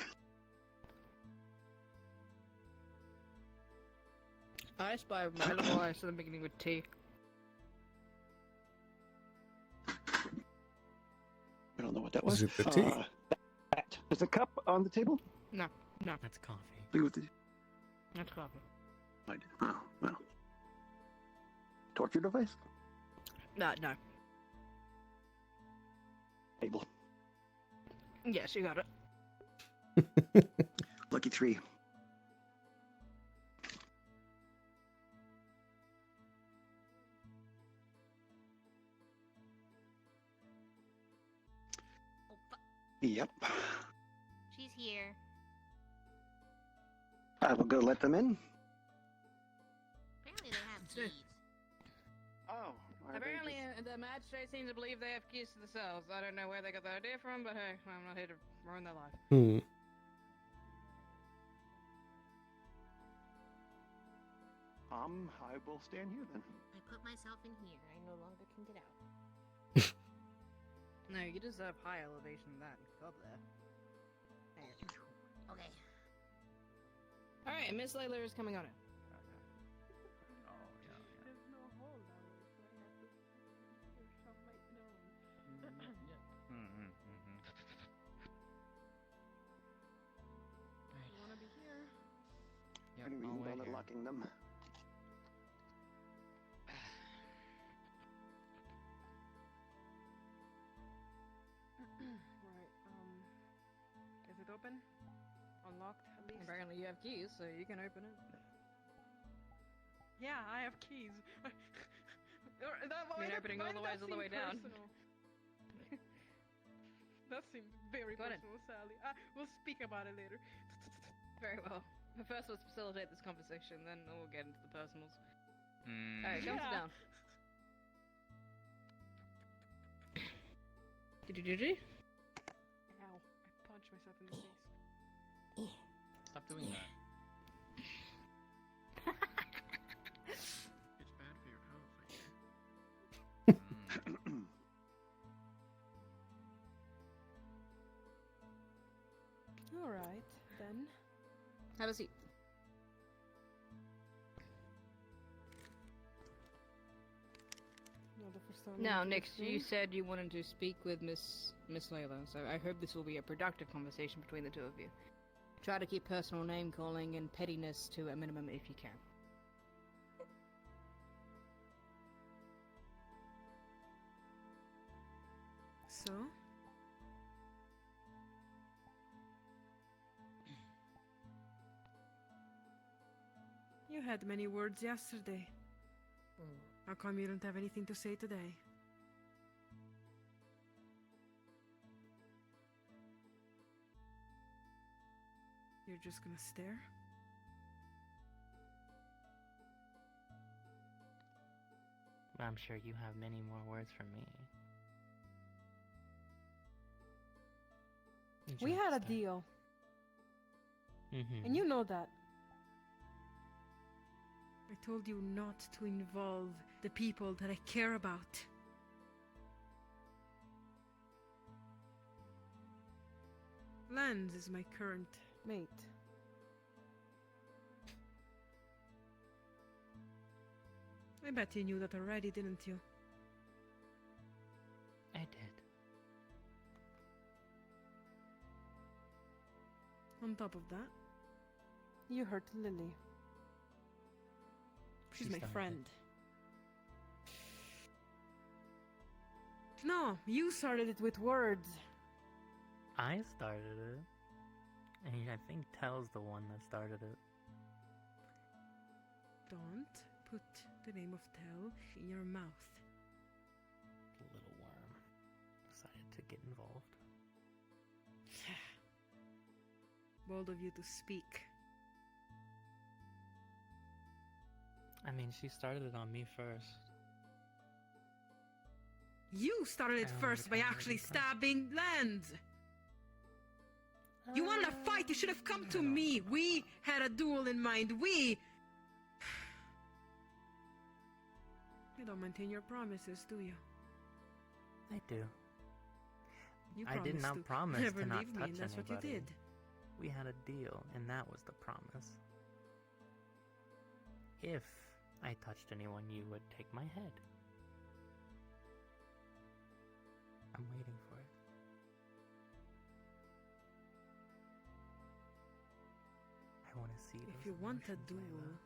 I spy my little eyes at the beginning with tea. I don't know what that was. Is it the tea? That. Is a cup on the table? No. That's coffee. That's coffee. I did. Oh, well. Torture device? No. Table. Yes, you got it. Lucky 3. Yep. She's here. I will go let them in. Apparently they have keys. Oh. Apparently, the magistrate seems to believe they have keys to the cells. I don't know where they got the idea from, but hey, I'm not here to ruin their life. I will stand here then. I put myself in here. I no longer can get out. No, you deserve high elevation than that. Go up there. Okay. Alright, Miss Layla is coming on it. There's no hole down there, so I have to shove my nose. You wanna be here? Any reason for unlocking them? Right, is it open? Unlocked, at least? Apparently you have keys, so you can open it. Yeah, I have keys. You're opening all the ways all the way down. That seemed very Go ahead. personal, Sally. We'll speak about it later. Very well. But first, let's facilitate this conversation, then we'll get into the personals. Mm. Alright, come sit Yeah. down. Do-do-do-do. Ow. I punched myself in the face. Stop doing that. It's bad for your health, I hear. Alright, then. Have a seat. Not the first time Now, I've Nick, been you here. said you wanted to speak with Miss Layla, so I hope this will be a productive conversation between the two of you. Try to keep personal name calling and pettiness to a minimum if you can. So? You had many words yesterday. How come you don't have anything to say today? You're just gonna stare? I'm sure you have many more words for me. We had a Just, deal, Mhm. and you know that. I told you not to involve the people that I care about. Lance is my current mate. I bet you knew that already, didn't you? I did. On top of that, you hurt Lily. She's She my started friend. No, you started it with words. I started it. And I think Tell's the one that started it. Don't put the name of Tell in your mouth. The little worm decided to get involved. Bold of you to speak. I mean, she started it on me first. You started it I don't first by recall actually any time. stabbing Lance. You wanted a fight, you should have come to me. We had a duel in mind. We... You don't maintain your promises, do you? I do. You I did promised not to promise never to not leave me, touch and that's anybody. what you did. We had a deal, and that was the promise. If I touched anyone, you would take my head. I'm waiting for it. I want to see If those you want a emotions, duel, Layla.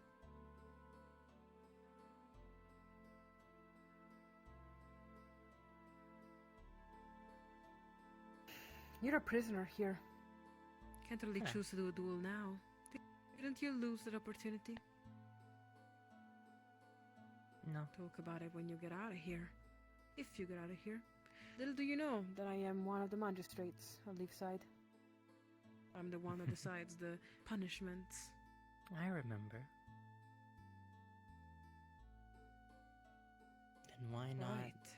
you're a prisoner here. Can't really Yeah. choose to do a duel now. Didn't you lose that opportunity? No. Talk about it when you get out of here. If you get out of here. Little do you know that I am one of the magistrates of Leafside. I'm the one that decides the punishments. I remember. Then why not Right.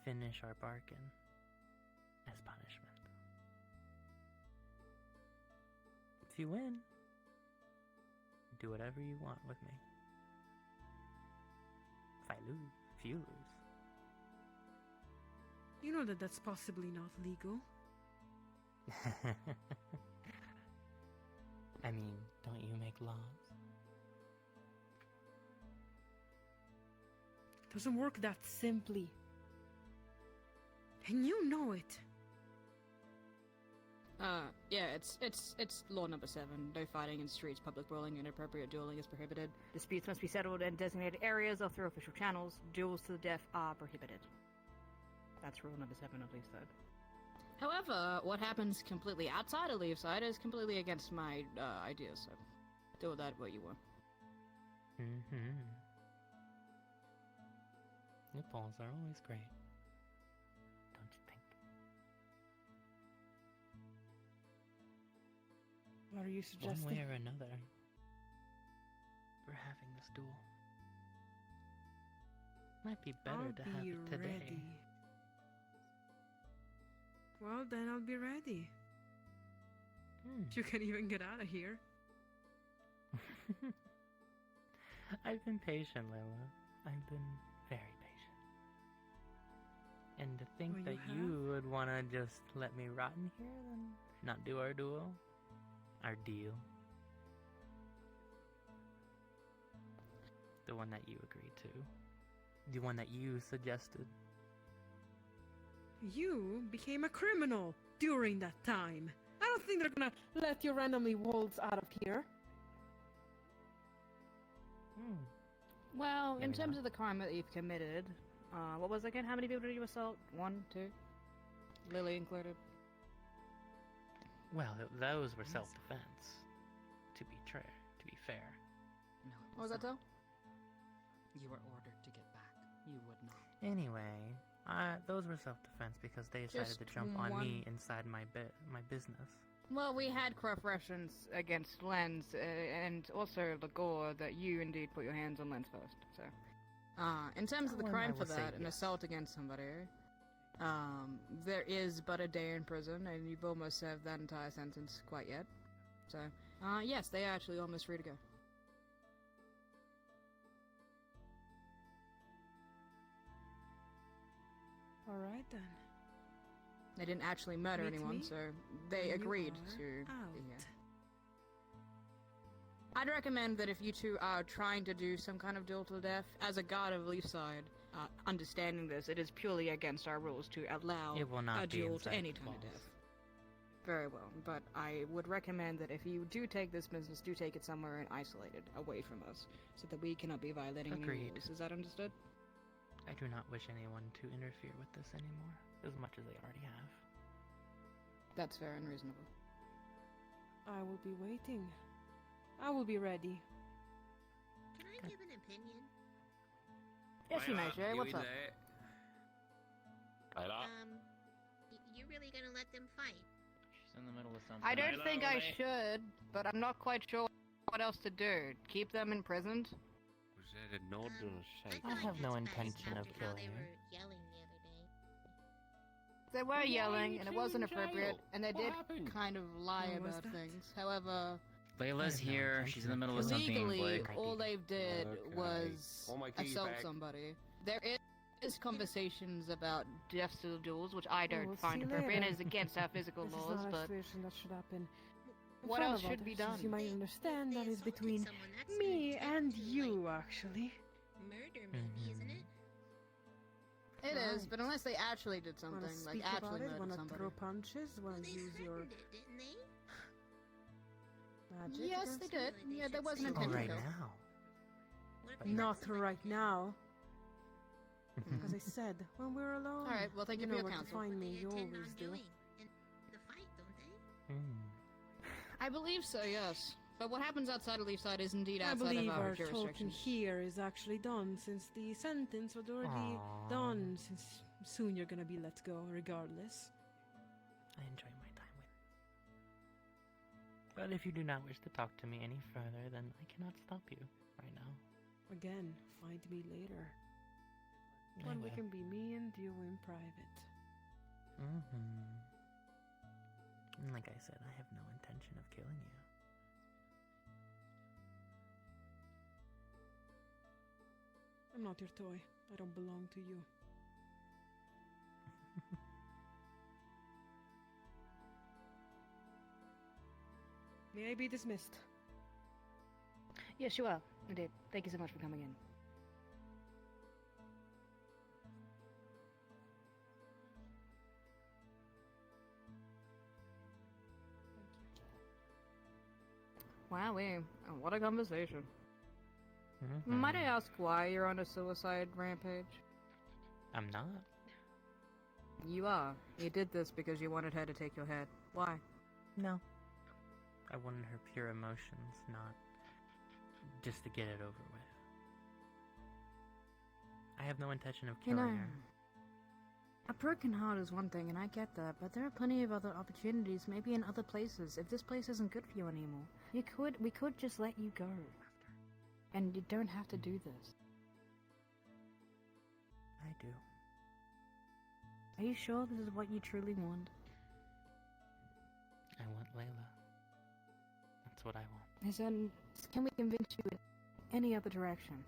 finish our bargain as punishment? If you win, do whatever you want with me. If I lose, if you lose. You know that that's possibly not legal. I mean, don't you make laws? Doesn't work that simply. And you know it. Yeah, it's law number 7. No fighting in streets, public brawling, and inappropriate dueling is prohibited. Disputes must be settled in designated areas or through official channels. Duels to the death are prohibited. That's rule number 7 of Leafside. However, what happens completely outside of Leafside is completely against my ideas, so deal with that what you want. Mm-hmm. Your balls are always great. Don't you think? What are you suggesting? One way or another, we're having this duel. Might be better I'll to have be it today. ready. Well, then I'll be ready. You can even get out of here. I've been patient, Layla. I've been very patient. And to think Well, that you would want to just let me rot in here, then not do our duel, our deal. The one that you agreed to. The one that you suggested. You became a criminal during that time. I don't think they're gonna let you randomly waltz out of here. Well, in Maybe terms not. of the crime that you've committed, what was it again? How many people did you assault? 1, 2? Lily included? Well, those were self-defense. To be fair. No, What was that, Del? You were ordered to get back. You would not. Anyway, those were self-defense because they decided Just to jump on one- me inside my business. Well, we had corroborations against Lens, and also Lagore that you indeed put your hands on Lens first. So, in terms of the Well, crime I for will say that, an yes. assault against somebody, there is but a day in prison, and you've almost served that entire sentence quite yet. So, yes, they are actually almost free to go. Alright then. They didn't actually murder Meet anyone, me so they when you agreed are to be out. here. I'd recommend that if you two are trying to do some kind of duel to the death, as a guard of Leafside, understanding this, it is purely against our rules to allow It will not a be duel inside to any the kind of walls. death. Very well, but I would recommend that if you do take this business, do take it somewhere and isolated, away from us, so that we cannot be violating any Agreed. rules. Is that understood? I do not wish anyone to interfere with this anymore, as much as they already have. That's fair and reasonable. I will be waiting. I will be ready. Can I give an opinion? Yes, you may, Shay. What's up? You really gonna let them fight? She's in the middle of something. I don't think I should, but I'm not quite sure what else to do. Keep them imprisoned? Was that a nod or a shake? I have no intention of How killing they you. were yelling the other day. They were Why are yelling, you and it two wasn't in jail? appropriate, and they What did happened? kind of lie What was about that? things. However, Layla's I have no here. intention She's in the of middle of killing something. legally, Blake. all they did Okay. was All my keys assault back. somebody. There is conversations about death to duels, which I don't we'll find see appropriate, and later. is against our physical This laws, is not a but situation that should happen. in what front else of should be others, as done? You might understand that is assaulted between someone, that's an me attempt and to, you, actually. Murder, maybe, isn't it? It is, Right. but unless they actually did Wanna something, like speak actually about it? murdered Wanna somebody. throw punches? Wanna They use your threatened it, didn't they? magic? Yes, against they me? did. They Yeah, there should was an say Oh, intent to right kill. now. What if But they hurt Not somebody? right now. Mm-hmm. As I said, when we're alone. Alright, well, thank you know for your where counsel. to find What me. they You intend always on do. doing in the fight, don't they? I believe so, yes. But what happens outside of Leafside is indeed I outside believe of our our talking jurisdiction. here is actually done, since the sentence was already Aw. done, since soon you're gonna be let go, regardless. I enjoy my time with you. But if you do not wish to talk to me any further, then I cannot stop you right now. Again, find me later. I When we will. can be me and you in private. Mm-hmm. And like I said, I have no intention of killing you. I'm not your toy. I don't belong to you. May I be dismissed? Yes, you are. Indeed. Thank you so much for coming in. Wow, what a conversation. Might I ask why you're on a suicide rampage? I'm not. You are. You did this because you wanted her to take your head. Why? No. I wanted her pure emotions, not just to get it over with. I have no intention of You killing know, her. A broken heart is one thing, and I get that, but there are plenty of other opportunities, maybe in other places. If this place isn't good for you anymore, we could just let you go. And you don't have to do this. I do. Are you sure this is what you truly want? I want Layla. That's what I want. Can we convince you in any other direction?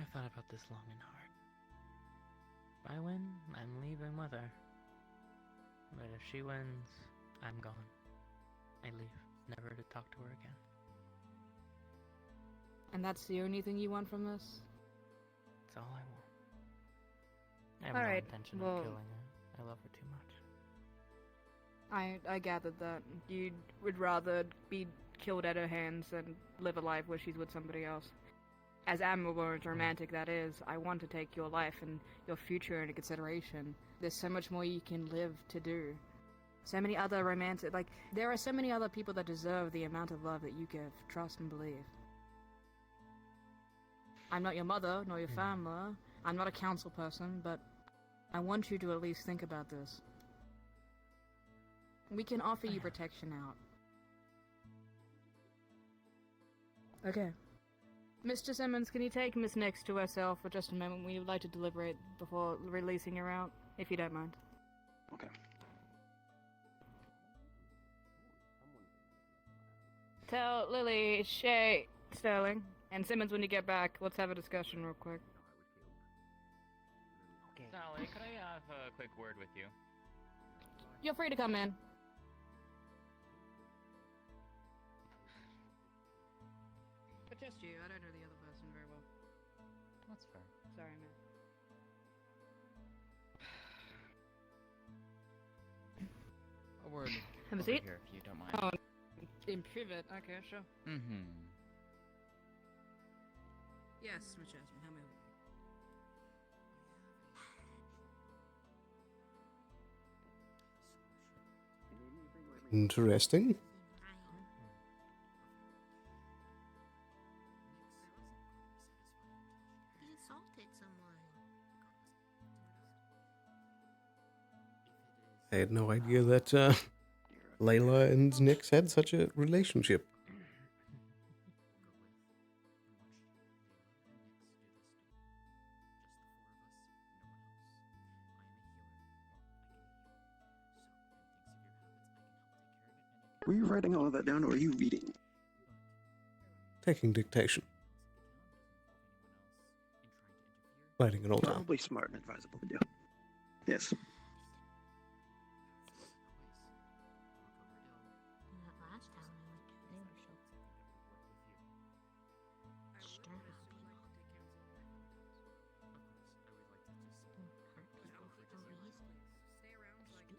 I've thought about this long and hard. If I win, I'm leaving with her. But if she wins, I'm gone. I leave, never to talk to her again. And that's the only thing you want from this? That's all I want. I have no intention of killing her. I love her too much. I gathered that. You would rather be killed at her hands than live a life where she's with somebody else. As admirable and romantic that is, I want to take your life and your future into consideration. There's so much more you can live to do. So many other romantic, there are so many other people that deserve the amount of love that you give. Trust and believe. I'm not your mother, nor your family. I'm not a council person, but I want you to at least think about this. We can offer you protection out. Okay. Mr. Simmons, can you take Miss Nix to herself for just a moment? We would like to deliberate before releasing her out, if you don't mind. Okay. Tell Lily, Shay, Sterling, and Simmons when you get back. Let's have a discussion real quick. Okay. Sally, could I have a quick word with you? You're free to come in. But just you, I don't know the other person very well. That's fair. Sorry, man. A word Have a over seat? here, if you don't mind. Oh, in private. Okay, sure. Mm-hmm. Yes, Miss Jasmine, how may I help Interesting. He assaulted someone. I had no idea that Layla and Nix had such a relationship. Were you writing all of that down, or are you reading? Taking dictation. Writing it all down. Probably smart and advisable to do. Yes. That last town I went to, they were so stern on people. Hurt people for no reason. Stupid.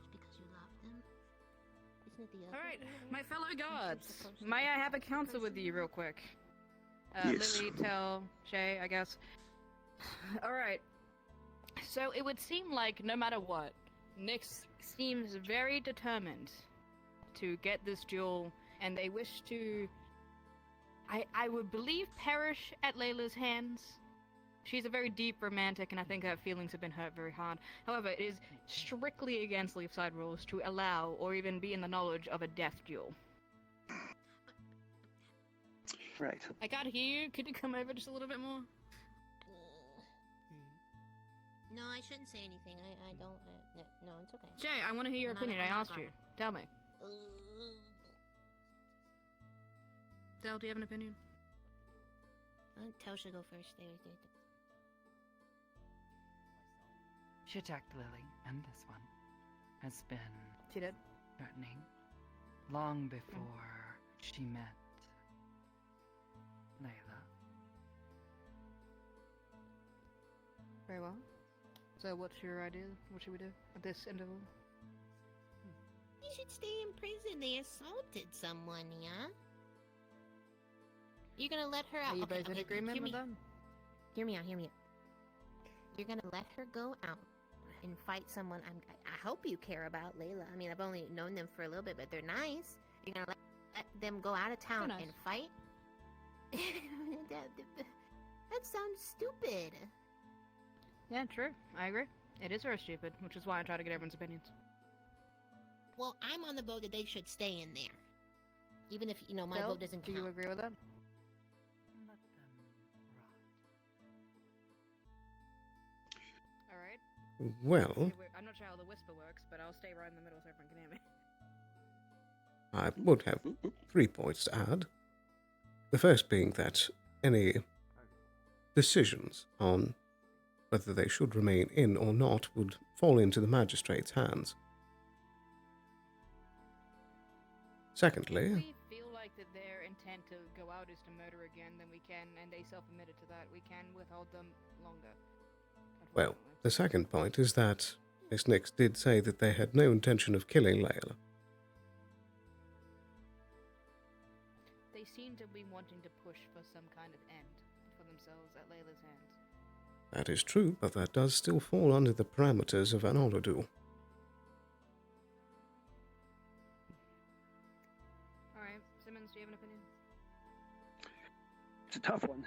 Just because you love them? Isn't it the other Alright, way? my fellow Aren't you gods, supposed to may I love have a the council with person you you real love? quick? Yes. Lily, Tell, Shay, I guess. Alright. So it would seem like no matter what, Nyx seems very determined to get this jewel, and they wish to, I would believe, perish at Layla's hands. She's a very deep romantic, and I think her feelings have been hurt very hard. However, it is strictly against Leafside rules to allow or even be in the knowledge of a death duel. Right. I can't hear you. Could you come over just a little bit more? No, I shouldn't say anything. I don't. No, it's okay. Jay, I want to hear your I'm not opinion. I a asked you. Tell me. Del, do you have an opinion? Tell should go first. She attacked Lily, and this one has been She did. threatening long before she met Layla. Very well. So what's your idea? What should we do at this interval? You should stay in prison. They assaulted someone, yeah? You're gonna let her out. Are you okay, both in okay, agreement hear with me. that? Hear me out. You're gonna let her go out and fight someone. I hope you care about Layla. I mean, I've only known them for a little bit, but they're nice. You're gonna let them go out of town They're nice. and fight. That sounds stupid. Yeah, true. I agree. It is very stupid, which is why I try to get everyone's opinions. Well, I'm on the boat that they should stay in there. Even if, my Phil, vote doesn't do count. you agree with that? Alright. Well, I'm not sure how the whisper works, but I'll stay right in the middle so everyone can hear me. I would have 3 points to add. The first being that any decisions on whether they should remain in or not would fall into the magistrate's hands. Secondly, If we feel like that their intent to go out is to murder again, then we can, and they self-admitted to that, we can withhold them longer. well, the second point is that Miss Nix did say that they had no intention of killing Layla. They seem to be wanting to push for some kind of end for themselves at Layla's hands. That is true, but that does still fall under the parameters of an Olodu. Alright, Simmons, do you have an opinion? It's a tough one.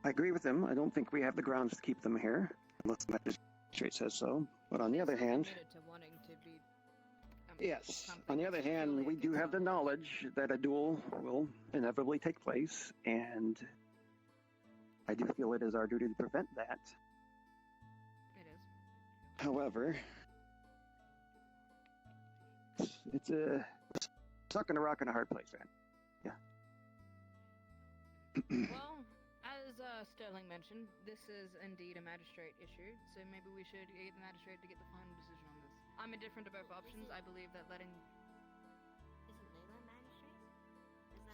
I agree with him. I don't think we have the grounds to keep them here, unless the magistrate says so. But on the other hand, Committed to wanting to be, yes. On the other hand, we do have the knowledge that a duel will inevitably take place, and I do feel it is our duty to prevent that. It is. However, it's a stuck in a rock and a hard place, man. Yeah. Well, as Sterling mentioned, this is indeed a magistrate issue, so maybe we should get the magistrate to get the final decision on this. I'm indifferent to both options. I believe that letting... Isn't Layla a magistrate?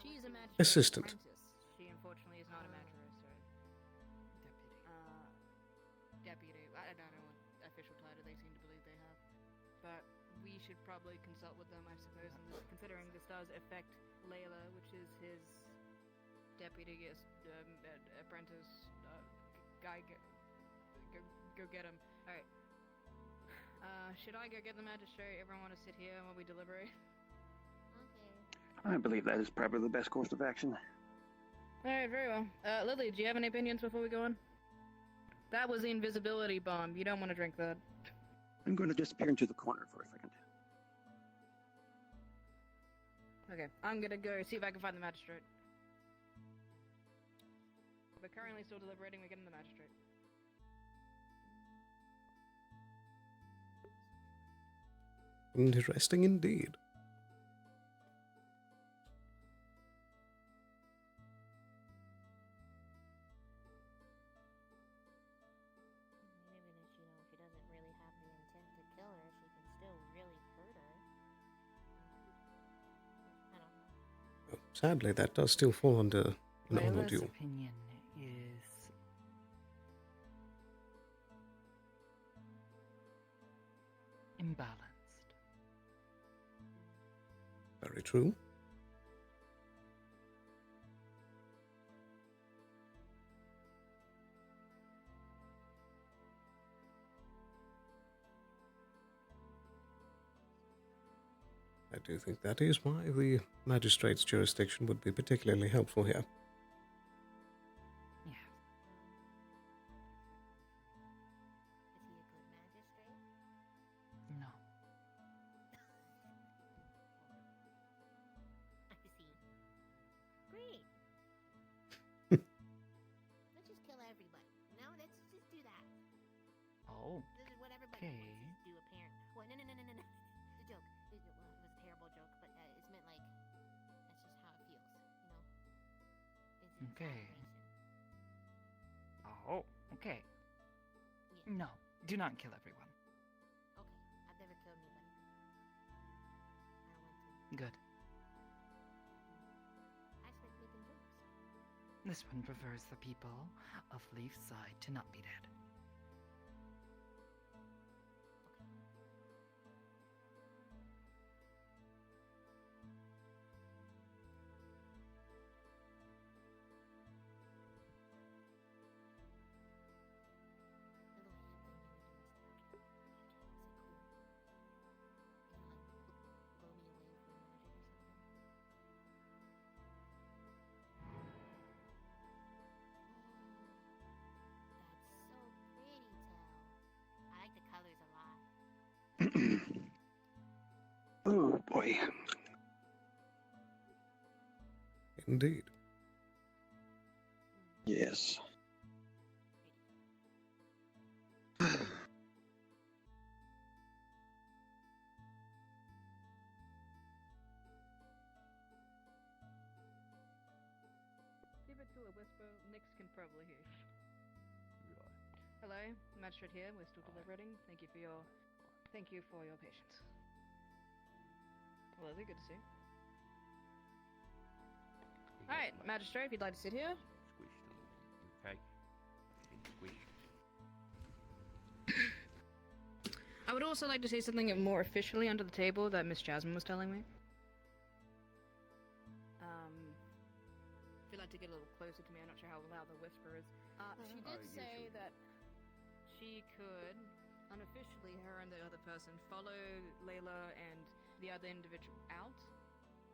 She's a magistrate Assistant. apprentice. She unfortunately is not a magistrate. Deputy. I don't know what official title they seem to believe they have. But we should probably consult with them, I suppose, and considering this does affect Layla, which is his deputy, apprentice, guy. Go get him. Alright. Should I go get the magistrate? Everyone want to sit here while we deliberate? I believe that is probably the best course of action. Alright, very well. Lily, do you have any opinions before we go on? That was the invisibility bomb. You don't want to drink that. I'm going to disappear into the corner for a second. Okay, I'm gonna go see if I can find the magistrate. We're currently still deliberating. We're getting the magistrate. Interesting indeed. Even if she doesn't really have the intent to kill her, she can still really hurt her. I don't know. Sadly, that does still fall under an Layla's Olodu. opinion is imbalanced. Very true. I do think that is why the magistrate's jurisdiction would be particularly helpful here. Yeah. No. I see. Great. Let's just kill everybody. No, let's just do that. Oh. This is what everybody Okay. wants to do, apparently. Well, no. It's a joke. It was a terrible joke, but it's meant like, that's just how it feels, It's Okay. exaggeration. Oh, okay. No, do not kill everyone. Okay, I've never killed anybody. I don't want to. Good. I just like making jokes. This one prefers the people of Leaf's side to not be dead. boy. Indeed. Yes. Keep it to a whisper. Nix can probably hear you. Hello, Magistrate here. We're still deliberating. Thank you for your patience. Well, good to see you. Alright, Magistrate, if you'd like to sit here. Squished a little. Okay. Getting squished. I would also like to say something more officially under the table that Miss Jasmine was telling me. If you'd like to get a little closer to me, I'm not sure how loud the whisper is. She did say that she could, unofficially, her and the other person, follow Layla and the other individual out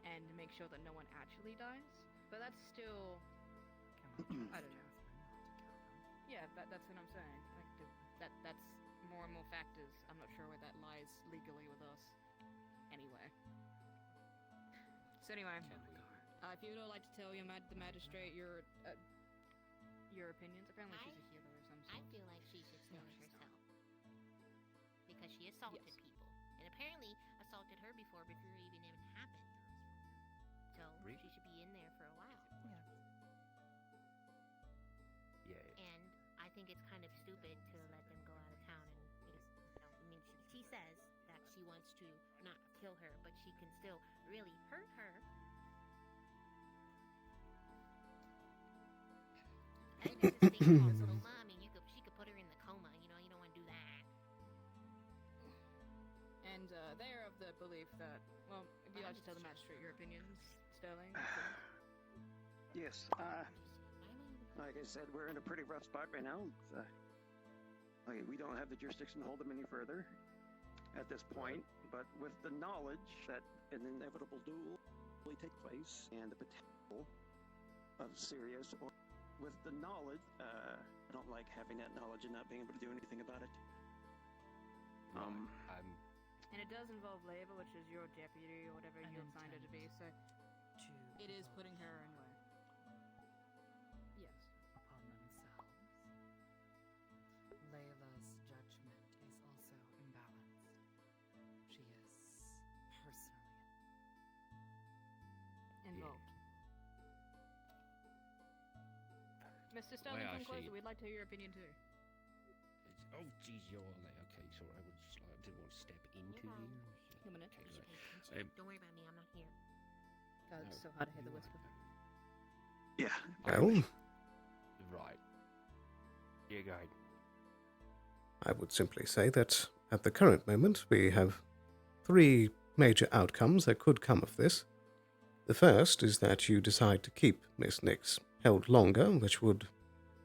and make sure that no one actually dies. But that's still... I don't know. Yeah, that's what I'm saying. Like, that's more and more factors. I'm not sure where that lies legally with us. Anyway. So anyway, if you would all like to tell the magistrate your opinions. Apparently she's a healer of some sort. I feel like she should stone herself. Because she assaulted people. And apparently assaulted her before it even happened. So she should be in there for a while. Yeah. And I think it's kind of stupid to let them go out of town and, I mean, she says that she wants to not kill her, but she can still really hurt her. I think there's this thing called coma. I mean, she could put her in the coma. You don't want to do that. And they are of the belief that, well, if you'd like to tell the magistrate your opinions, Sterling. Yes. Like I said, we're in a pretty rough spot right now. We don't have the jurisdiction to hold them any further at this point, but with the knowledge that an inevitable duel will take place and the potential of serious, or with the knowledge, I don't like having that knowledge and not being able to do anything about it. And it does involve Leva, which is your deputy or whatever you assigned her to be, so it is putting her in way. Yes. Upon themselves. Layla's judgment is also imbalanced. She is personally involved. Mr. Sterling, come closer. We'd like to hear your opinion too. Oh, geez, you're all there. Okay, sorry, I didn't want to step into you. Come on in. Don't worry about me, I'm not here. God, it's so hard to hear the whisper. Yeah. Well, Right. Yeah, go ahead. I would simply say that at the current moment we have 3 major outcomes that could come of this. The first is that you decide to keep Miss Nix held longer, which would,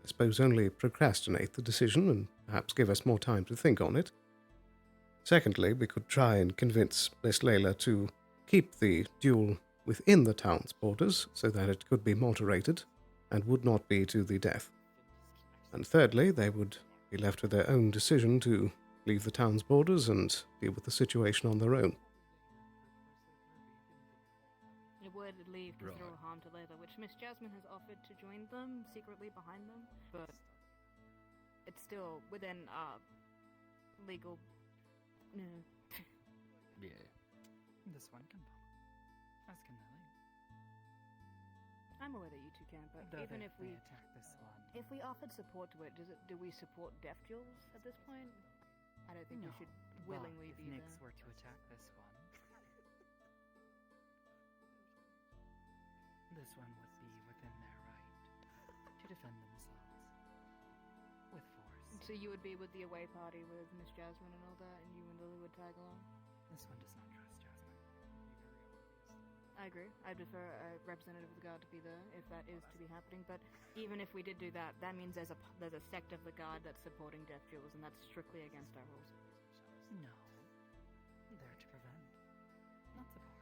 I suppose, only procrastinate the decision and perhaps give us more time to think on it. Secondly, we could try and convince Miss Layla to keep the duel within the town's borders so that it could be moderated and would not be to the death. And thirdly, they would be left with their own decision to leave the town's borders and deal with the situation on their own. It would leave considerable harm to Layla, which Miss Jasmine has offered to join them secretly behind them, but it's still within legal. Yeah. This one can follow. As can Lily. I'm aware that you two can, but Though even they if we attack this one. if we offered support to it, do we support death duels at this point? I don't think we should willingly if be Nyx there. were to attack this one, this one would be within their right to defend themselves with force. So you would be with the away party with Miss Jasmine and all that, and you and Lily would tag along? This one does not trust Jasmine. I agree. I prefer a representative of the guard to be there if that is to be happening. But even if we did do that, that means there's a sect of the guard that's supporting death duels, and that's strictly against our rules. No. They're to prevent, not support.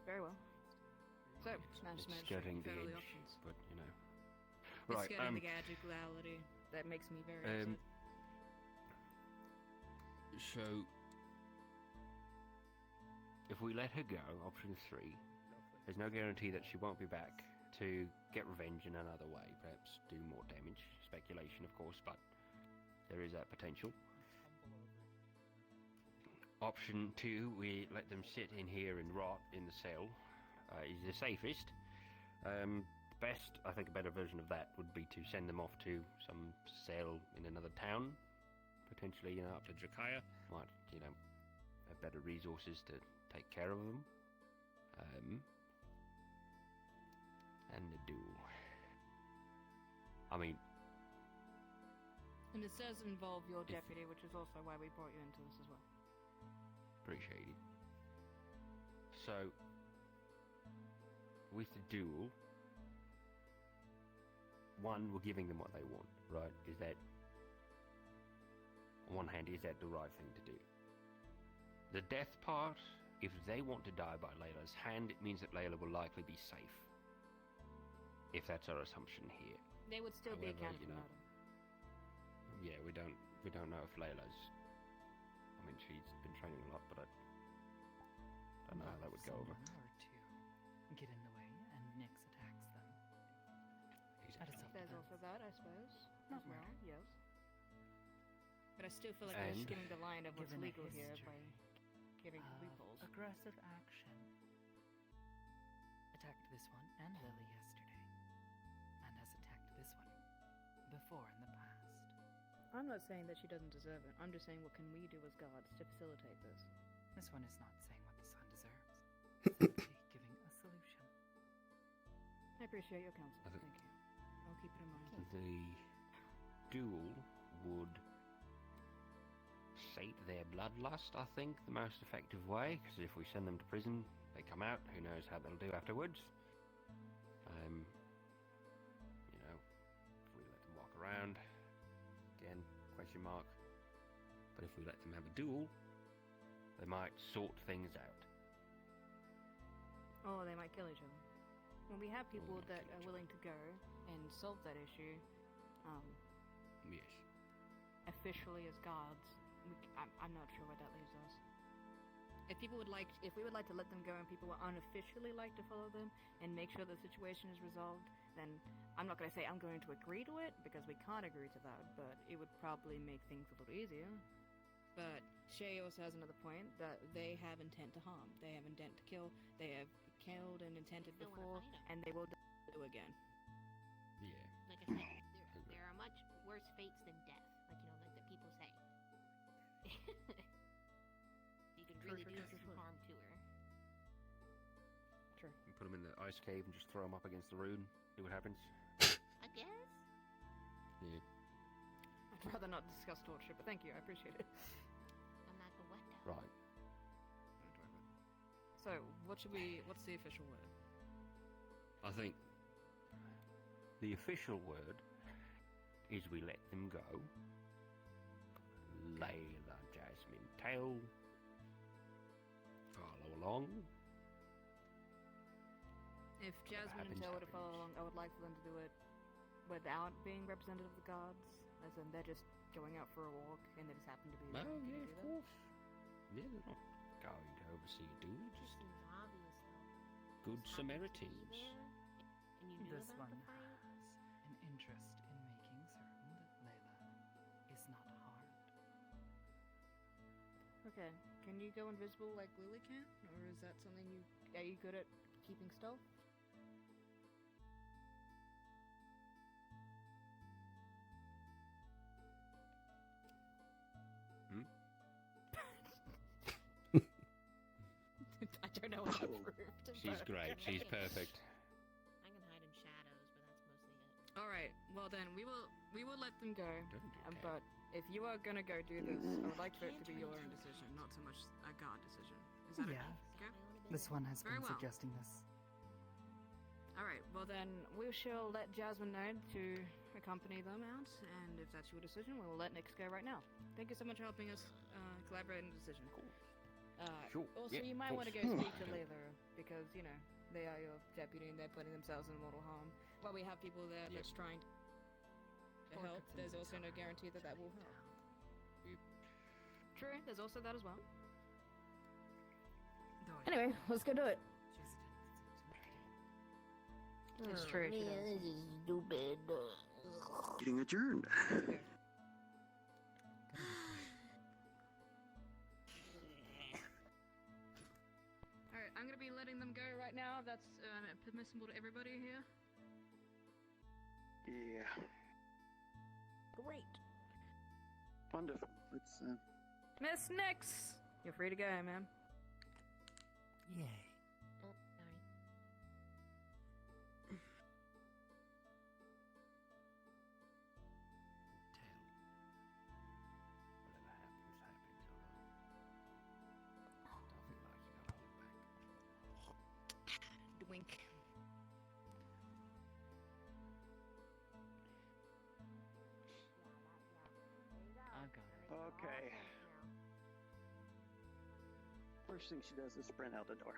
Very well. So, It's skirting the edge, options. but you know. It's Right. skirting the edge of duality. That makes me very upset. So if we let her go, option 3, there's no guarantee that she won't be back to get revenge in another way, perhaps do more damage. Speculation, of course, but there is that potential. Option 2, we let them sit in here and rot in the cell, is the safest. Best, I think a better version of that would be to send them off to some cell in another town, potentially, up to Jakaya. Might, have better resources to take care of them. And the duel. I mean... And this does involve your deputy, which is also why we brought you into this as well. Appreciate it. So, with the duel, one, we're giving them what they want, right? Is that, on one hand, is that the right thing to do? The death part, if they want to die by Layla's hand, it means that Layla will likely be safe. If that's our assumption here. They would still be However, accounted for. Yeah, we don't know if Layla's... I mean, she's been training a lot, but I don't know how that would go over. Someone or two get in the way, and Nyx attacks them. That is There's also that, I suppose. Not as well, murder. yes. But I still feel like we're And- skimming the line of what's Given a legal here by history giving of loopholes. aggressive action. Attacked this one and Lily yesterday, and has attacked this one before in the past. I'm not saying that she doesn't deserve it. I'm just saying what can we do as gods to facilitate this? This one is not saying what the sun deserves, simply giving a solution. I appreciate your counsel. I think- Thank you. I'll keep it in mind. The duel would sate their bloodlust, I think, the most effective way, because if we send them to prison, they come out, who knows how they'll do afterwards. If we let them walk around, again, question mark. But if we let them have a duel, they might sort things out. Oh, they might kill each other. When we have people that are willing to go and solve that issue, Yes. officially as gods, I'm not sure where that leaves us. If we would like to let them go and people would unofficially like to follow them and make sure the situation is resolved, then I'm not going to say I'm going to agree to it, because we can't agree to that, but it would probably make things a little easier. But Shay also has another point, that they have intent to harm. They have intent to kill. They have killed and intended before, and they will do again. Yeah. Like I said, there are much worse fates than death, like that people say. You can really do some harm to her. True. And put them in the ice cave and just throw them up against the rune, see what happens. I guess. Yeah. I'd rather not discuss torture, but thank you, I appreciate it. I'm not the what? Right. So, what's the official word? I think the official word is we let them go. Layla, Jasmine, Tail, follow along. If Jasmine and happens, Tail were to follow along, I would like for them to do it without being representative of the gods, as in they're just going out for a walk and they just happen to be there. Well, Can yeah, you of do that? course. Yeah, they're not going to oversee a duel, just Seems obvious though. good Just happens to be Samaritans. there, and you knew This about one the fight. has an interest in making certain that Layla is not harmed. Okay, can you go invisible like Lily can? Or is that something are you good at keeping stealth? I don't know what I proved. She's but- great. She's perfect. I can hide in shadows, but that's mostly it. All right. Well then, we will let them go. But if you are gonna go do this, I would like for it to be your own decision, not so much a god decision. Is that Yeah. okay? This one has Very been well. suggesting this. All right. Well then, we shall let Jasmine know to accompany them out, and if that's your decision, we will let Nyx go right now. Thank you so much for helping us collaborate on the decision. Sure. Also, Yeah, you of might want to go course. speak to Layla, because, they are your deputy and they're putting themselves in mortal harm. While we have people there that's trying to help, there's also no guarantee that that will help. True, there's also that as well. Anyway, let's go do it. It's true. She does. This is stupid. Getting adjourned. Alright, I'm gonna be letting them go right now. That's permissible to everybody here. Yeah. Great. Wonderful. Let's Miss Nix! You're free to go, ma'am. Yay. Oh, sorry. Wink. I've got it. Okay. First thing she does is sprint out the door.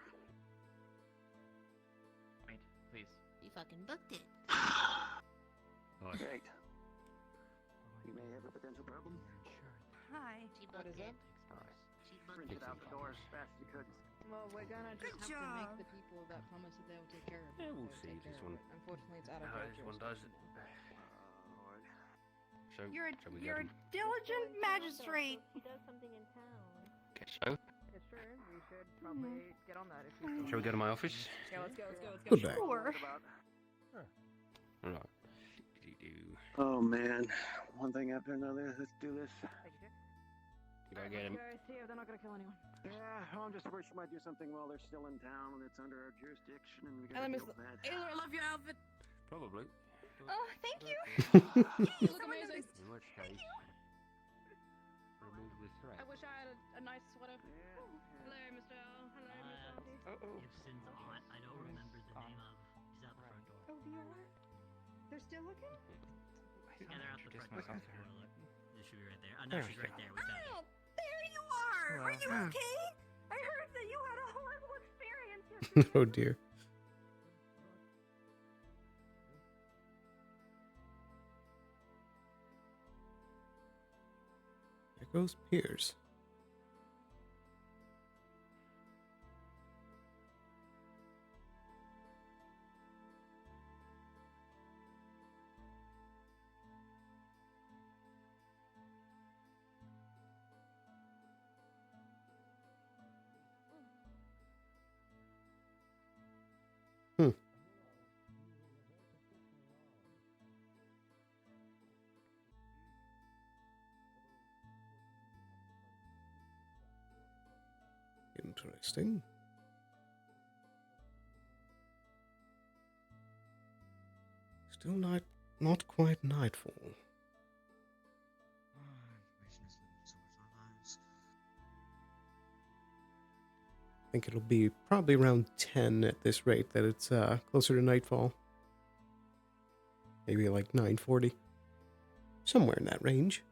Wait, please. You fucking booked it. Great. You may have a potential problem. Hi. She booked it. She booked Sprint it out the door as fast as you could. Well, we're gonna just have to make the people that promised that they will take care of it. Yeah, we'll they'll see. take This care of one. it. Unfortunately, it's out of How their this one does it. jurisdiction. So, You're shall we you're go? a diligent magistrate. She does something in town. Guess so. It's true. We should probably get on that if you Shall we go to my office? Yeah, let's go, let's go, let's go. Good day. Sure. Right. Oh man, one thing after another. Let's do this. Go get him. Let's go see if they're not gonna kill anyone. Yeah, I'm just worried she might do something while they're still in town and it's under our jurisdiction and we Hello, gotta Miss deal with that. Ayla, I love your outfit. Probably. Oh, thank you. You look amazing. In which case, remove the threat. I wish I had a nice sweater. Hello, Mr. L. Hello, Miss Elsie. Gibson's aunt, I don't remember the name of. He's out the front door. Oh, the are? They're still looking? Yeah, they're out the front door. myself to her. Spoiler. They should be right there. Oh, no, she's right there. We found her. Oh, there you are. Are you Well, okay? I heard that you had a horrible experience yesterday. Oh dear. There goes Piers. Interesting. Still not quite nightfall. I think it'll be probably around 10 at this rate that it's closer to nightfall. Maybe like 9:40. Somewhere in that range.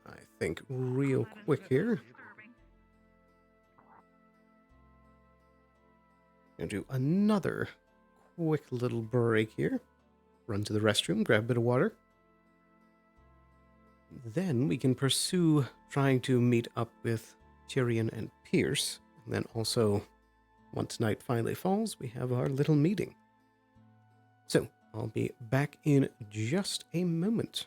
I think real quick here. Gonna do another quick little break here. Run to the restroom, grab a bit of water. Then we can pursue trying to meet up with Tyrion and Pierce. And then also, once night finally falls, we have our little meeting. So, I'll be back in just a moment.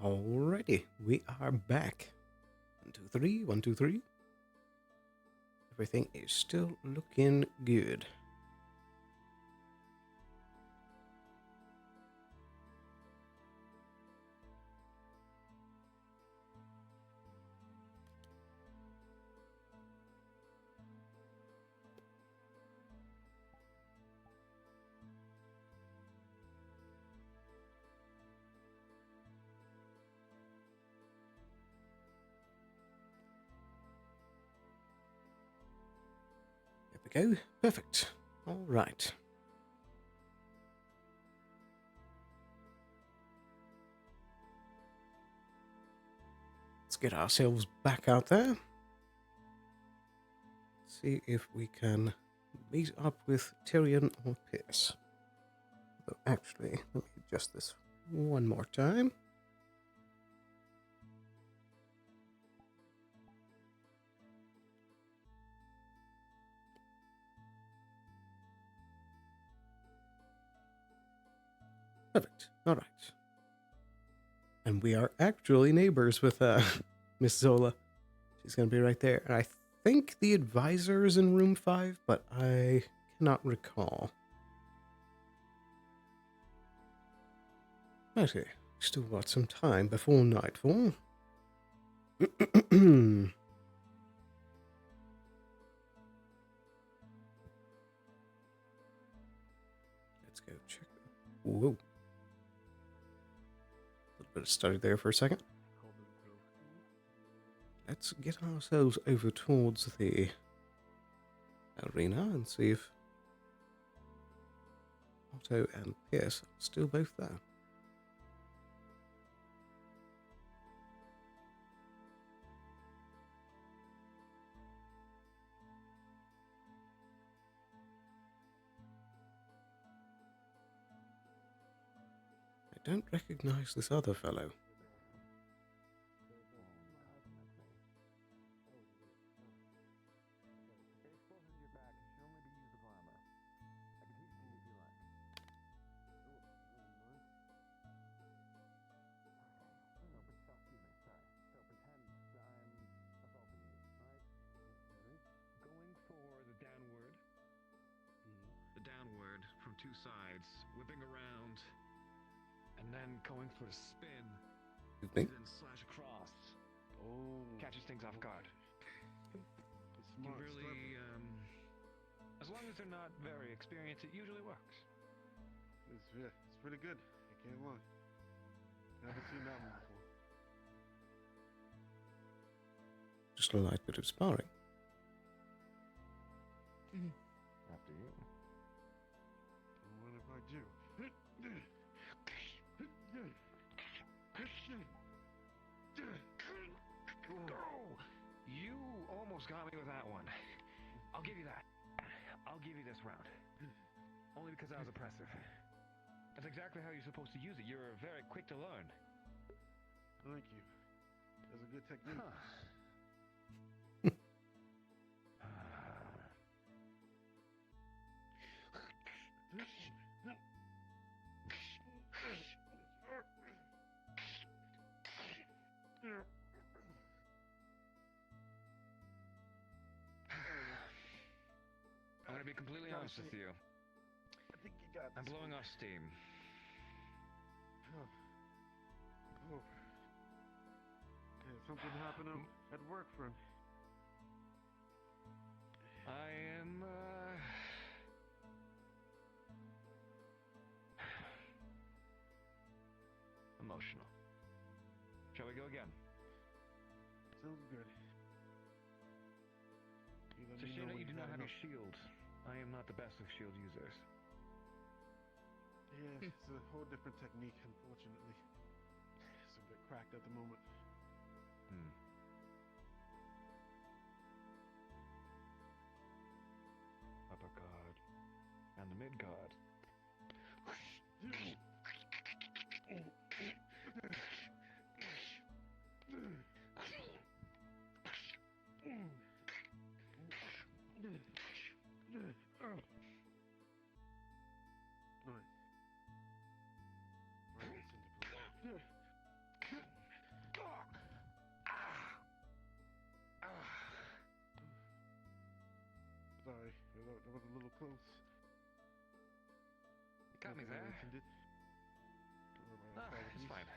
Alrighty, we are back. 1, 2, 3, 1, 2, 3. Everything is still looking good. There we go. Perfect. All right. Let's get ourselves back out there. See if we can meet up with Tyrion or Pierce. But actually, let me adjust this one more time. Perfect. All right. And we are actually neighbors with Miss Zola. She's going to be right there. And I think the advisor is in room 5, but I cannot recall. Okay. Still got some time before nightfall. Let's go check. Whoa. Bit of study there for a second. Let's get ourselves over towards the arena and see if Otto and Pierce are still both there. I don't recognize this other fellow. Going for the downward. The downward from 2 sides, whipping around, and then going for the spin. Excuse me? Then slash across. Oh. Catches things off guard. You really, as long as they're not very experienced, it usually works. It's pretty good. I can't lie. Never seen that one before. Just a light bit of sparring. After you. What if I do? Oh, you almost got me with that one. I'll give you that. I'll give you this round. Only because I was oppressive. That's exactly how you're supposed to use it. You're very quick to learn. Thank you. That's a good technique. I'm gonna be completely honest with you. I think you got I'm blowing off steam. Oh. Okay, something happened at work, friend. I am, emotional. Shall we go again? Sounds good. It's a shame that you do not have your shield. I am not the best of shield users. Yeah, it's a whole different technique, unfortunately. It's a bit cracked at the moment. Upper guard and the mid guard. that was a little close. You got me Not that I there. intended. No, it's Apologies. fine.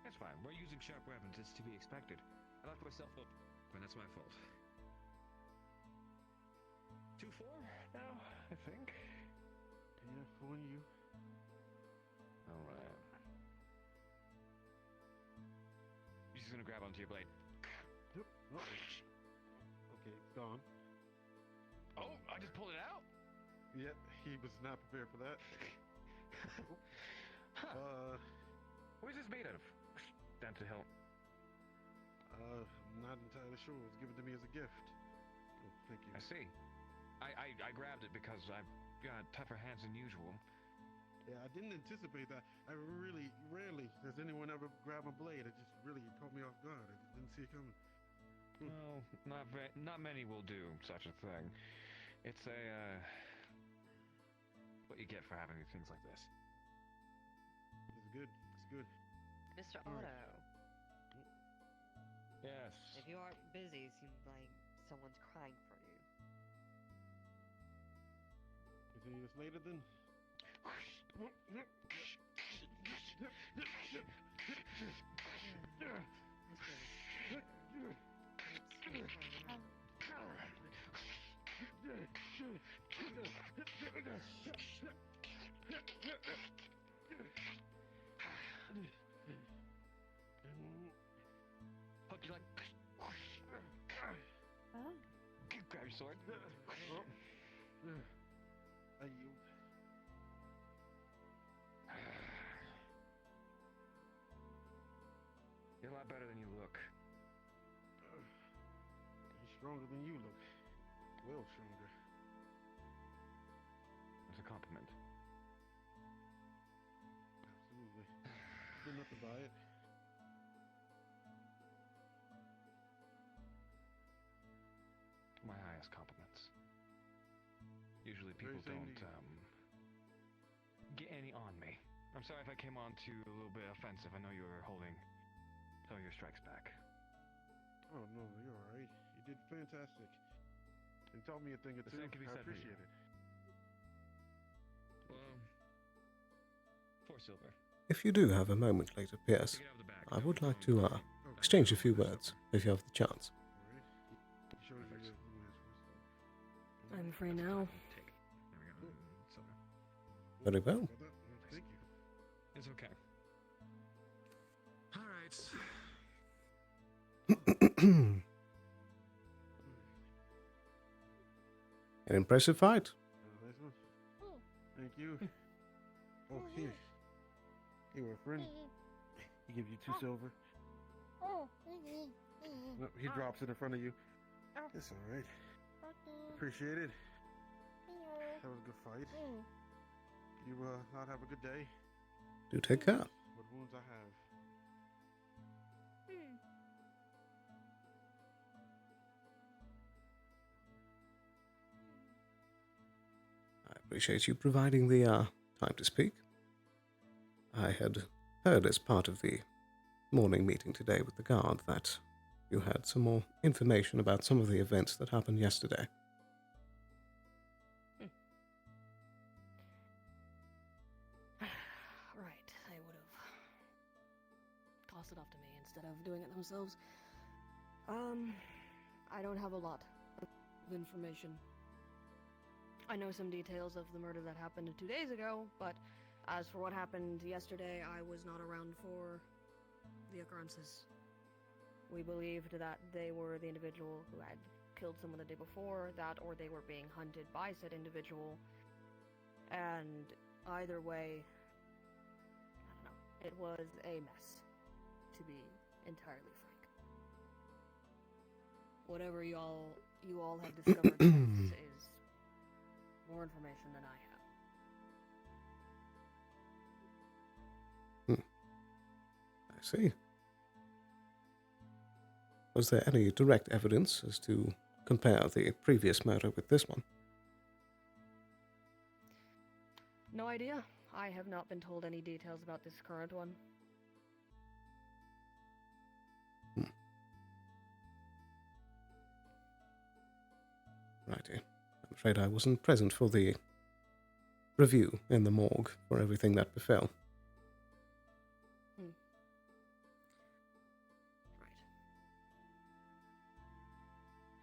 It's fine. We're using sharp weapons. It's to be expected. I left myself up, and that's my fault. 2-4 now, I think. Yeah, fooling you. All right. You're just gonna grab onto your blade. Yep. Oh. Okay, it's gone. Oh, I just pulled it out. Yep, he was not prepared for that. What is this made out of? Down to help. I'm not entirely sure. It was given to me as a gift. Oh, thank you. I see. I grabbed it because I've got tougher hands than usual. Yeah, I didn't anticipate that. I really, rarely does anyone ever grab a blade. It just really caught me off guard. I didn't see it coming. No, not many will do such a thing. It's what you get for having things like this. It's good. It's good. Mr. All Otto, right. Yes. if you aren't busy, it seems like someone's crying for you. Continue this later then? Hook you like. Grab your sword. I yield. You're a lot better than you look. He's stronger than you look. Well stronger. It's a compliment. Absolutely. Good enough to buy it. My highest compliments. Usually people Very same don't to you. get any on me. I'm sorry if I came on too a little bit offensive. I know you were holding some of your strikes back. Oh no, you're alright. You did fantastic. And taught me a thing or The two. same can be I said for you. appreciate it. Well, 4 silver. If you do have a moment later, Pierce, I would like to exchange a few words if you have the chance. I'm free now. Very well. Thank you. It's okay. All right. An impressive fight. Nice one. Thank you. Oh, here. Here, my friend. He gives you 2 silver. Oh, he drops it in front of you. It's alright. Appreciate it. That was a good fight. You not have a good day. Do take care. What wounds I have. I appreciate you providing the time to speak. I had heard as part of the morning meeting today with the guard that you had some more information about some of the events that happened yesterday. Right, they would have tossed it off to me instead of doing it themselves. I don't have a lot of information. I know some details of the murder that happened 2 days ago, but as for what happened yesterday, I was not around for the occurrences. We believed that they were the individual who had killed someone the day before, that or they were being hunted by said individual. And either way, I don't know, it was a mess, to be entirely frank. Whatever you all have discovered since is more information than I have. I see. Was there any direct evidence as to compare the previous murder with this one? No idea. I have not been told any details about this current one. Righty. afraid I wasn't present for the review in the morgue for everything that befell. Right.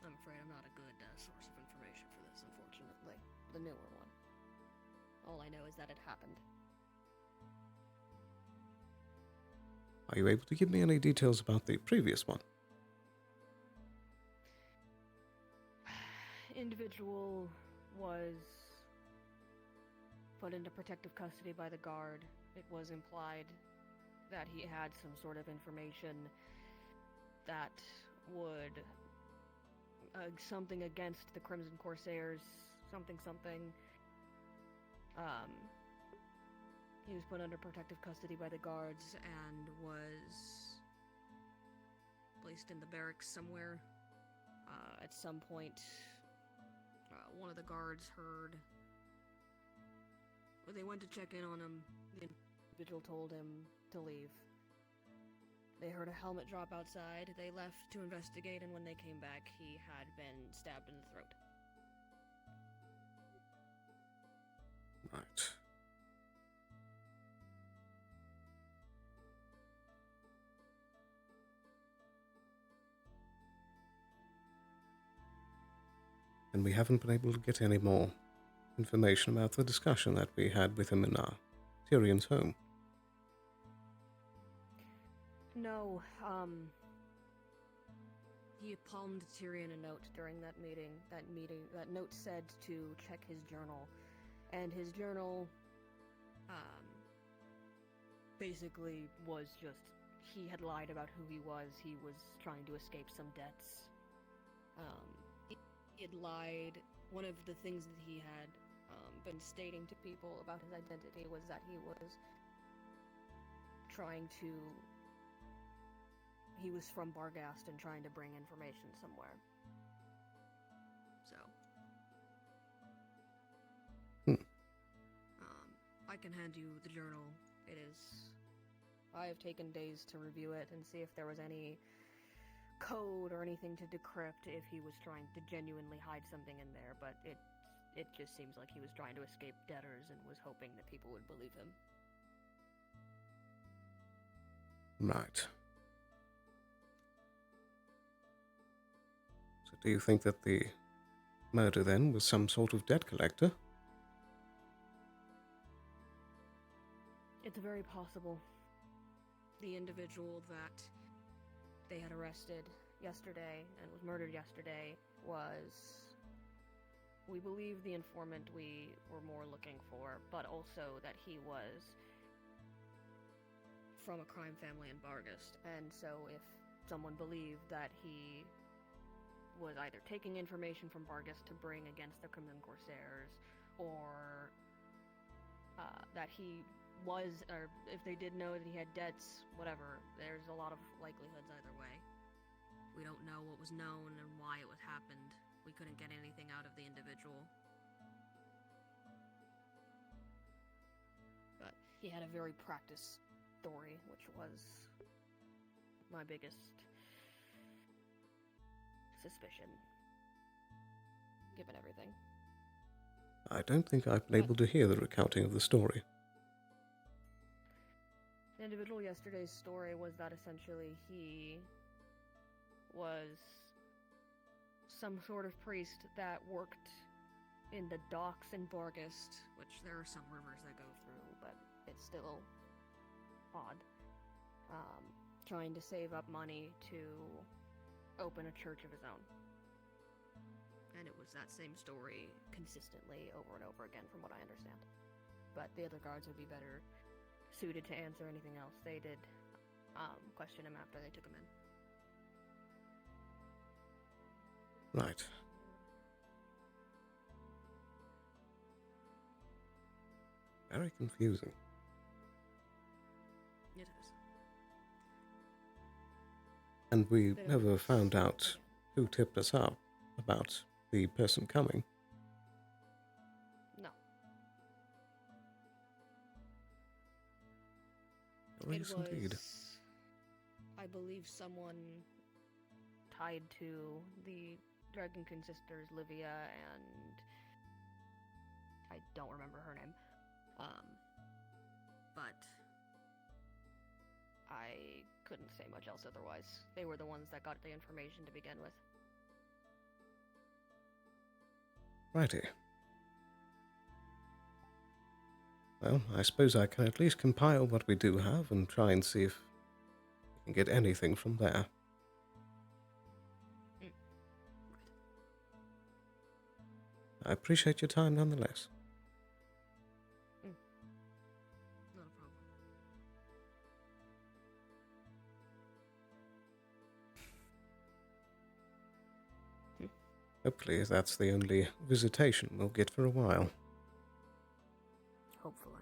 I'm afraid I'm not a good source of information for this, unfortunately. The newer one. All I know is that it happened. Are you able to give me any details about the previous one? Individual was put into protective custody by the guard. It was implied that he had some sort of information that would something against the Crimson Corsairs, something. He was put under protective custody by the guards and was placed in the barracks somewhere. At some point, one of the guards heard. When they went to check in on him, the individual told him to leave. They heard a helmet drop outside. They left to investigate, and when they came back, he had been stabbed in the throat. Right. And we haven't been able to get any more information about the discussion that we had with him in Tyrion's home. No, he palmed Tyrion a note during that meeting. That note said to check his journal. And his journal, basically was just, he had lied about who he was. He was trying to escape some debts. He had lied. One of the things that he had been stating to people about his identity was that he was from Barghast and trying to bring information somewhere. So. I can hand you the journal. I have taken days to review it and see if there was any code or anything to decrypt if he was trying to genuinely hide something in there, but it just seems like he was trying to escape debtors and was hoping that people would believe him. Right. So do you think that the murder then was some sort of debt collector? It's very possible. The individual that they had arrested yesterday and was murdered yesterday was, we believe, the informant we were more looking for, but also that he was from a crime family in Barghast. And so if someone believed that he was either taking information from Barghast to bring against the Crimson Corsairs, or that he was, or if they did know that he had debts, whatever, there's a lot of likelihoods either way. We don't know what was known and why it was happened. We couldn't get anything out of the individual. But he had a very practiced story, which was my biggest suspicion, given everything. I don't think I've been able to hear the recounting of the story. The individual yesterday's story was that essentially he was some sort of priest that worked in the docks in Barghast, which there are some rumors that go through, but it's still odd. Trying to save up money to open a church of his own. And it was that same story consistently over and over again, from what I understand. But the other guards would be better suited to answer anything else. They did question him after they took him in. Right. Very confusing. It is. And we never found out who tipped us up about the person coming. No. Yes, indeed. I believe, someone tied to the Dragonkin sisters, Livia and I don't remember her name. But I couldn't say much else otherwise. They were the ones that got the information to begin with. Righty. Well, I suppose I can at least compile what we do have and try and see if we can get anything from there. I appreciate your time nonetheless. Not a problem. Hopefully that's the only visitation we'll get for a while. Hopefully.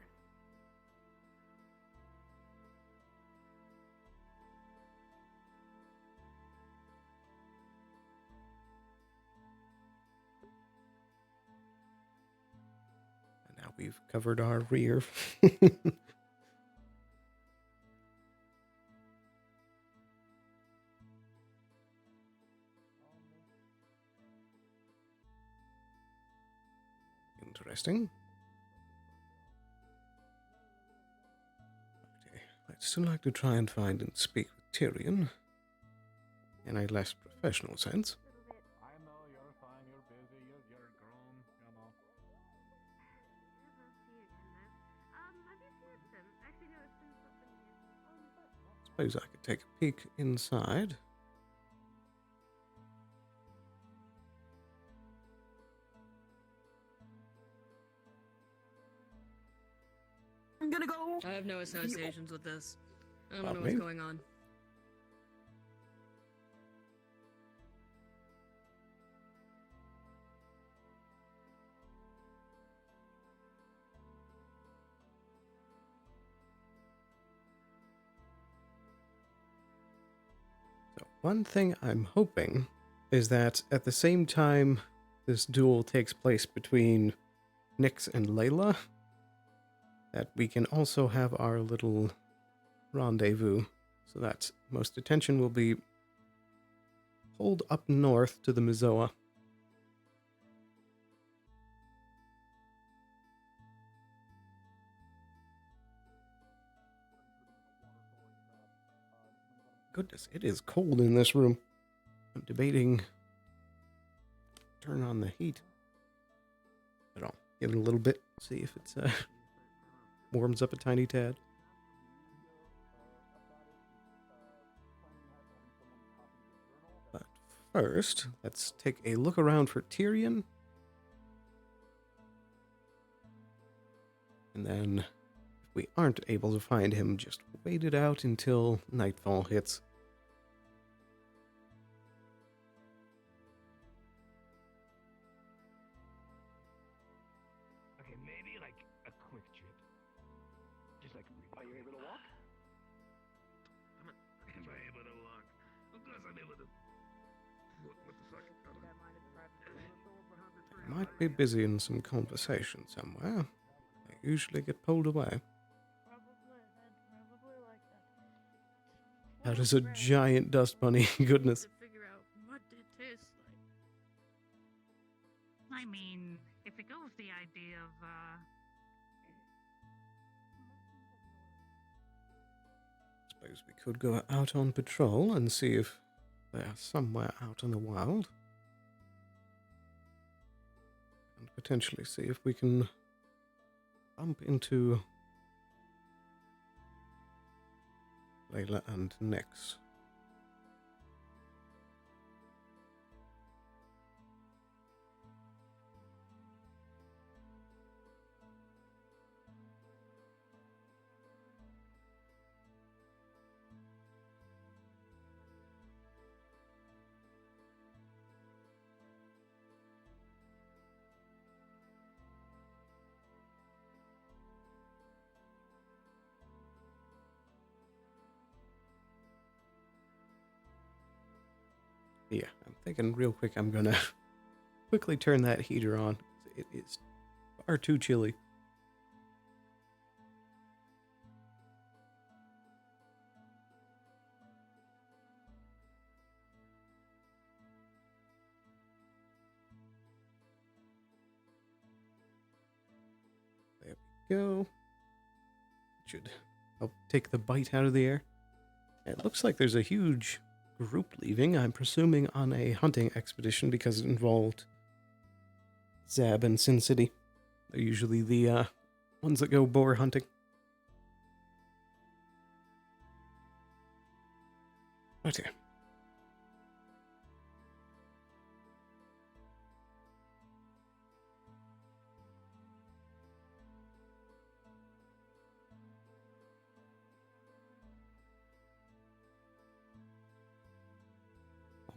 And now we've covered our rear. Interesting. Okay, I'd still like to try and find and speak with Tyrion in a less professional sense. I know you're fine, you're busy, you're grown, you know. Suppose I could take a peek inside. I'm gonna go. I have no associations with this. I don't know Pardon what's me? going on. So one thing I'm hoping is that at the same time this duel takes place between Nyx and Layla, that we can also have our little rendezvous, so that most attention will be pulled up north to the Mizoa. Goodness, it is cold in this room. I'm debating turn on the heat. But I'll give it a little bit, see if it's warms up a tiny tad. But first, let's take a look around for Tyrion. And then, if we aren't able to find him, just wait it out until nightfall hits. Okay, maybe like a quick trip. Just like. Are you able to walk? Am I able to walk? Of course I'm able to. What the fuck? I might be busy in some conversation somewhere. I usually get pulled away. That is a giant dust bunny. Goodness. To figure out what it tastes like. I mean, if we go with the idea of, Suppose we could go out on patrol and see if they are somewhere out in the wild. And potentially see if we can bump into Layla and Nyx. Yeah, I'm thinking real quick I'm gonna quickly turn that heater on. It is far too chilly. go. Should help take the bite out of the air. It looks like there's a huge group leaving, I'm presuming on a hunting expedition because it involved Zab and Sin City. They're usually the ones that go boar hunting. Right here.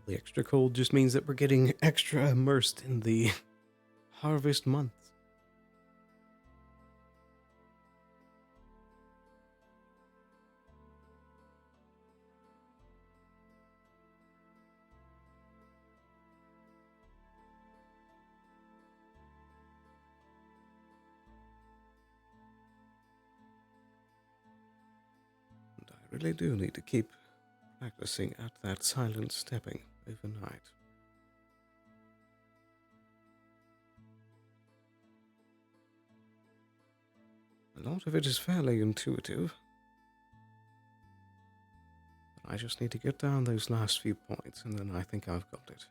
The extra cold just means that we're getting extra immersed in the harvest months. And I really do need to keep practicing at that silent stepping overnight. A lot of it is fairly intuitive. I just need to get down those last few points, and then I think I've got it.